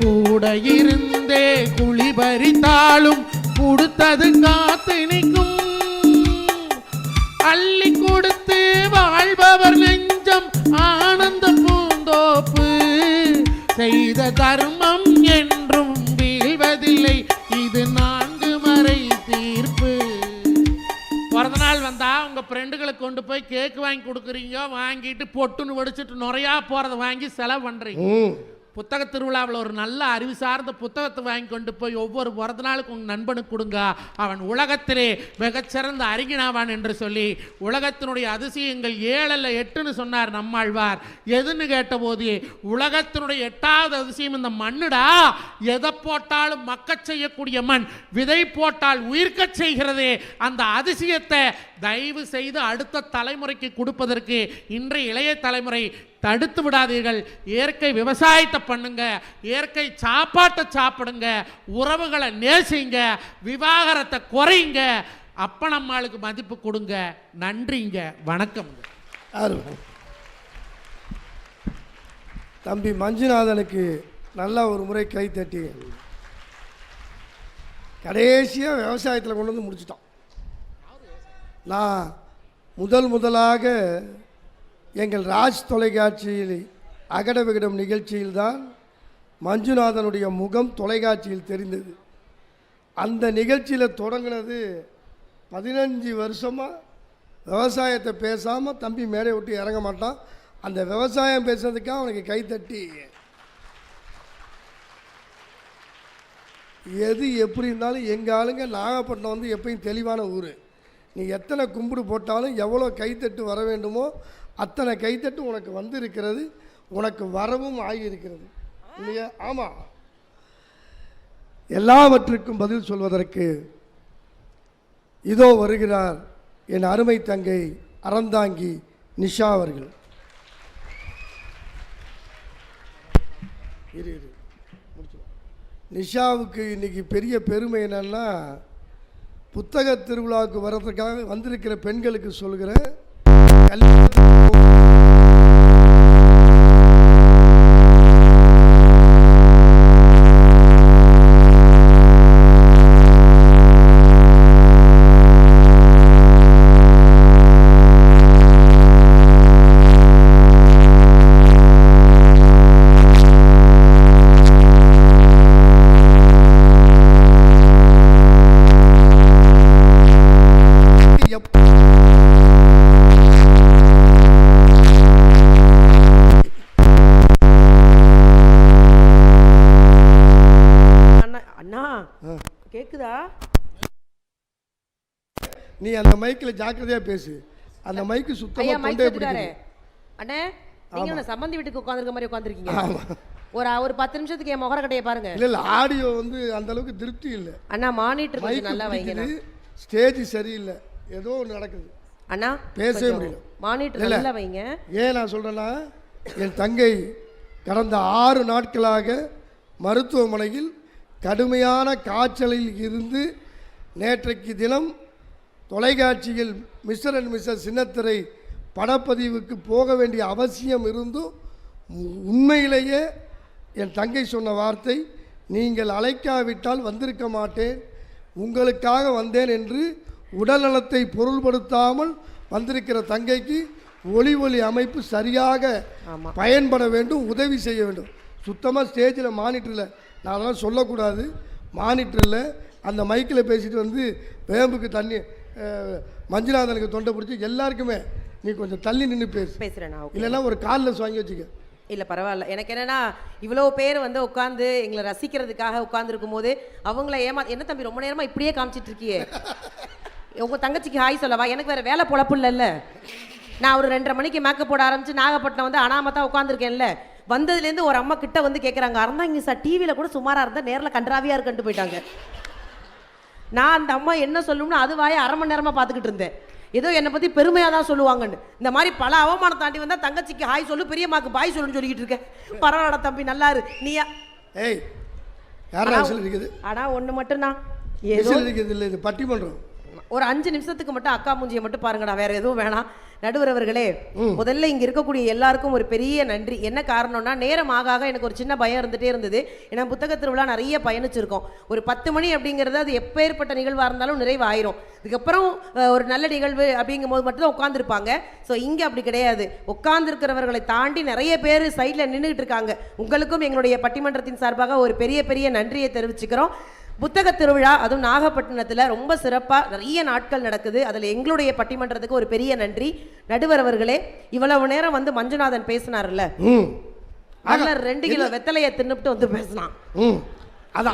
கூட இருந்தே குழி பறித்தாலும் கொடுத்தது காத்து நிற்கும். அள்ளி கொடுத்து வாழ்பவர் நெஞ்சம் ஆனந்த பூந்தோப்பு. செய்த தர்மம் என்றும் வீழ்வதில்லை, இது 4 மறை தீர்ப்பு. பிறந்த நாள் வந்தா உங்க ஃப்ரெண்டுகளுக்கு கொண்டு போய் கேக் வாங்கி கொடுக்குறீங்க, வாங்கிட்டு பொட்டுன்னு வடிச்சிட்டு நுறையா போறதை வாங்கி செலவு பண்றீங்க. புத்தக திருவிழாவில் ஒரு நல்ல அறிவு சார்ந்த புத்தகத்தை வாங்கி கொண்டு போய் ஒவ்வொரு பிறந்த நாளுக்கு உங்கள் நண்பனுக்கு கொடுங்க. அவன் உலகத்திலே மிகச்சிறந்த அறிஞனாவான் என்று சொல்லி உலகத்தினுடைய அதிசயங்கள் 7 அல்ல 8ன்னு சொன்னார் நம்மாழ்வார். எதுன்னு கேட்டபோது உலகத்தினுடைய 8வது அதிசயம் இந்த மண்ணுடா. எதை போட்டாலும் மக்கச் செய்யக்கூடிய மண், விதை போட்டால் உயிர்க்கச் செய்கிறதே. அந்த அதிசயத்தை தயவு செய்து அடுத்த தலைமுறைக்கு கொடுப்பதற்கு இன்றைய இளைய தலைமுறை தடுத்து விடாதீர்கள். இயற்கை விவசாயத்தை பண்ணுங்க, இயற்கை சாப்பாட்டை சாப்பிடுங்க, உறவுகளை நேசிங்க, விவாகரத்தை குறைங்க, அப்பனம்மாளுக்கு மதிப்பு கொடுங்க. நன்றிங்க, வணக்கம். தம்பி மஞ்சுநாதனுக்கு நல்லா ஒரு முறை கை தட்டி. கடைசியாக விவசாயத்தில் கொண்டு வந்து முடிச்சிட்டோம். நான் முதலாக எங்கள் ராஜ் தொலைக்காட்சியில் அகட விகடம் நிகழ்ச்சியில்தான் மஞ்சுநாதனுடைய முகம் தொலைக்காட்சியில் தெரிந்தது. அந்த நிகழ்ச்சியில் தொடங்கினது 15 வருஷமாக விவசாயத்தை பேசாமல் தம்பி மேடை விட்டு இறங்க மாட்டான். அந்த விவசாயம் பேசுறதுக்காக அவனுக்கு கைத்தட்டி. எது எப்படி இருந்தாலும் எங்கள் ஆளுங்க நாகப்பட்டினம் வந்து எப்பயும் தெளிவான ஊர். நீ எத்தனை கும்பிடு போட்டாலும் எவ்வளோ கைத்தட்டு வர வேண்டுமோ அத்தனை கைத்தட்டு உனக்கு வந்து இருக்கிறது, உனக்கு வரவும் ஆகியிருக்கிறது இல்லையா? ஆமாம். எல்லாவற்றுக்கும் பதில் சொல்வதற்கு இதோ வருகிறார் என் அருமை தங்கை அறந்தாங்கி நிஷா அவர்கள். நிஷாவுக்கு இன்னைக்கு பெரிய பெருமை என்னன்னா, புத்தக திருவிழாவுக்கு வர்றதுக்காக வந்திருக்கிற பெண்களுக்கு சொல்கிறேன், கேக்குதா? நீ அந்த மைக்கில் ஜாக்கிரதையா பேசு. அந்த மைக்கு சுத்தமா கொண்டே பிடிக்காது. அண்ணே, நீங்க சம்பந்தி வீட்டுக்கு உட்கார்ந்திருக்க மாதிரி உட்கார்ந்திருக்கீங்க. ஒரு 10 நிமிஷத்துக்கு என் முகரக்கட்டையை பாருங்க. இல்ல ஆடியோ வந்து அந்த அளவுக்கு திருப்தி இல்ல. அண்ணா மானிட்டர் கொஞ்சம் நல்லா வைங்க. ஸ்டேஜ் சரியில்லை, ஏதோ ஒன்று நடக்குது அண்ணா, பேசவே முடியல. மானிட்டர் நல்லா வைங்க. ஏன் நான் சொல்றேன்னா, என் தங்கை கடந்த 6 நாட்களாக மருத்துவமனையில் கடுமையான காய்ச்சலில் இருந்து நேற்றைக்கு தினம் தொலைக்காட்சியில் மிஸ்டர் அண்ட் மிஸ்ஸஸ் சின்னத்திரை படப்பதிவுக்கு போக வேண்டிய அவசியம் இருந்தும் உண்மையிலேயே என் தங்கை சொன்ன வார்த்தை, நீங்கள் அழைக்காவிட்டால் வந்திருக்க மாட்டேன், உங்களுக்காக வந்தேன் என்று உடல்நலத்தை பொருள்படுத்தாமல் வந்திருக்கிற தங்கைக்கு ஒளி அமைப்பு சரியாக பயன்பட வேண்டும், உதவி செய்ய வேண்டும். சுத்தமாக ஸ்டேஜில் மானிட்டரில், நான் அதெல்லாம் சொல்லக்கூடாது, மானிட்டரில் அந்த மைக்கில் பேசிட்டு வந்து வேம்புக்கு தண்ணி, மஞ்சுநாதனுக்கு தொண்டை பிடிச்சி எல்லாருக்குமே நீ கொஞ்சம் தள்ளி நின்று பேசுகிறேன், இல்லைன்னா ஒரு காலில் வாங்கி வச்சுக்க. இல்லை பரவாயில்ல, எனக்கு என்னென்னா இவ்வளோ பேர் வந்து உட்காந்து எங்களை ரசிக்கிறதுக்காக உட்காந்துருக்கும் போது அவங்கள என்ன தம்பி ரொம்ப நேரமாக இப்படியே காமிச்சிட்டு இருக்கியே, உங்கள் தங்கச்சிக்கு ஹாய் சொல்லவா, எனக்கு வேறு வேலை பொழப்பு இல்லைல்ல. நான் ஒரு 2:30 மணிக்கு மேக்கப் போட ஆரம்பிச்சு நாகப்பட்டினம் வந்து அனாமத்தான் உட்காந்துருக்கேன்ல, வந்ததுலேருந்து ஒரு அம்மா கிட்ட வந்து கேட்குறாங்க, அறந்தாங்க சார் டிவியில் கூட சுமாராக இருந்தால் நேரில் கன்றாவியாக இருக்குன்ட்டு போயிட்டாங்க. நான் அந்த அம்மா என்ன சொல்லணும்னு அது வாயை அரை மணி நேரமாக பார்த்துக்கிட்டு இருந்தேன். ஏதோ என்னை பற்றி பெருமையாக தான் சொல்லுவாங்கன்னு. இந்த மாதிரி பல அவமானம் தாண்டி வந்தால் தங்கச்சிக்கு ஹாய் சொல்லு, பெரியம்மாக்கு பாய் சொல்லுன்னு சொல்லிக்கிட்டு இருக்கேன். பரவாயில்ல தம்பி, நல்லா இரு நீயா. ஏய் யாரும் இருக்குது. ஆனால் ஒன்று மட்டும் தான் ஏதோ இருக்குது இல்லை, இது பட்டிமன்றம். ஒரு 5 நிமிஷத்துக்கு மட்டும் அக்கா மூஞ்சியை மட்டும் பாருங்கடா, வேற எதுவும் வேணாம். நடுவர் அவர்களே, முதல்ல இங்க இருக்கக்கூடிய எல்லாருக்கும் ஒரு பெரிய நன்றி. என்ன காரணம்னா, நேரம் ஆக ஆக எனக்கு ஒரு சின்ன பயம் இருந்துட்டே இருந்தது. ஏன்னா புத்தக திருவிழா நிறைய பயணிச்சிருக்கோம். ஒரு 10 மணி அப்படிங்கிறது அது எப்பேற்பட்ட நிகழ்வாக இருந்தாலும் நிறைவு ஆயிரும். இதுக்கப்புறம் ஒரு நல்ல நிகழ்வு அப்படிங்கும் போது மட்டும் தான் உட்காந்துருப்பாங்க. ஸோ இங்கே அப்படி கிடையாது. உட்கார்ந்துருக்கிறவர்களை தாண்டி நிறைய பேர் சைடில் நின்றுக்கிட்டு இருக்காங்க. உங்களுக்கும் எங்களுடைய பட்டிமன்றத்தின் சார்பாக ஒரு பெரிய பெரிய நன்றியை தெரிவிச்சுக்கிறோம். புத்தக திருவிழா அதுவும் நாகப்பட்டினத்தில் ரொம்ப சிறப்பாக நிறைய நாட்கள் நடக்குது. அதில் எங்களுடைய பட்டிமன்றத்துக்கு ஒரு பெரிய நன்றி. நடுவர் அவர்களே, இவ்வளவு நேரம் வந்து மஞ்சுநாதன் பேசினார்ல, அதில் 2 கிலோ வெத்தலையை தின்னுட்டு வந்து பேசினான்.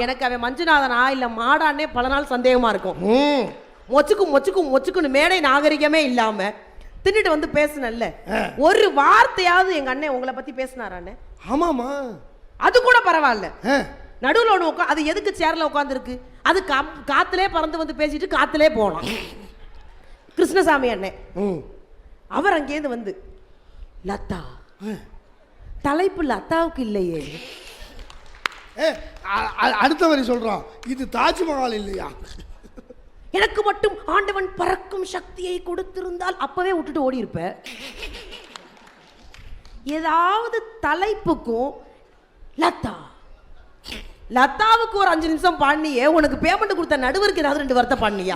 எனக்கு அவன் மஞ்சுநாதனா இல்லை மாடானே பல நாள் சந்தேகமாக இருக்கும். மொச்சுக்கும் மொச்சுக்கும் மொச்சுக்குன்னு மேடை நாகரிகமே இல்லாமல் தின்னுட்டு வந்து பேசினல்ல, ஒரு வார்த்தையாவது எங்கள் அண்ணன் உங்களை பற்றி பேசினாரானே? ஆமாம்மா, அது கூட பரவாயில்ல. நடுவில் ஒன்று அது எதுக்கு சேர்ல உட்காந்துருக்கு? அது காத்துலே பறந்து வந்து பேசிட்டு காத்துலே போகலாம். கிருஷ்ணசாமி அண்ணன் அவர் அங்கேருந்து வந்து, லதா தலைப்பு லதாவுக்கு இல்லையே. அடுத்த வரி சொல்றான், இது தாஜ்மஹால் இல்லையா? எனக்கு மட்டும் ஆண்டவன் பறக்கும் சக்தியை கொடுத்திருந்தால் அப்பவே விட்டுட்டு ஓடி இருப்ப. ஏதாவது தலைப்புக்கும் லதா லதாவுக்கு ஒரு 5 நிமிஷம் பாடினியே, உனக்கு பேமெண்ட் கொடுத்த நடுவருக்கு ஏதாவது 2 வார்த்தை பாடினியா?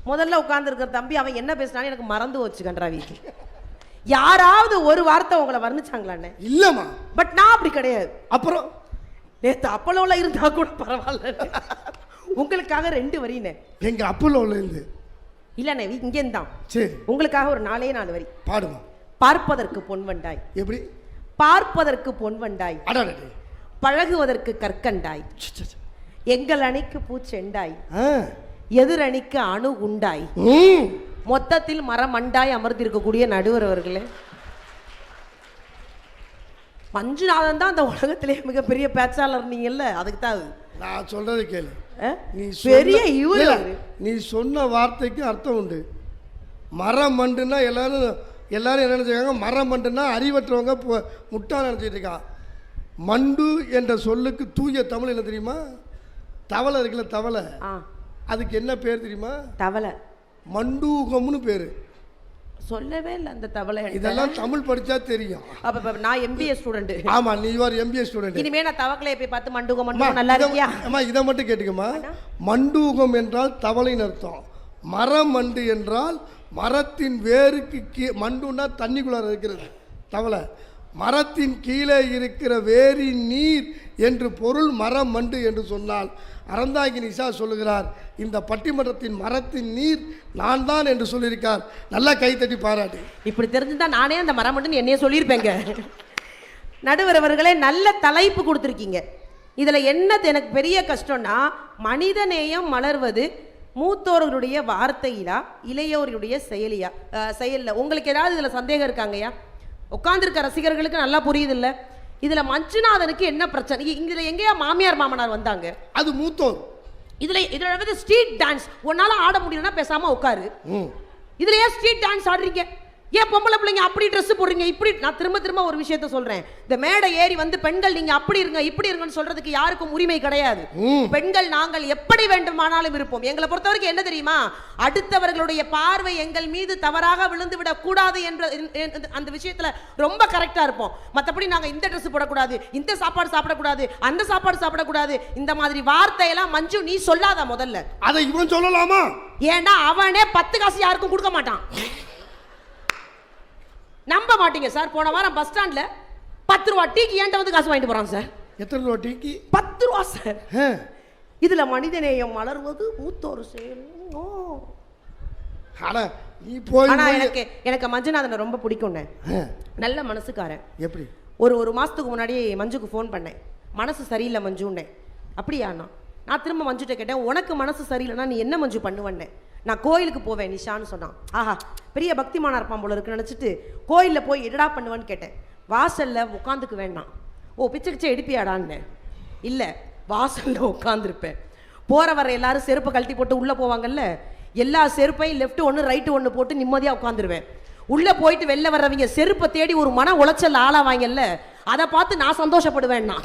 முதல்ல உட்கார்ந்துருக்கிற தம்பி அவன் என்ன பேசினான்னு எனக்கு மறந்து வச்சு கன்றாவி. யாராவது ஒரு வார்த்தை உங்களை வர்ணிச்சாங்களாண்ணே? இல்லம்மா. பட் நான் அப்படி கிடையாது. அப்புறம் நேத்து அப்பலோல இருந்தா கூட பரவாயில்ல, உங்களுக்காக 2 வரினே. எங்க அப்பலோல இருந்து இல்லண்ணே, இங்கேருந்து தான். சரி, உங்களுக்காக ஒரு 4 வரி பாடுமா. பார்ப்பதற்கு பொன்வண்டாய். எப்படி? பார்ப்பதற்கு பொன்வண்டாய், பழகுவதற்கு கற்கண்டாய், எங்கள் அணிக்கு பூச்செண்டாய், எதிர் அணிக்கு அணு உண்டாய், மொத்தத்தில் மரமண்டாய் அமர்ந்திருக்கக்கூடிய நடுவர் அவர்களே, மஞ்சுநாதன் தான் அந்த உலகத்திலே மிகப்பெரிய பேச்சாளர். நீங்கல்ல, அதுக்கு தான் நான் சொல்றது கேளு. நீ பெரிய நீ சொன்ன வார்த்தைக்கு அர்த்தம் உண்டு. மரம் மண்டுன்னா எல்லாரும் என்ன நினைச்சிருக்காங்க? மரம் மண்டுன்னா அறிவற்றவங்க முட்டாள் நினைச்சிட்டு இருக்கான். மண்டு என்ற சொல்லுக்கு தூய தமிழ் என்ன தெரியுமா? தவளை இருக்குல்ல, தவளை, அதுக்கு என்ன பேர் தெரியுமா? தவளை மண்டூகம்னு பேரு. சொல்லவே இல்லை அந்த தவளை. இதெல்லாம் தமிழ் படிச்சா தெரியும். அப்ப நான் MBA ஸ்டூடெண்ட். ஆமா, நீ ஒரு MBA ஸ்டூடெண்ட். இனிமே நான் தவளையை போய் பார்த்து மண்டூகம் நல்லா இருக்கியா? அம்மா இதை மட்டும் கேட்டுக்கம்மா. மண்டூகம் என்றால் தவளைன்னு அர்த்தம். மரம் மண்டு என்றால் மரத்தின் வேருக்கு மண்டுன்னா தண்ணிக்குள்ளார இருக்கிறது தவளை. மரத்தின் கீழே இருக்கிற வேரின் நீர் என்று பொருள் மரம் மண்டு என்று சொன்னால் அறந்தாங்கி நிஷா சொல்லுகிறார், இந்த பட்டிமன்றத்தின் மரத்தின் நீர் நான் தான் என்று சொல்லியிருக்கார். நல்லா கைத்தட்டி பாராட்டு. இப்படி தெரிஞ்சுதா நானே அந்த மரம் மண்டுன்னு என்னையே சொல்லியிருப்பேங்க. நடுவர் அவர்களே, நல்ல தலைப்பு கொடுத்துருக்கீங்க. இதில் என்ன எனக்கு பெரிய கஷ்டம்னா, மனிதநேயம் மலர்வது மூத்தோர்களுடைய வார்த்தையிலா இளையோர்களுடைய செயலில் உங்களுக்கு ஏதாவது இதில் சந்தேகம் இருக்காங்கய்யா? உட்காந்துருக்க ரசிகர்களுக்கு நல்லா புரியுது இல்லை? இதில் மஞ்சுநாதனுக்கு என்ன பிரச்சனை? இதில் எங்கேயா மாமியார் மாமனார் வந்தாங்க? அது மூத்தோர். இதில் ஸ்ட்ரீட் டான்ஸ் உன்னால ஆட முடியலன்னா பேசாமல் உட்காரு. இதில் ஏன் ஸ்ட்ரீட் டான்ஸ் ஆடுறீங்க? ஏன் பொம்பளை பிள்ளைங்க அப்படி ட்ரெஸ் போடுறீங்க? இப்படி நான் திரும்ப ஒரு விஷயத்த சொல்றேன். இந்த மேடை ஏறி வந்து பெண்கள் நீங்க அப்படி இருங்க இப்படி இருங்கன்னு சொல்றதுக்கு யாருக்கும் உரிமை கிடையாது. பெண்கள் நாங்கள் எப்படி வேண்டுமானாலும் இருப்போம். எங்களை பொறுத்த வரைக்கும் என்ன தெரியுமா, அடுத்தவர்களுடைய பார்வை எங்கள் மீது தவறாக விழுந்து விடக் கூடாது என்ற அந்த விஷயத்துல ரொம்ப கரெக்டா இருப்போம். மற்றபடி நாங்க இந்த ட்ரெஸ் போடக்கூடாது, இந்த சாப்பாடு சாப்பிடக்கூடாது, அந்த சாப்பாடு சாப்பிடக்கூடாது, இந்த மாதிரி வார்த்தையெல்லாம் மஞ்சு நீ சொல்லாத. முதல்ல அதை இவன் சொல்லலாமா? ஏன்னா அவனே 10 காசு யாருக்கும் கொடுக்க மாட்டான். நம்ப மாட்டீங்க சார், போன வாரம் பஸ் ஸ்டாண்ட்ல 10 ரூபா டீக்கு ஏன்ட்ட வந்து காசு வாங்கிட்டு போறான் சார். எத்தனை ரூபா டீக்கு? 10 ரூபா சார். இதுல மனிதநேயம் மலர்வது மூத்தோர் செயல். நீ போய் ஆனா எனக்கு மஞ்சுநாதனை ரொம்ப பிடிக்கும்ண்ணே. நல்ல மனசுக்காரன். எப்படி? ஒரு மாசத்துக்கு முன்னாடி மஞ்சுக்கு ஃபோன் பண்ணேன், மனசு சரியில்லை மஞ்சுன்னே. அப்படியாண்ணா? நான் திரும்ப மஞ்சுட்ட கேட்டேன், உனக்கு மனசு சரியில்லைன்னா நீ என்ன மஞ்சு பண்ணுவேன்னே. நான் கோயிலுக்கு போவேன் நிஷான்னு சொன்னான். ஆஹா, பெரிய பக்திமானா இருப்பான் போல இருக்குன்னு நினச்சிட்டு கோயிலில் போய் என்னடா பண்ணுவேன்னு கேட்டேன். வாசல்ல உட்காந்துக்க வேண்டாம். ஓ பிச்சை கிச்சை எடுப்பியாடான்னு. இல்லை, வாசல்ல உட்காந்துருப்பேன். போற வர எல்லாரும் செருப்பை கழட்டி போட்டு உள்ள போவாங்கல்ல, எல்லா செருப்பையும் லெஃப்ட் ஒன்று ரைட்டு ஒன்று போட்டு நிம்மதியாக உட்காந்துருவேன். உள்ள போயிட்டு வெளில வர்றவங்க செருப்பை தேடி ஒரு மன உளைச்சல் ஆளாவாங்கல்ல, அதை பார்த்து நான் சந்தோஷப்படுவேன்னா.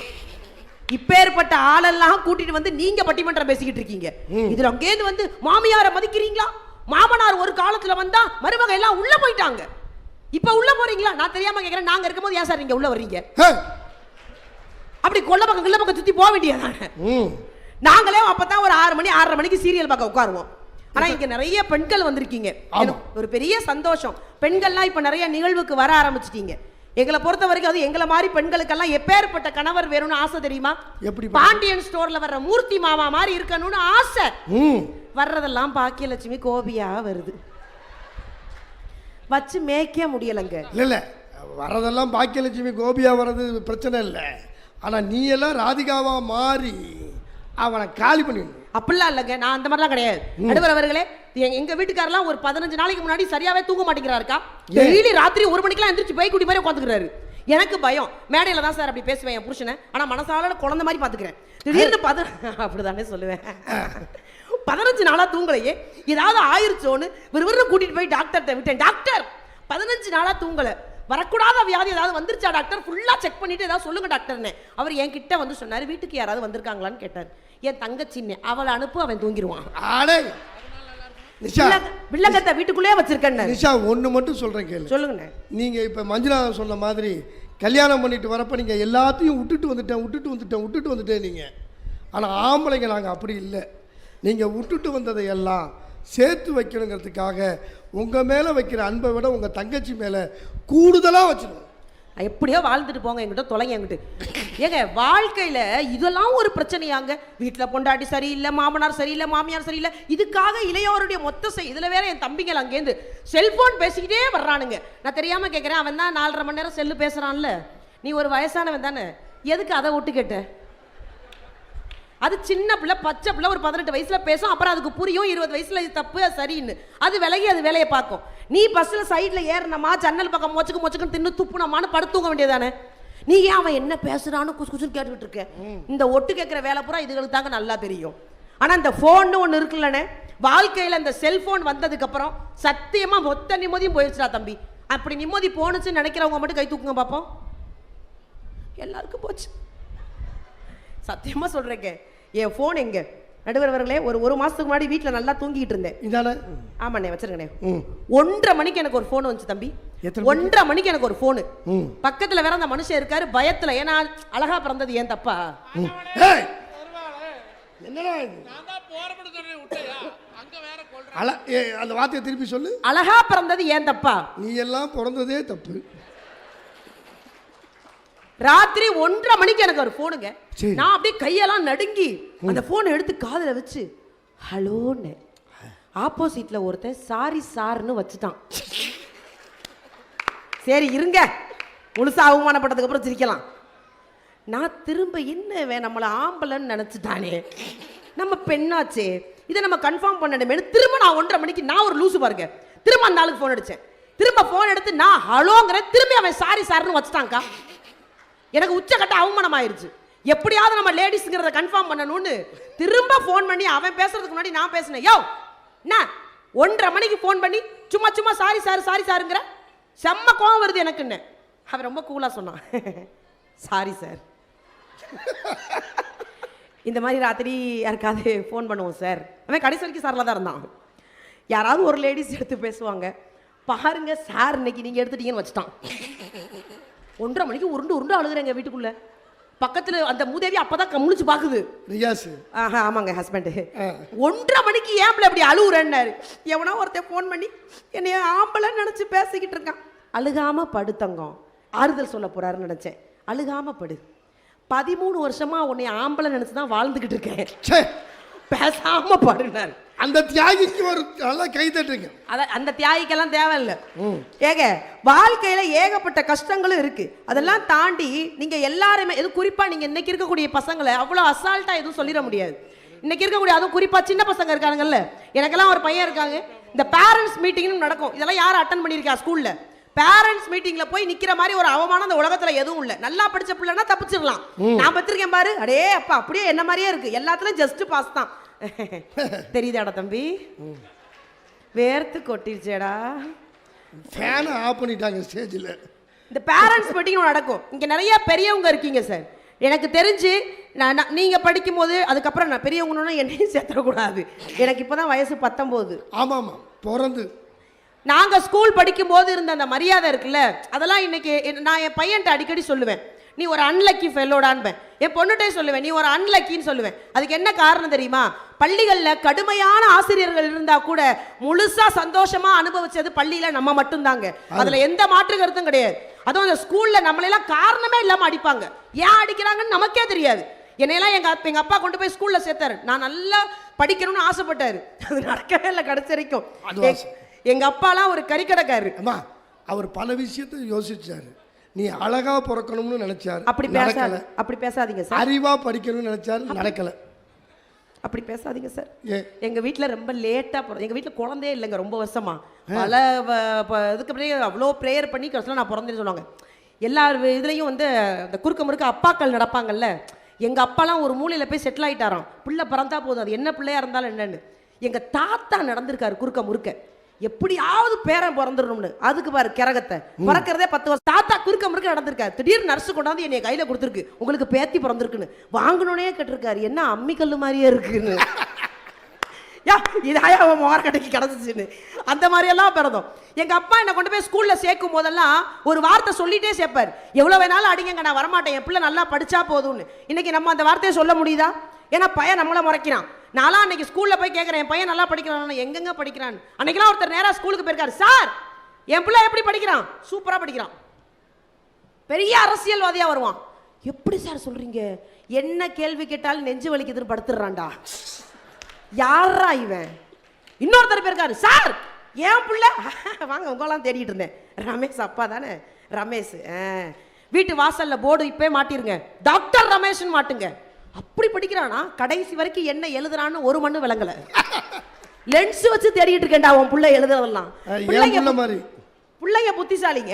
இப்பேற்பட்ட ஆளெல்லாம் கூட்டிட்டு வந்து நீங்க பட்டிமன்றம் பேசிக்கிட்டு இருக்கீங்க. இதுல அங்கேருந்து வந்து மாமியாரை மதிக்கிறீங்களா? மாமனார் ஒரு காலத்துல வந்தா மருமக எல்லாம் உள்ள போயிட்டாங்க, இப்ப உள்ள போறீங்களா? நான் தெரியாம கேக்குறேன். நாங்க இருக்கும்போது ஏன் சார் நீங்க உள்ள வர்றீங்க? அப்படி கொள்ள பக்கம் கிள்ள பக்கம் சுத்தி போக வேண்டியதானே. நாங்களே அப்பதான் ஒரு 6 மணி 6:30 மணிக்கு சீரியல் பார்க்க உட்காருவோம். ஆனா இங்க நிறைய பெண்கள் வந்திருக்கீங்க, ஒரு பெரிய சந்தோஷம். பெண்கள்லாம் இப்ப நிறைய நிகழ்வுக்கு வர ஆரம்பிச்சிட்டீங்க. எங்களை பொறுத்த வரைக்கும் அது எங்களை மாதிரி பெண்களுக்கெல்லாம் எப்பேற்பட்ட கணவர் வேணும்னு ஆசை தெரியுமா? எப்படி? பாண்டியன் ஸ்டோர்ல வர்ற மூர்த்தி மாமா மாதிரி இருக்கணும்னு ஆசை. வர்றதெல்லாம் பாக்கியலட்சுமி கோபியா வருது, வச்சு மேய்க்க முடியலங்க. இல்ல வர்றதெல்லாம் பாக்கியலட்சுமி கோபியா வர்றது பிரச்சனை இல்லை. ஆனா நீ எல்லாம் ராதிகாவா மாறி அவனை காலி பண்ணிடணும். அப்படிலாம் இல்லைங்க, நான் அந்த மாதிரிலாம் கிடையாது. நடுவர் அவர்களே, எங்க வீட்டுக்காரெல்லாம் ஒரு 15 நாளைக்கு முன்னாடி சரியாவே தூங்க மாட்டேங்கிறாருக்கா. டெய்லி ராத்திரி 1 மணிக்கெல்லாம் எந்திரிச்சு போய் குடி மாதிரி உட்காந்துக்கிறாரு. எனக்கு பயம். மேடையில தான் சார் அப்படி பேசுவேன் என் புருஷனை, ஆனா மனசால குழந்தை மாதிரி பாத்துக்கிறேன். திடீர்னு அப்படிதானே சொல்லுவேன். 15 நாளா தூங்கலையே, ஏதாவது ஆயிருச்சோன்னு விறுவிறு கூட்டிட்டு போய் டாக்டர்கிட்ட விட்டேன். டாக்டர் 15 நாளா தூங்கல, வரக்கூடாத வியாதி ஏதாவது வந்துருச்சா டாக்டர்? ஃபுல்லா செக் பண்ணிட்டு ஏதாவது சொல்லுங்க டாக்டர்னு. அவர் என்கிட்ட வந்து சொன்னாரு, வீட்டுக்கு யாராவது வந்திருக்காங்களான்னு கேட்டார். என் தங்கச்சின்னு, அவளை அனுப்பு, அவன் தூங்கிடுவான். வில்லங்கத்தை வீட்டுக்குள்ளே வச்சிருக்கேன். நிஷா ஒன்று மட்டும் சொல்கிறேன் கேளு. சொல்லுங்கண்ணே. நீங்கள் இப்போ மஞ்சுளா சொன்ன மாதிரி கல்யாணம் பண்ணிட்டு வரப்போ நீங்கள் எல்லாத்தையும் விட்டுட்டு வந்துட்டேன் நீங்கள். ஆனால் ஆம்பளைங்க நாங்கள் அப்படி இல்லை. நீங்கள் விட்டுட்டு வந்ததை எல்லாம் சேர்த்து வைக்கணுங்கிறதுக்காக உங்கள் மேலே வைக்கிற அன்பை விட உங்கள் தங்கச்சி மேலே கூடுதலாக வச்சிருவோம். எப்படியோ வாழ்ந்துட்டு போங்க, என்கிட்ட தொலைங்க. என்கிட்ட ஏங்க வாழ்க்கையில இதெல்லாம் ஒரு பிரச்சனையாங்க. வீட்டில் பொண்டாட்டி சரியில்லை, மாமனார் சரியில்லை, மாமியார் சரியில்லை, இதுக்காக இளையோருடைய மொத்த இதுல வேற என் தம்பிங்கள் அங்கேருந்து செல்போன் பேசிக்கிட்டே வர்றானுங்க. நான் தெரியாம கேட்குறேன், அவன் தான் 4.5 மணி நேரம் செல்லு பேசுறான்ல, நீ ஒரு வயசானவன் தானே, எதுக்கு அதை விட்டு கேட்ட? அது சின்ன பிள்ளை, பச்சை பிள்ளை, ஒரு 18 வயசுல பேசும், அப்புறம் அதுக்கு புரியும் 20 வயசுல இது தப்பு அது சரின்னு, அது விலகி அது வேலையை பார்க்கும். நீ பஸ்ல சைட்ல ஏறினமா, ஜன்னல் பக்கம் மொச்சுக்கு தின்னு துப்புனமான்னு படுத்துங்க வேண்டியதானே. நீ ஏன் அவன் என்ன பேசுறான்னு குசுன்னு கேட்டுக்கிட்டு இருக்க? இந்த ஒட்டு கேட்கிற வேலை பூரா இதுகளுக்கு தாங்க நல்லா தெரியும். ஆனா இந்த போன் ஒண்ணு இருக்குல்லண்ணே, வாழ்க்கையில இந்த செல்போன் வந்ததுக்கு அப்புறம் சத்தியமா மொத்த நிம்மதியும் போயிடுச்சுடா தம்பி. அப்படி நிம்மதி போனுச்சுன்னு நினைக்கிறவங்க மட்டும் கை தூக்குங்க பாப்போம். எல்லாருக்கும் போச்சு, சத்தியமா சொல்றேங்க. என் போன் எங்க நடுவர் அவர்களே, ஒரு மாசத்துக்கு முன்னாடி வீட்டுல நல்லா தூங்கிட்டு இருந்தேன். ஆமாண்ணே, வச்சிருக்கேன். 1:30 மணிக்கு எனக்கு ஒரு போன் வந்துச்சு தம்பி. 1:30 மணிக்கு எனக்கு ஒரு போனு. பக்கத்துல வேற அந்த மனுஷன் இருக்காரு பயத்துல. ஏன்னா அழகா பிறந்தது ஏன் தப்பா? அந்த வார்த்தையை திருப்பி சொல்லு. அழகா பிறந்தது ஏன் தப்பா? நீ எல்லாம் பிறந்ததே தப்பு. ராத்திரி 1:30 மணிக்கு எனக்கு ஒரு போனுங்க. நான் அப்படியே கையெல்லாம் நடுங்கி அந்த போனை எடுத்து காதுல வச்சு ஹலோன்னு, ஆப்போசிட்ல ஒருத்தன் சாரி சார்னு வச்சுட்டான். சரி இருங்க, முழுசா அவமானப்பட்டதுக்கு அப்புறம் சிரிக்கலாம். நான் திரும்ப என்ன நம்மள ஆம்பளைன்னு நினைச்சுட்டானே, நம்ம பெண்ணாச்சே, இதை நம்ம கன்ஃபார்ம் பண்ணணுமே. திரும்ப நான் 1:30 மணிக்கு நான் ஒரு லூசு பாருங்க, திரும்ப அந்த ஆளுக்கு போன் அடிச்சேன். திரும்ப போன் எடுத்து நான் ஹலோங்கிறேன், திரும்பி அவன் சாரி சார்னு வச்சுட்டான்க்கா. எனக்கு உச்சக்கட்ட அவமானம் ஆயிருச்சு. எப்படியாவது நம்ம லேடிஸ்ங்கிறத கன்ஃபார்ம் பண்ணணும்னு திரும்ப ஃபோன் பண்ணி அவன் பேசுறதுக்கு முன்னாடி நான் பேசினேன். யோ என்ன 1:30 மணிக்கு ஃபோன் பண்ணி சும்மா சாரி சாருங்கிற, செம்ம கோவம் வருது எனக்குன்னு. அவன் ரொம்ப கூலா சொன்னான், சாரி சார், இந்த மாதிரி ராத்திரி யாருக்காவது ஃபோன் பண்ணுவோம் சார். அவன் கடைசி வரைக்கும் சாரில் தான் இருந்தான். யாராவது ஒரு லேடிஸ் எடுத்து பேசுவாங்க, பாருங்க சார் இன்னைக்கு நீங்க எடுத்துட்டீங்கன்னு வச்சுட்டான். 1:30 மணிக்கு உருண்டு அழுகுறேங்க வீட்டுக்குள்ள. பக்கத்துல அந்த மூதேவி அப்பதான் முழிச்சு பாக்குது. ரியாஸ் ஆமாங்க ஹஸ்பண்ட். 1:30 மணிக்கு ஏன் அப்படி அழுகுறேன்னாரு. எவனா ஒருத்தன் ஃபோன் பண்ணி என்னைய ஆம்பளை நினைச்சு பேசிக்கிட்டு இருக்கான். அழுகாம படுத்தங்கம், ஆறுதல் சொல்ல போறாருன்னு நினைச்சேன். அழுகாம படு, 13 வருஷமா உன்னை ஆம்பளை நினைச்சுதான் வாழ்ந்துகிட்டு இருக்கேன், பேசாம படுனாரு. அந்த தியாகிக்கு ஒரு நல்லா கை தட்டுங்க. அந்த தியாகிக்கெல்லாம் தேவையில்லை. ஏங்க வாழ்க்கையில ஏகப்பட்ட கஷ்டங்களும் இருக்கு. அதெல்லாம் தாண்டி நீங்க எல்லாருமே, எது குறிப்பா நீங்க இன்னைக்கு இருக்கக்கூடிய பசங்களை அவ்வளவு அசால்ட்டா எதுவும் சொல்லிட முடியாது. இன்னைக்கு இருக்கக்கூடிய அதுவும் குறிப்பா சின்ன பசங்க இருக்காங்கல்ல, எனக்கெல்லாம் ஒரு பையன் இருக்காங்க. இந்த பேரண்ட்ஸ் மீட்டிங்னு நடக்கும், இதெல்லாம் யாரும் அட்டன் பண்ணியிருக்கா ஸ்கூல்ல? பேரண்ட்ஸ் மீட்டிங்ல போய் நிக்கிற மாதிரி ஒரு அவமானம் அந்த உலகத்துல எதுவும் இல்ல. நல்லா படிச்ச பிள்ளைனா தப்பிச்சிடலாம். நான் பத்திருக்கேன் பாரு, அடே அப்பா அப்படியே என்ன மாதிரியே இருக்கு, எல்லாத்துலயும் ஜஸ்ட் பாஸ் தான். தெரியுதாடா தம்பி, வேர்த்து கொட்டிருச்சேடா. ஃபேனை ஆஃப் பண்ணிட்டாங்க ஸ்டேஜில். இந்த பேரண்ட்ஸ் மீட்டிங் நடக்கும். இங்க நிறைய பெரியவங்க இருக்கீங்க சார். எனக்கு தெரிஞ்சு நீங்க படிக்கும் போது அதுக்கப்புறம் நான் பெரியவங்கன்னா என்னையும் சேர்த்துடக்கூடாது. எனக்கு இப்பதான் வயசு 19. ஆமாம் பிறந்து நாங்க ஸ்கூல் படிக்கும் போது இருந்த அந்த மரியாதை இருக்குல்ல, அதெல்லாம் இன்னைக்கு நான் என் பையன்ட்ட அடிக்கடி சொல்லுவேன், நீ ஒரு அன்லக்கி ஃபெல்லோடான்பேன். என் பொண்ணுட்டே சொல்லுவேன், நீ ஒரு அன்லக்கின்னு சொல்லுவேன். அதுக்கு என்ன காரணம் தெரியுமா? பள்ளிகளில் கடுமையான ஆசிரியர்கள் இருந்தா கூட முழுசா சந்தோஷமா அனுபவிச்சது பள்ளியில நம்ம மட்டும்தாங்க. அதுல எந்த மாற்று கருத்தும் கிடையாது. அதுவும் அந்த ஸ்கூல்ல நம்மளெல்லாம் காரணமே இல்லாம அடிப்பாங்க. ஏன் அடிக்கிறாங்கன்னு நமக்கே தெரியாது. என்னையெல்லாம் எங்க அப்பா கொண்டு போய் ஸ்கூல்ல சேர்த்தாரு. நான் நல்லா படிக்கணும்னு ஆசைப்பட்டாரு. அது நடக்கவே இல்லை கடைசி வரைக்கும். எங்க அப்பாலாம் ஒரு கறிக்கடைக்காரு. அம்மா அவர் பல விஷயத்தை யோசிச்சாரு. நீ அழகா பிறக்கணும்னு நினைச்சாரு, அப்படி பேசாதீங்க சார். அறிவா படிக்கணும்னு நினைச்சாரு, நடக்கல. அப்படி பேசாதீங்க சார். எங்க வீட்டுல ரொம்ப லேட்டா பிறந்த, எங்க வீட்டுல குழந்தையே இல்லைங்க ரொம்ப வருஷமா. பல இதுக்கு பிறகு அவ்வளோ ப்ரேயர் பண்ணி கடைசியில் நான் பிறந்தேன்னு சொல்லுவாங்க. எல்லா இதுலையும் வந்து இந்த குறுக்க முறுக்க அப்பாக்கள் நடப்பாங்கல்ல. எங்க அப்பாலாம் ஒரு மூலையில போய் செட்டில் ஆயிட்டாராம். பிள்ளை பிறந்தா போதும், அது என்ன பிள்ளையா இருந்தாலும் என்னன்னு. எங்க தாத்தா நடந்திருக்காரு குறுக்க முறுக்க, எப்படியாவது பேரன் பிறந்துடணும்னு. அதுக்கு பாரு கிரகத்தை பிறக்கிறதே 10 வருஷம். தாத்தா குறுக்க முறுக்க நடந்திருக்காரு. திடீர்னு நர்ஸு கொண்டாந்து என்னை கையில கொடுத்துருக்கு, உங்களுக்கு பேத்தி பிறந்திருக்குன்னு. வாங்கணுன்னே கேட்டிருக்காரு, என்ன அம்மிக்கல்லு மாதிரியே இருக்குன்னு. யா இதாயா அவன் மோரக்கட்டைக்கு கிடச்சிச்சுன்னு. அந்த மாதிரியெல்லாம் பிறந்தோம். எங்க அப்பா என்னை கொண்டு போய் ஸ்கூல்ல சேர்க்கும் போதெல்லாம் ஒரு வார்த்தை சொல்லிட்டே சேர்ப்பார், எவ்வளவு வேணாலும் அடிங்க, நான் வரமாட்டேன், என் பிள்ளை நல்லா படிச்சா போதும்னு. இன்னைக்கு நம்ம அந்த வார்த்தையை சொல்ல முடியுதா? ஏன்னா பையன் நம்மளை முறைக்கிறான். நான்லாம் அன்னைக்கு ஸ்கூல்ல போய் கேட்கிறேன், என் பையன் நல்லா படிக்கிறான், எங்கெங்க படிக்கிறான். அன்னைக்கெல்லாம் ஒருத்தர் நேரா ஸ்கூலுக்கு போயிருக்காரு, சார் என் பிள்ளை எப்படி படிக்கிறான்? சூப்பரா படிக்கிறான். பெரிய அரசியல்வாதியா வருவான். எப்படி சார் சொல்றீங்க? என்ன கேள்வி கேட்டாலும் நெஞ்சு வலிக்குதுன்னு படுத்துறான்டா. யாரா இவன்? இன்னொருத்தர் போயிருக்காரு, சார் என் பிள்ளை வாங்க உங்களாம் தேடிட்டு இருந்தேன், ரமேஷ் அப்பா தானே ரமேஷ், வீட்டு வாசல்ல போர்டு இப்பவே மாட்டிருங்க, டாக்டர் ரமேஷ் மாட்டுங்க. அப்படி படிக்கிறானா? கடைசி வரைக்கும் என்ன எழுதுறான்னு ஒரு மண்ணு விளங்கல. லென்ஸ் வச்சு தேடிட்டு இருக்கேன்டா உன் புள்ள எழுதுறதெல்லாம். பிள்ளைங்க புத்திசாலிங்க.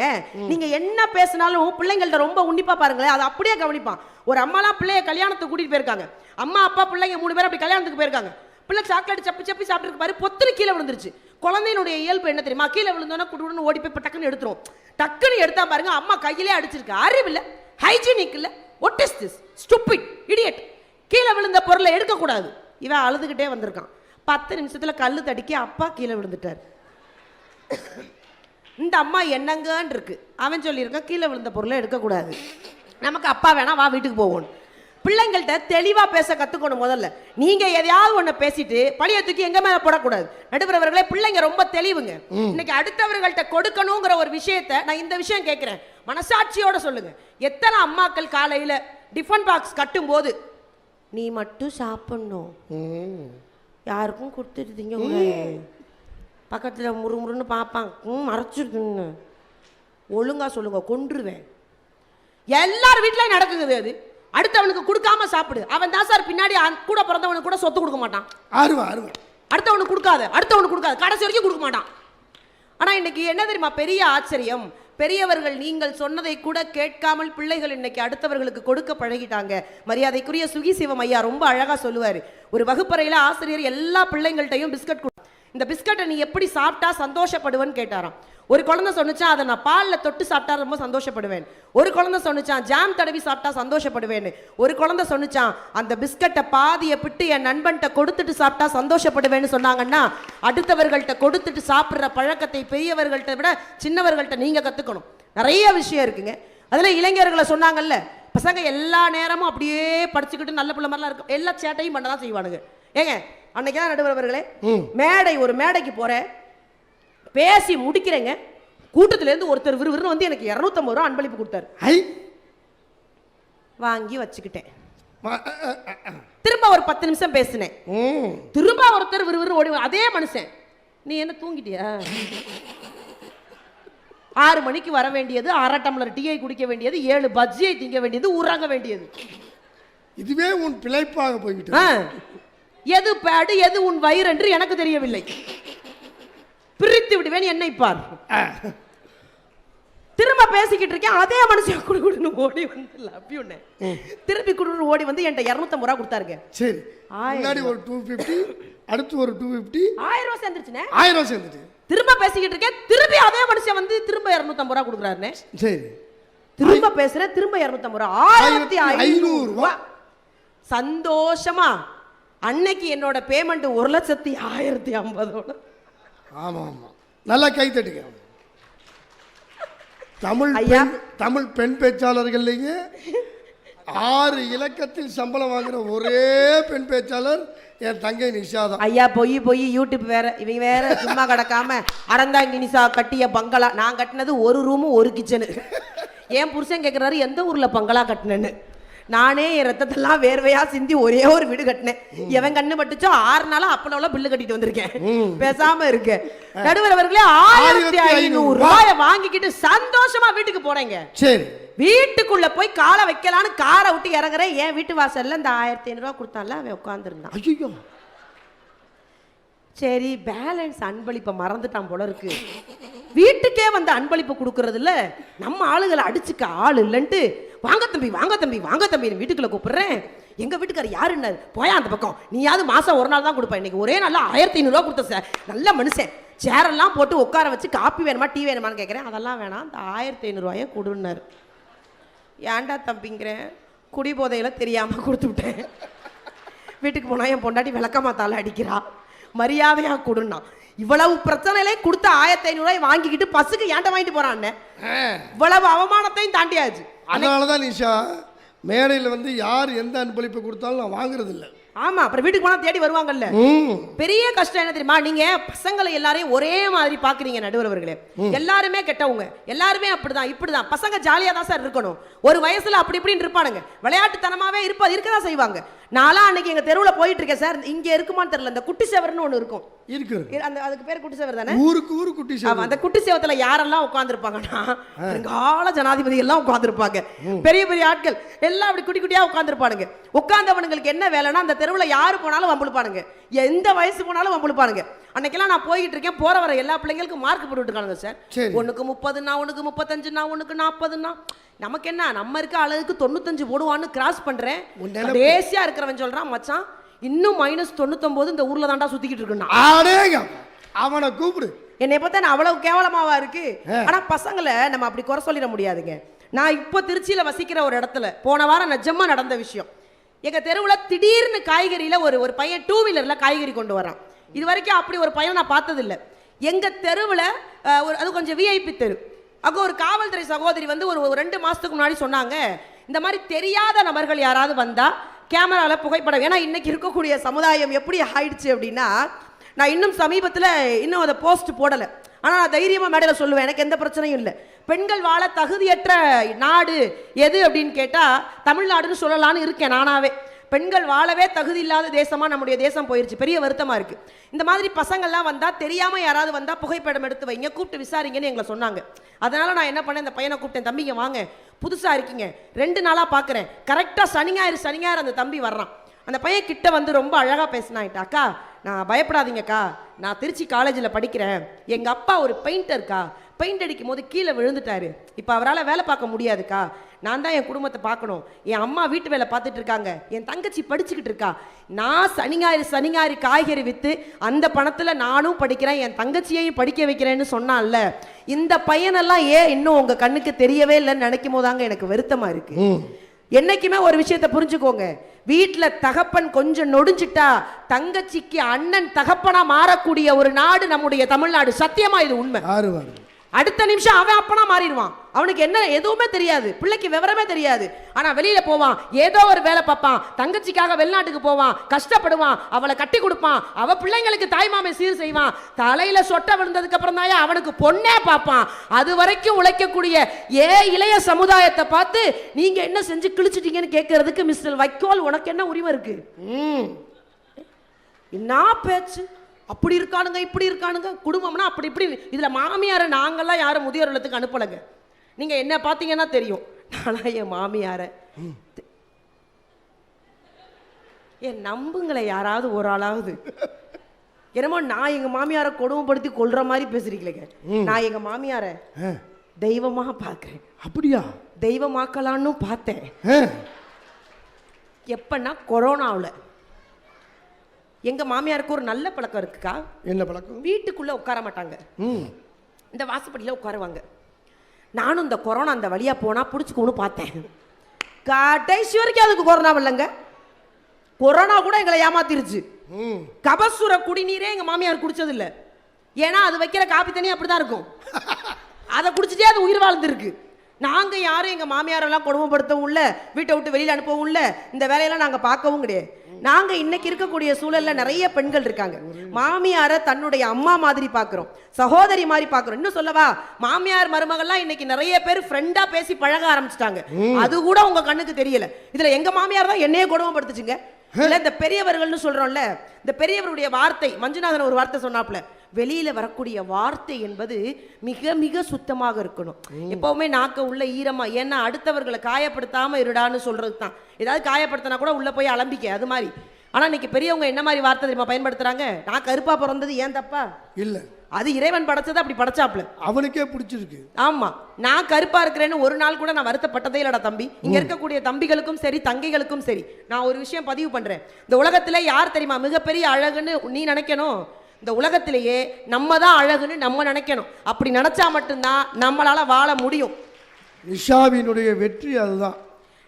நீங்க என்ன பேசினாலும் பிள்ளைங்கள்ட்ட ரொம்ப உன்னிப்பா பாருங்களேன், அதை அப்படியே கவனிப்பான். ஒரு அம்மாலாம் பிள்ளைய கல்யாணத்துக்கு கூட்டிட்டு போயிருக்காங்க. அம்மா அப்பா பிள்ளைங்க 3 பேர் அப்படி கல்யாணத்துக்கு போயிருக்காங்க. பிள்ளை சாக்லேட் சப்பி சப்பி சாப்பிட்டு பாரு, பொத்துரு கீழே விழுந்துருச்சு. குழந்தையினுடைய இயல்பு என்ன தெரியுமா? கீழே விழுந்தோன்னா குடுன்னு ஓடி போய் டக்குன்னு எடுத்துரும். டக்குன்னு எடுத்தா பாருங்க, அம்மா கையிலே அடிச்சிருக்கு. அறிவில்லை, ஹைஜீனிக் இல்லை. What is this stupid idiot. கீழே விழுந்த பொருளை எடுக்கக்கூடாது. இவன் அழுதுகிட்டே வந்திருக்கான். 10 நிமிஷத்துல கல்லு தடிக்கி அப்பா கீழே விழுந்துட்டார். இந்த அம்மா என்னங்கன்னு இருக்கு. அவன் சொல்லியிருக்கான், கீழே விழுந்த பொருளை எடுக்கக்கூடாது, நமக்கு அப்பா வேணா வா வீட்டுக்கு போவோம். பிள்ளைங்கள்ட்ட தெளிவா பேச கத்துக்கணும். முதல்ல நீங்க எதையாவது ஒண்ணு பேசிட்டு பழிய தூக்கி எங்க மேல போடக்கூடாது. நடுவர்களே, பிள்ளைங்க ரொம்ப தெளிவுங்க. இன்னைக்கு அடுத்தவர்கள்ட்ட கொடுக்கணுங்கிற ஒரு விஷயத்தை நான் இந்த விஷயம் கேட்கிறேன், மனசாட்சியோட சொல்லுங்க. எத்தனை அம்மாக்கள் காலையில டிஃபன் பாக்ஸ் கட்டும் போது, நீ மட்டும் சாப்பிடணும், யாருக்கும் கொடுத்துட்டீங்க, பக்கத்துல முறுமுறுன்னு பார்ப்பாங்க, மறைச்சிருக்குன்னு ஒழுங்கா சொல்லுங்க, கொன்றுவேன். எல்லார் வீட்லயும் நடக்குது அது. அடுத்தவனுக்கு கொடுக்காம சாப்பிடு. அவன் தான் சார் பின்னாடி கூட பிறந்தவனுக்கு கூட சொத்து கொடுக்க மாட்டான். அடுத்தவனுக்கு கொடுக்காத கடைசி வரைக்கும் கொடுக்க மாட்டான். ஆனா இன்னைக்கு என்ன தெரியுமா பெரிய ஆச்சரியம்? பெரியவர்கள் நீங்கள் சொன்னதை கூட கேட்காமல் பிள்ளைகள் இன்னைக்கு அடுத்தவர்களுக்கு கொடுக்க பழகிட்டாங்க. மரியாதைக்குரிய சுகி சிவம் ஐயா ரொம்ப அழகா சொல்லுவாரு. ஒரு வகுப்பறையில ஆசிரியர் எல்லா பிள்ளைங்கள்ட்டையும் பிஸ்கட், இந்த பிஸ்கட்டை நீ எப்படி சாப்பிட்டா சந்தோஷப்படுவேன்னு கேட்டாராம். ஒரு குழந்தை சொன்னிச்சான், அதை நான் பாலில் தொட்டு சாப்பிட்டா ரொம்ப சந்தோஷப்படுவேன். ஒரு குழந்தை சொன்னிச்சான், ஜாம் தடவி சாப்பிட்டா சந்தோஷப்படுவேன்னு. ஒரு குழந்தை சொன்னிச்சான், அந்த பிஸ்கட்டை பாதியை பிட்டு என் நண்பன்கிட்ட கொடுத்துட்டு சாப்பிட்டா சந்தோஷப்படுவேன்னு சொன்னாங்கன்னா, அடுத்தவர்கள்ட்ட கொடுத்துட்டு சாப்பிட்ற பழக்கத்தை பெரியவர்கள்ட்ட விட சின்னவர்கள்ட்ட நீங்க கத்துக்கணும். நிறைய விஷயம் இருக்குங்க. அதுல இளைஞர்களை சொன்னாங்கல்ல, பசங்க எல்லா நேரமும் அப்படியே படிச்சுக்கிட்டு நல்ல பிள்ளை மாதிரிலாம் இருக்கும், எல்லா சேட்டையும் பண்ணதான் செய்வானுங்க. ஏங்க அன்னைக்குதான் நடுவர்களே, ஒரு மேடைக்கு போறேன், பேசி முடிக்கிறேங்க, கூட்டத்துல இருந்து ஒருத்தர் விறுவிறுன்னு வந்து எனக்கு 250 ரூபா அன்பளிப்பு கொடுத்தாரு. வாங்கி வச்சுக்கிட்டேன். திரும்ப ஒரு 10 நிமிஷம் பேசினேன். திரும்ப ஒருத்தர் விறுவிறு ஓடி, அதே மனுஷன், நீ என்ன தூங்கிட்டியா? 6 மணிக்கு வர வேண்டியது, 1/2 டம்ளர் டீயை குடிக்க வேண்டியது, 7 பஜ்ஜியை திங்க வேண்டியது, உறங்க வேண்டியது. இதுவே உன் பிழைப்பாக போய்விட்டு. எது பேடு எது உன் வயிறு என்று எனக்கு தெரியவில்லை. பிரித்து விடுவேன், என்னை பார். திரும்ப பேசிக்கிட்டு இருக்கேன், அதே மனுஷன் குடுன்னு ஓடி வந்து லவ் யூ திருப்பி குடுன்னு ஓடி வந்து என்கிட்ட 250 ரூபா கொடுத்தாருங்க. சரி, முன்னாடி ஒரு 250, அடுத்து ஒரு 250, 1000 ரூபா சேர்ந்துருச்சுனே. 1000 ரூபா சேர்ந்துட்டு திரும்ப பேசிக்கிட்டு இருக்கேன், திருப்பி அதே மனுஷன் வந்து திரும்ப 250 ரூபா கொடுக்குறாருனே. சரி, திரும்ப பேசுறேன், திரும்ப 250 ரூபா, 1500 ரூபா. சந்தோஷமா அன்னைக்கு என்னோட பேமெண்ட் 1,10,50,000. ஆமா ஆமா, நல்லா கை தட்டுங்க. தமிழ் பெண் பேச்சாளர்கள்லேயே 6 இலக்கத்தில் சம்பளம் வாங்குற ஒரே பெண் பேச்சாளர் என் தங்கை நிஷா தான். ஐயா பொய் யூடியூப் வேற, இவங்க வேற சும்மா கிடக்காம அறந்தாங்கி நிஷா கட்டிய பங்களா. நான் கட்டினது ஒரு ரூமு ஒரு கிச்சனு. என் புருஷன் கேட்குறாரு எந்த ஊர்ல பங்களா கட்டினேன்னு. நானே என் ரத்தத்தெல்லாம் வேர்வையா சிந்தி ஒரே ஒரு வீடு கட்டினேன். எவன் கண்ணு பட்டுச்சோ 6 நாளா அப்பளவுல பில்லு கட்டிட்டு வந்திருக்கேன். பேசாம இருக்கு. நடுவர் அவர்களே 1500 ரூபாயை வாங்கிக்கிட்டு சந்தோஷமா வீட்டுக்கு போறேங்க. சரி, வீட்டுக்குள்ள போய் காலை வைக்கலான்னு காரை விட்டு இறங்குறேன். என் வீட்டு வாசல்ல இந்த 1500 ரூபா கொடுத்தால அவன் உட்காந்துருந்தான். ஐயோ, சரி பேலன்ஸ் அன்பளிப்பை மறந்துட்டான் போல இருக்கு. வீட்டுக்கே வந்து அன்பளிப்பு கொடுக்கறதுல நம்ம ஆளுகளை அடிச்சுக்க ஆள் இல்லைன்ட்டு வாங்க தம்பி வாங்க தம்பி வாங்க தம்பி வீட்டுக்குள்ள கூப்பிடுறேன். எங்க வீட்டுக்காரர் யாருன்னாரு, போயா அந்த பக்கம், நீயாவது மாசம் ஒரு நாள் தான் கொடுப்பேன், இன்னைக்கு ஒரே நாள் 1500 ரூபா கொடுத்த சார். நல்ல மனுஷன், சேரெல்லாம் போட்டு உட்கார வச்சு காப்பி வேணுமா டீ வேணுமான்னு கேட்குறேன். அதெல்லாம் வேணாம், அந்த 1500 ரூபாயை கொடுன்னாரு. ஏன்டா தம்பிங்கிறேன், குடி போதையில தெரியாம கொடுத்து விட்டேன். வீட்டுக்கு போனா என் பொண்டாட்டி விளக்கமாத்தால அடிக்கிறா, மரியாதையா கொடுன்னா. இவ்வளவு பிரச்சனையிலே கொடுத்த 1500 ரூபாய் வாங்கிக்கிட்டு பஸ்ஸுக்கு ஏன்ட்ட வாங்கிட்டு போறான். இவ்வளவு அவமானத்தையும் தாண்டியாச்சு. அதனாலதான் நிஷா மேடையில் வந்து யார் எந்த அன்பளிப்பு கொடுத்தாலும் நான் வாங்குறது இல்லை. ஆமா, அப்புறம் வீட்டுக்கு போனா தேடி வருவாங்கல்ல. பெரிய கஷ்டம் என்ன தெரியுமா, நீங்க பசங்களை எல்லாரையும் ஒரே மாதிரி பாக்குறீங்க நடுவர் அவர்களே. எல்லாருமே கெட்டவங்க, எல்லாருமே அப்படிதான் இப்படிதான். பசங்க ஜாலியா தான் சார் இருக்கணும். ஒரு வயசுல அப்படி இப்படின்னு இருப்பானுங்க, விளையாட்டுத்தனமாவே இருக்கதான் செய்வாங்க. நான்லாம் அன்னைக்கு எங்க தெருவுல போயிட்டு இருக்கேன் சார், இங்க இருக்குமான்னு தெரியல, இந்த குட்டி சேவர்னு ஒண்ணு இருக்கும். அந்த அதுக்கு பேர் குட்டி சேவர் தானே? ஊருக்கு ஊரு குட்டி சேவர். அந்த குட்டி சேவத்துல யாரெல்லாம் உட்கார்ந்துருப்பாங்கன்னா கால ஜனாதிபதி எல்லாம் உட்கார்ந்துருப்பாங்க. பெரிய பெரிய ஆட்கள் எல்லாம் அப்படி குட்டி குட்டியா உட்கார்ந்துருப்பானுங்க. உட்கார்ந்தவனுங்களுக்கு என்ன வேலைன்னா அந்த தெருவுல யாரு போனாலும் வம்புழுப்பானுங்க, எந்த வயசு போனாலும் வம்புழுப்பானுங்க. அன்னைக்கெல்லாம் நான் போயிட்டு இருக்கேன், போற வர எல்லா பிள்ளைங்களுக்கும் மார்க் போட்டு இருக்காங்க சார். ஒண்ணுக்கு 30ன்னா, ஒண்ணுக்கு 35ன்னா, ஒண்ணுக்கு 40ன்னா. நமக்கு என்ன, நம்ம இருக்க அளவுக்கு 95 போடுவான்னு கிராஸ் பண்றேன். தேசியா இருக்கிறவன் சொல்றான், மச்சான் இன்னும் -99 இந்த ஊர்ல தாண்டா சுத்திக்கிட்டு இருக்குன்னா. அவனை கூப்பிடு. என்னை பார்த்தா நான் அவ்வளவு கேவலமாவா இருக்கு. ஆனா பசங்களை நம்ம அப்படி குறை சொல்லிட முடியாதுங்க. நான் இப்போ திருச்சியில வசிக்கிற ஒரு இடத்துல போன வாரம் நிஜமா நடந்த விஷயம். எங்க தெருவுல திடீர்னு காய்கறியில ஒரு பையன் 2 வீலர்ல காய்கறி கொண்டு வரான். இது வரைக்கும் அப்படி ஒரு பையன் நான் பார்த்தது இல்லை. எங்க தெருவுல அது கொஞ்சம் விஐபி தெரு. அங்க ஒரு காவல்துறை சகோதரி வந்து ஒரு 2 மாசத்துக்கு முன்னாடி சொன்னாங்க, இந்த மாதிரி தெரியாத நபர்கள் யாராவது வந்தா கேமரால புகைப்படம். ஏன்னா இன்னைக்கு இருக்கக்கூடிய சமுதாயம் எப்படி ஆயிடுச்சு அப்படின்னா, நான் இன்னும் சமீபத்தில் இன்னும் அதை போஸ்ட் போடலை, ஆனால் நான் தைரியமாக மேடையில் சொல்லுவேன், எனக்கு எந்த பிரச்சனையும் இல்லை. பெண்கள் வாழ தகுதியற்ற நாடு எது அப்படின்னு கேட்டால் தமிழ்நாடுன்னு சொல்லலான்னு இருக்கேன் நானாவே. பெண்கள் வாழவே தகுதி இல்லாத தேசமாக நம்முடைய தேசம் போயிருச்சு. பெரிய வருத்தமாக இருக்குது. இந்த மாதிரி பசங்கள்லாம் வந்தால், தெரியாமல் யாராவது வந்தால் புகைப்படம் எடுத்து வைங்க, கூப்பிட்டு விசாரிங்கன்னு எங்களை சொன்னாங்க. அதனால் நான் என்ன பண்ணேன், இந்த பையனை கூப்பிட்டேன், தம்பிங்க வாங்க, புதுசாக இருக்கீங்க, 2 நாளாக பார்க்குறேன். கரெக்டாக சனி ஞாயிறு அந்த தம்பி வர்றான். அந்த பையன் கிட்ட வந்து ரொம்ப அழகாக பேசினாயிட்டா, அக்கா நான் பயப்படாதீங்கக்கா, நான் திருச்சி காலேஜில் படிக்கிறேன், எங்கள் அப்பா ஒரு பெயிண்டர்க்கா, பெயிண்ட் அடிக்கும் போது கீழே விழுந்துட்டாரு, இப்போ அவரால் வேலை பார்க்க முடியாதுக்கா, நான் தான் என் குடும்பத்தை பார்க்கணும், என் அம்மா வீட்டு வேலை பார்த்துட்டு இருக்காங்க, என் தங்கச்சி படிச்சுக்கிட்டு இருக்கா, நான் சனி ஞாயிறு காய்கறி விற்று அந்த பணத்தில் நானும் படிக்கிறேன், என் தங்கச்சியையும் படிக்க வைக்கிறேன்னு சொன்னான்ல, இந்த பையனெல்லாம் ஏன் இன்னும் உங்கள் கண்ணுக்கு தெரியவே இல்லைன்னு நினைக்கும் போதாங்க எனக்கு வருத்தமாக இருக்கு. என்னைக்குமே ஒரு விஷயத்தை புரிஞ்சுக்கோங்க, வீட்டில் தகப்பன் கொஞ்சம் நொடிஞ்சிட்டா தங்கச்சிக்கு அண்ணன் தகப்பனா மாறக்கூடிய ஒரு நாடு நம்முடைய தமிழ்நாடு. சத்தியமா இது உண்மை. அடுத்த நிமிஷம் அவன் அப்பனா மாறிடுவான். அவனுக்கு என்ன எதுவுமே தெரியாது, பிள்ளைக்கு விவரமே தெரியாது. ஆனா வெளியில போவான், ஏதோ ஒரு வேலை பார்ப்பான், தங்கச்சிக்காக வெளிநாட்டுக்கு போவான், கஷ்டப்படுவான், அவளை கட்டி கொடுப்பான், அவ பிள்ளைங்களுக்கு தாய்மாமை சீர் செய்வான், தலையில சொட்ட விழுந்ததுக்கு அப்புறம் தான் அவனுக்கு பொண்ணே பார்ப்பான். அது வரைக்கும் உழைக்கக்கூடிய இளைய சமுதாயத்தை பார்த்து நீங்க என்ன செஞ்சு கிழிச்சிட்டீங்கன்னு கேட்கறதுக்கு மிஸ்டர் வைக்கோல் உனக்கு என்ன உரிமை இருக்கு? என்ன பேச்சு, அப்படி இருக்கானுங்க இப்படி இருக்கானுங்க, குடும்பம்னா அப்படி இப்படி. இதுல மாமியாரை நாங்கெல்லாம் யாரும் முதியோர் இல்லத்துக்கு அனுப்பலைங்க. நீங்க என்ன பார்த்தீங்கன்னா தெரியும், நானா என் மாமியாரை என் நம்புங்களை யாராவது ஒரு ஆளாவது. என்னமோ நான் எங்க மாமியாரை கொடுமைப்படுத்தி கொல்ற மாதிரி பேசுறீங்களேங்க. நான் எங்க மாமியாரை தெய்வமா பார்க்குறேன். அப்படியா? தெய்வமாக்கலான்னு பார்த்தேன். ஆ. எப்பன்னா கொரோனாவில் எங்க மாமியாருக்கு ஒரு நல்ல பழக்கம் இருக்குக்கா. என்ன பழக்கம்? வீட்டுக்குள்ள உட்கார மாட்டாங்க, ம். இந்த வாசப்படியில் உட்காருவாங்க. நானும் இந்த கொரோனா அந்த வழியா போனா பிடிச்சிக்கோன்னு பார்த்தேன். கடைசி வரைக்கும் அதுக்கு கொரோனா இல்லைங்க. கொரோனா கூட எங்களை ஏமாத்திருச்சு. கபசுர குடிநீரே எங்க மாமியார் குடிச்சது இல்லை. ஏன்னா அது வைக்கிற காப்பி தண்ணி அப்படிதான் இருக்கும். அதை குடிச்சிட்டே அது உயிர் வாழ்ந்துருக்கு. நாங்க யாரும் எங்க மாமியாரெல்லாம் கொடுமைப்படுத்தவும் இல்லை, வீட்டை விட்டு வெளியில அனுப்பவும் இல்லை, இந்த வேலையெல்லாம் நாங்க பார்க்கவும் கிடையாது. நாங்க இன்னைக்கு இருக்கக்கூடிய சூழல்ல நிறைய பெண்கள் இருக்காங்க. மாமியாரை தன்னுடைய அம்மா மாதிரி பாக்குறோம், சகோதரி மாதிரி பாக்குறோம். இன்னும் சொல்லவா, மாமியார் மருமகள்லாம் இன்னைக்கு நிறைய பேர் ஃப்ரெண்டா பேசி பழக ஆரம்பிச்சிட்டாங்க. அது கூட உங்க கண்ணுக்கு தெரியல. இதுல எங்க மாமியார் தான் என்னையே கொடுமைப்படுத்துச்சுங்க. இல்ல இந்த பெரியவர்கள்னு சொல்றோம்ல, இந்த பெரியவருடைய வார்த்தை, மஞ்சுநாதன் ஒரு வார்த்தை சொன்னாப்ல, வெளியில வரக்கூடிய வார்த்தை என்பது மிக மிக சுத்தமாக இருக்கணும். எப்பவுமே நாக்க உள்ள ஈரமா, ஏன்னா அடுத்தவர்களை காயப்படுத்தாம இருடான்னு சொல்றது தான். ஏதாவது காயப்படுத்தினா கூட உள்ள போய் அலம்பிக்க, அது மாதிரி. ஆனா இன்னைக்கு பெரியவங்க என்ன மாதிரி வார்த்தை தெரியுமா பயன்படுத்துறாங்க? நான் கருப்பா பிறந்தது ஏன் தப்பா இல்ல, அது இறைவன் படைச்சது அப்படி படைச்சாப்ல, அவனுக்கே பிடிச்சிருக்கு. ஆமா, நான் கருப்பா இருக்கிறேன்னு ஒரு நாள் கூட நான் வருத்தப்பட்டதே இல்லடா தம்பி. இங்க இருக்கக்கூடிய தம்பிகளுக்கும் சரி தங்கைகளுக்கும் சரி நான் ஒரு விஷயம் பதிவு பண்றேன். இந்த உலகத்துல யார் தெரியுமா மிகப்பெரிய அழகுன்னு நீ நினைக்கணும்? இந்த உலகத்திலேயே நம்ம தான் அழகுன்னு நம்ம நினைக்கணும். அப்படி நினைச்சா மட்டும்தான் நம்மளால வாழ முடியும். நிஷாவினுடைய வெற்றி அதுதான்.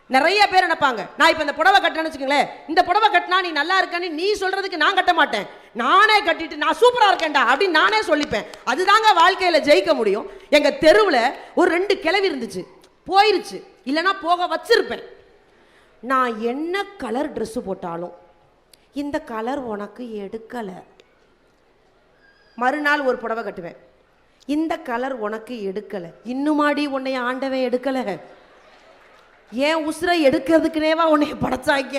நிறைய பேர் நினைப்பாங்க, நான் இப்ப இந்த புடவை கட்டணும்னு வச்சுக்கோங்களேன், இந்த புடவை கட்டினா நீ நல்லா இருக்கன்னு நீ சொல்றதுக்கு நான் கட்ட மாட்டேன், நானே கட்டிட்டு நான் சூப்பரா இருக்கேன்டா அப்படின்னு நானே சொல்லிப்பேன். அதுதாங்க வாழ்க்கையில ஜெயிக்க முடியும். எங்க தெருவுல ஒரு 2 கிழவி இருந்துச்சு, போயிருச்சு, இல்லைன்னா போக வச்சிருப்பேன். நான் என்ன கலர் ட்ரெஸ் போட்டாலும் இந்த கலர் உனக்கு எடுக்கல, மறுநாள் ஒரு புடவை கட்டுவேன், இந்த கலர் உனக்கு எடுக்கல, இன்னுமாடி உன்னை ஆண்டவன் எடுக்கல, ஏன் உசுரை எடுக்கிறதுக்குனேவா உன்னைய படைச்சாங்க.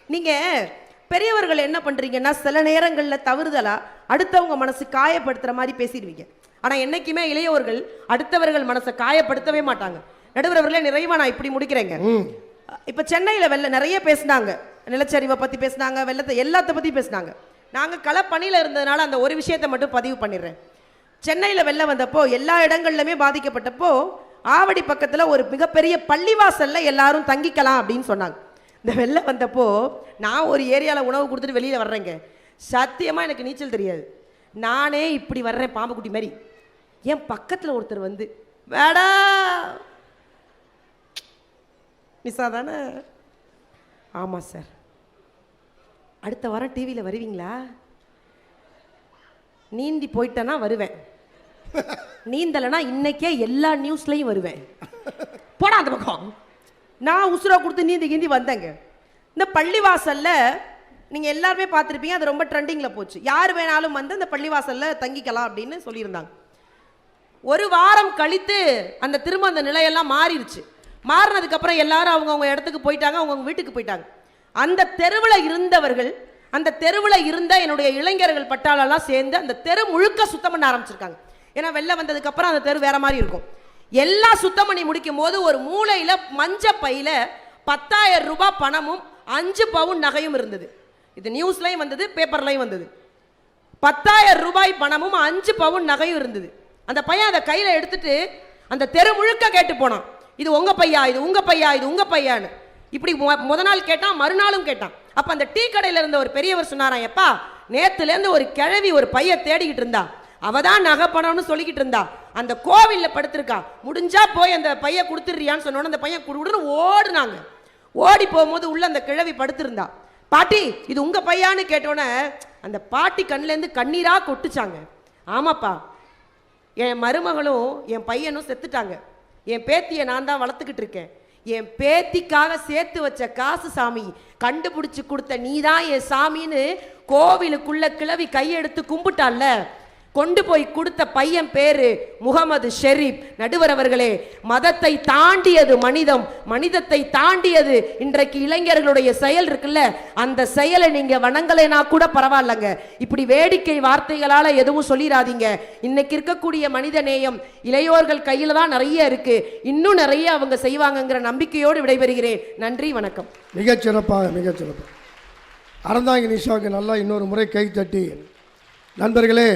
நீங்க பெரியவர்கள் என்ன பண்றீங்கன்னா சில நேரங்களில் தவறுதலா அடுத்தவங்க மனசு காயப்படுத்துற மாதிரி பேசிடுவீங்க. ஆனா என்னைக்குமே இளையவர்கள் அடுத்தவர்கள் மனசை காயப்படுத்தவே மாட்டாங்க. நடுவரவர்களே நிறைவா நான் இப்படி முடிக்கிறேங்க. இப்ப சென்னையில நிறைய பேசினாங்க, நிலச்சரிவை பத்தி பேசினாங்க, வெள்ளத்தை எல்லாத்த பத்தி பேசினாங்க. நாங்க களப்பணியில இருந்ததுனால அந்த ஒரு விஷயத்தை மட்டும் பதிவு பண்ணிடுறேன். சென்னையில வெள்ளம் வந்தப்போ எல்லா இடங்கள்லுமே பாதிக்கப்பட்டப்போ ஆவடி பக்கத்துல ஒரு மிகப்பெரிய பள்ளிவாசல்ல எல்லாரும் தங்கிக்கலாம் அப்படின்னு சொன்னாங்க. இந்த வெள்ளம் வந்தப்போ நான் ஒரு ஏரியால உணவு கொடுத்துட்டு வெளியில வர்றேங்க, சத்தியமா எனக்கு நீச்சல் தெரியாது, நானே இப்படி வர்றேன் பாம்பு குட்டி மாதிரி. என் பக்கத்துல ஒருத்தர் வந்து, வேடா மிஸ்ஸா தானே? ஆமா சார், அடுத்த வாரம் டிவியில் வருவீங்களா? நீந்தி போயிட்டேன்னா வருவேன், நீந்தலைன்னா இன்னைக்கே எல்லா நியூஸ்லையும் வருவேன். போடா அந்த பக்கம். நான் உசுரா கொடுத்து நீந்தி கீந்தி வந்தேங்க. இந்த பள்ளிவாசல்ல நீங்கள் எல்லாருமே பார்த்துருப்பீங்க, அது ரொம்ப ட்ரெண்டிங்கில் போச்சு. யார் வேணாலும் வந்து அந்த பள்ளிவாசலில் தங்கிக்கலாம் அப்படின்னு சொல்லியிருந்தாங்க. ஒரு வாரம் கழித்து அந்த திரும்ப அந்த நிலையெல்லாம் மாறிடுச்சு. மாறினதுக்கப்புறம் எல்லாரும் அவங்கவுங்க இடத்துக்கு போயிட்டாங்க, அவங்கவுங்க வீட்டுக்கு போயிட்டாங்க. அந்த தெருவில் இருந்தவர்கள், அந்த தெருவில் இருந்த என்னுடைய இளைஞர்கள் பட்டாளெல்லாம் சேர்ந்து அந்த தெரு முழுக்க சுத்தம் பண்ண ஆரம்பிச்சிருக்காங்க. ஏன்னா வெள்ளம் வந்ததுக்கு அப்புறம் அந்த தெரு வேற மாதிரி இருக்கும். எல்லாம் சுத்தம் பண்ணி முடிக்கும் போது ஒரு மூலையில மஞ்ச பையில 10,000 ரூபாய் பணமும் 5 பவுன் நகையும் இருந்தது. இது நியூஸ்லையும் வந்தது, பேப்பர்லையும் வந்தது. 10,000 ரூபாய் பணமும் 5 பவுன் நகையும் இருந்தது. அந்த பையன் அதை கையில எடுத்துட்டு அந்த தெரு முழுக்க கேட்டு போனான், இது உங்க பையா, இது உங்க பையா, இது உங்க பையான்னு. இப்படி முத நாள் கேட்டான், மறுநாளும் கேட்டான். அப்ப அந்த டீ கடையில இருந்த ஒரு பெரியவர் சொன்னாராம், எப்பா நேத்துல இருந்து ஒரு கிழவி ஒரு பைய தேடிக்கிட்டு இருந்தா, அவதான் நகை பணம்னு சொல்லிக்கிட்டு இருந்தா, அந்த கோவில்ல படுத்திருக்கா, முடிஞ்சா போய் அந்த பைய கொடுத்துடுறியான்னு சொன்னோன்னு அந்த பையன் குடுன்னு ஓடுனாங்க. ஓடி போகும்போது உள்ள அந்த கிழவி படுத்திருந்தா. பாட்டி இது உங்க பையான்னு கேட்டோன்னே அந்த பாட்டி கண்ணிலேருந்து கண்ணீரா கொட்டுச்சாங்க. ஆமாப்பா, என் மருமகளும் என் பையனும் செத்துட்டாங்க, என் பேத்தியை நான் தான் வளர்த்துக்கிட்டு இருக்கேன், என் பேத்திக்காக சேர்த்து வச்ச காசு சாமி, கண்டுபிடிச்சு கொடுத்த நீதான் என் சாமின்னு கோவிலுக்குள்ள கிழவி கையெடுத்து கும்பிட்டால, கொண்டு போய் கொடுத்த பையன் பேரு முகமது ஷெரீப். நடுவர் அவர்களே, மதத்தை தாண்டியது மனிதம், மனிதத்தை தாண்டியது இன்றைக்கு இளைஞர்களுடைய செயல் இருக்குல்ல, அந்த செயலை நீங்க வணங்கலைனா கூட பரவாயில்லைங்க. இப்படி வேடிக்கை வார்த்தைகளால எதுவும் சொல்லிடாதீங்க. இன்னைக்கு இருக்கக்கூடிய மனித நேயம் இளையோர்கள் கையில தான் நிறைய இருக்கு, இன்னும் நிறைய அவங்க செய்வாங்கங்கிற நம்பிக்கையோடு விடைபெறுகிறேன். நன்றி, வணக்கம். மிகச்சிறப்பாக, மிகச்சிறப்பாக. அறந்தாங்கி நிஷாவுக்கு நல்லா இன்னொரு முறை கை தட்டி. நண்பர்களே,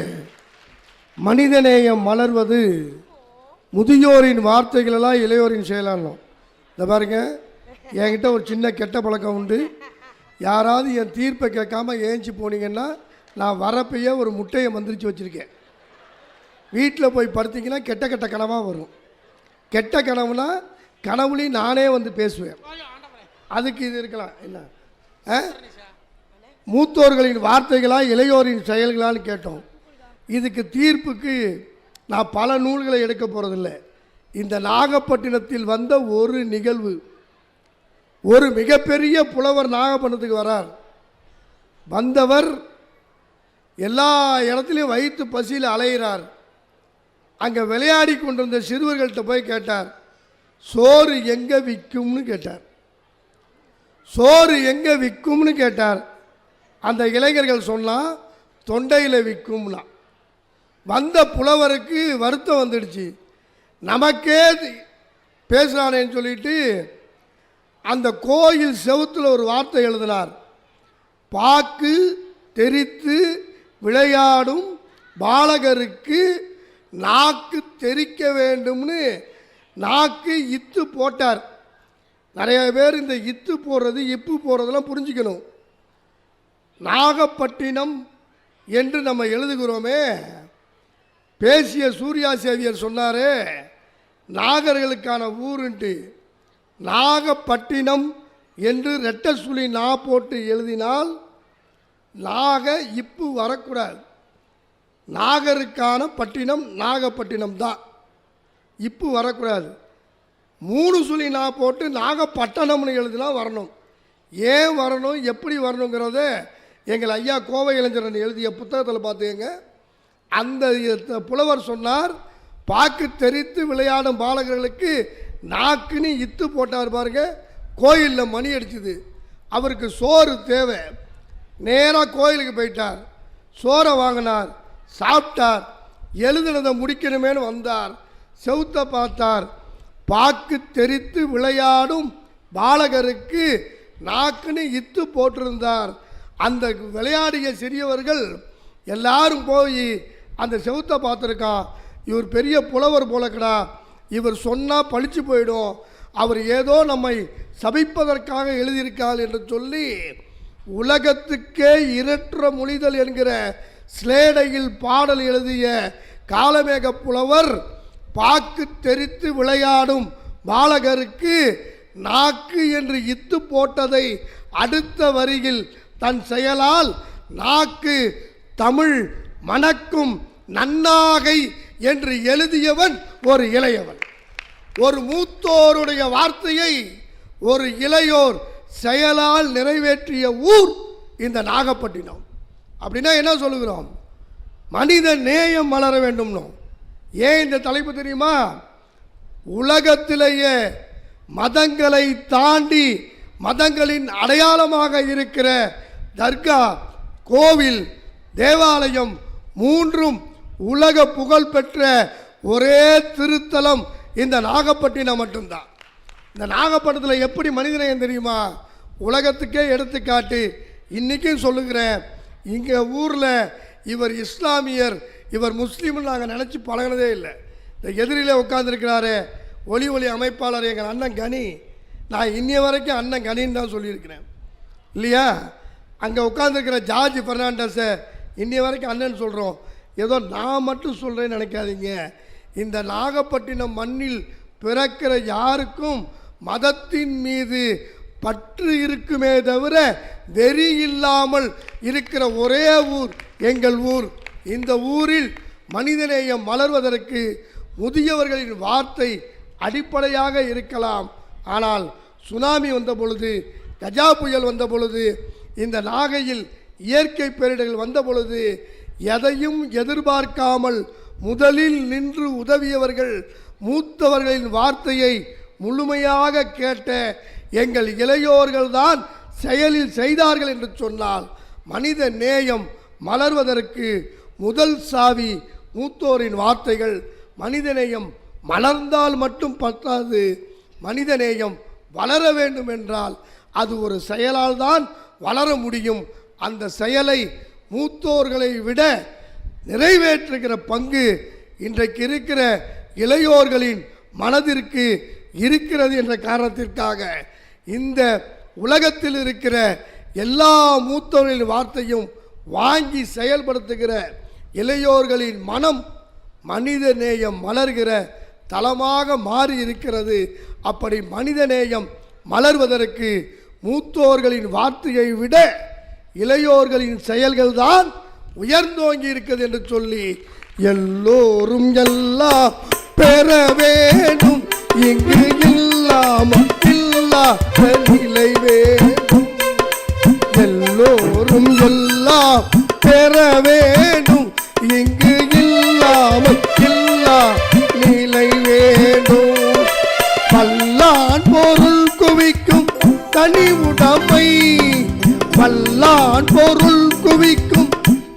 மனிதநேயம் மலர்வது முதியோரின் வார்த்தைகளெல்லாம் இளையோரின் செயலானோம். இந்த பாருங்க, என்கிட்ட ஒரு சின்ன கெட்ட பழக்கம் உண்டு. யாராவது என் தீர்ப்பை கேட்காம ஏஞ்சி போனீங்கன்னா நான் வரப்பையே ஒரு முட்டையை மந்திரிச்சு வச்சுருக்கேன். வீட்டில் போய் படுத்திங்கன்னா கெட்ட கெட்ட கனவாக வரும். கெட்ட கனவுனா கனவுலையும் நானே வந்து பேசுவேன். அதுக்கு இது இருக்கலாம். என்ன மூத்தோர்களின் வார்த்தைகளா இளையோரின் செயல்களான்னு கேட்டோம். இதுக்கு தீர்ப்புக்கு நான் பல நூல்களை எடுக்க போகிறதில்லை. இந்த நாகப்பட்டினத்தில் வந்த ஒரு நிகழ்வு, ஒரு மிகப்பெரிய புலவர் நாகப்பட்டினத்துக்கு வரார். வந்தவர் எல்லா இடத்துலையும் வயிற்று பசியில் அலைகிறார். அங்கே விளையாடி கொண்டிருந்த சிறுவர்கள்ட்ட போய் கேட்டார், சோறு எங்கே விற்கும்னு கேட்டார். சோறு எங்கே விற்கும்னு கேட்டார். அந்த இளைஞர்கள் சொன்னால் தொண்டையில் விற்கும்னா. வந்த புலவருக்கு வருத்தம் வந்துடுச்சு. நமக்கே பேசுகிறானேன்னு சொல்லிட்டு அந்த கோயில் செவுத்தில் ஒரு வார்த்தை எழுதினார். பாக்கு தெரித்து விளையாடும் பாலகருக்கு நாக்கு தெரிக்க வேண்டும்னு நாக்கு இத்து போட்டார். நிறைய பேர் இந்த இத்து போடுறது இப்பு போடுறதெல்லாம் புரிஞ்சுக்கணும். நாகப்பட்டினம் என்று நம்ம எழுதுகிறோமே, பேசிய சூர்யா சேவியர் சொன்னாரே நாகர்களுக்கான ஊருன்ட்டு. நாகப்பட்டினம் என்று ரெட்டை சுழி நா போட்டு எழுதினால் நாக இப்பு வரக்கூடாது. நாகருக்கான பட்டினம் நாகப்பட்டினம் தான், இப்பு வரக்கூடாது. 3 சுழி நா போட்டு நாகப்பட்டினம்னு எழுதினா வரணும். ஏன் வரணும், எப்படி வரணுங்கிறத எங்கள் ஐயா கோவை இளைஞரன் எழுதிய புத்தகத்தில் பார்த்துங்க. அந்த புலவர் சொன்னார், பாக்கு தெரித்து விளையாடும் பாலகர்களுக்கு நாக்குன்னு இத்து போட்டார். பாருங்க, கோயிலில் மணி அடிச்சுது. அவருக்கு சோறு தேவை. நேராக கோயிலுக்கு போயிட்டார். சோறை வாங்கினார், சாப்பிட்டார். எழுதுனதை முடிக்கணுமேனு வந்தார். செவுத்த பார்த்தார். பாக்கு தெரித்து விளையாடும் பாலகருக்கு நாக்குன்னு இத்து போட்டிருந்தார். அந்த விளையாடிய சிறியவர்கள் எல்லாரும் போய் அந்த செவுத்த பார்த்துருக்கான். இவர் பெரிய புலவர் போலக்கடா, இவர் சொன்னால் பழிச்சு போயிடும், அவர் ஏதோ நம்மை சபிப்பதற்காக எழுதியிருக்காள் என்று சொல்லி உலகத்துக்கே இரற்ற மொழிதல் என்கிற ஸ்லேடையில் பாடல் எழுதிய காலமேக புலவர் பாக்கு தெரித்து விளையாடும் பாலகருக்கு நாக்கு என்று இத்து போட்டதை அடுத்த வரியில் தன் செயலால் நாக்கு தமிழ் மணக்கும் நன்னாகை என்று எழுதியவன் ஒரு இளையவன். ஒரு மூத்தோருடைய வார்த்தையை ஒரு இளையோர் செயலால் நிறைவேற்றிய ஊர் இந்த நாகப்பட்டினம். அப்படின்னா என்ன சொல்லுகிறோம்? மனித நேயம் வளர வேண்டும்னோ. ஏன் இந்த தலைப்பு தெரியுமா? உலகத்திலேயே மதங்களை தாண்டி மதங்களின் அடையாளமாக இருக்கிற தர்கா, கோவில், தேவாலயம் மூன்றும் உலக புகழ் பெற்ற ஒரே திருத்தலம் இந்த நாகப்பட்டினம் மட்டும்தான். இந்த நாகப்பட்டினத்தில் எப்படி மனிதநேயம் தெரியுமா? உலகத்துக்கே எடுத்துக்காட்டு. இன்றைக்கும் சொல்லுகிறேன், இங்கே ஊரில் இவர் இஸ்லாமியர், இவர் முஸ்லீம்னு நாங்கள் நினச்சி பழகினதே இல்லை. இந்த எதிரிலே உட்காந்துருக்கிறாரு ஒளி ஒளி அமைப்பாளர் எங்கள் அண்ணன் கனி. நான் இன்னைய வரைக்கும் அண்ணன் கனின்னு தான் சொல்லியிருக்கிறேன், இல்லையா? அங்கே உட்காந்துருக்கிற ஜார்ஜ் பெர்னாண்டஸை இன்னைய வரைக்கும் அண்ணன் சொல்கிறோம். ஏதோ நான் மட்டும் சொல்கிறேன்னு நினைக்காதீங்க. இந்த நாகப்பட்டினம் மண்ணில் பிறக்கிற யாருக்கும் மதத்தின் மீது பற்று இருக்குமே தவிர வெறி இல்லாமல் இருக்கிற ஒரே ஊர் எங்கள் ஊர். இந்த ஊரில் மனிதநேயம் மலர்வதற்கு முதியவர்களின் வார்த்தை அடிப்படையாக இருக்கலாம். ஆனால் சுனாமி வந்த பொழுது, கஜா புயல் வந்த பொழுது, இந்த நாகையில் இயற்கை பேரிடர்கள் வந்த பொழுது எதையும் எதிர்பார்க்காமல் முதலில் நின்று உதவியவர்கள் மூத்தவர்களின் வார்த்தையை முழுமையாக கேட்ட எங்கள் இளையோர்கள்தான் செயலில் செய்தார்கள் என்று சொன்னால் மனித நேயம் மலர்வதற்கு முதல் சாவி மூத்தோரின் வார்த்தைகள். மனிதநேயம் மலர்ந்தால் மட்டும் பத்தாது, மனிதநேயம் வளர வேண்டும் என்றால் அது ஒரு செயலால் தான் வளர முடியும். அந்த செயலை மூத்தோர்களை விட நிறைவேற்றுகிற பங்கு இன்றைக்கு இருக்கிற இளையோர்களின் மனதிற்கு இருக்கிறது என்ற காரணத்திற்காக இந்த உலகத்தில் இருக்கிற எல்லா மூத்தவர்களின் வார்த்தையும் வாங்கி செயல்படுத்துகிற இளையோர்களின் மனம் மனித நேயம் மலர்கிற தலமாக மாறி இருக்கிறது. அப்படி மனித நேயம் மலர்வதற்கு மூத்தோர்களின் வார்த்தையை விட இளையோர்களின் செயல்கள்தான் உயர்ந்தோங்கி இருக்கிறது என்று சொல்லி எல்லோரும் எல்லாம் பெற வேண்டும், இங்கு இல்லாமல் இல்லாத நிலை வேண்டும். எல்லோரும் எல்லாம் பெற வேண்டும், இங்கு இல்லாமல் இல்லா நிலை வேண்டும். வல்லான் பொருள் குவிக்கும் தனி உடைமை, வல்லான் பொருள் குவிக்கும்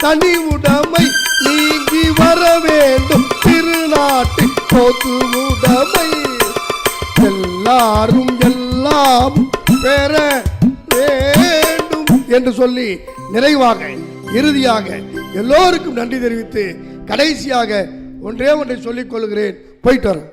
தனி உடைமை நீங்கி வர வேண்டும் திருநாட்டு பொது உடைமை. எல்லாரும் எல்லாம் பெற வேண்டும் என்று சொல்லி நிறைவாக இறுதியாக எல்லோருக்கும் நன்றி தெரிவித்து கடைசியாக ஒன்றே ஒன்றை சொல்லிக் கொள்கிறேன். போயிட்டு வரேன்.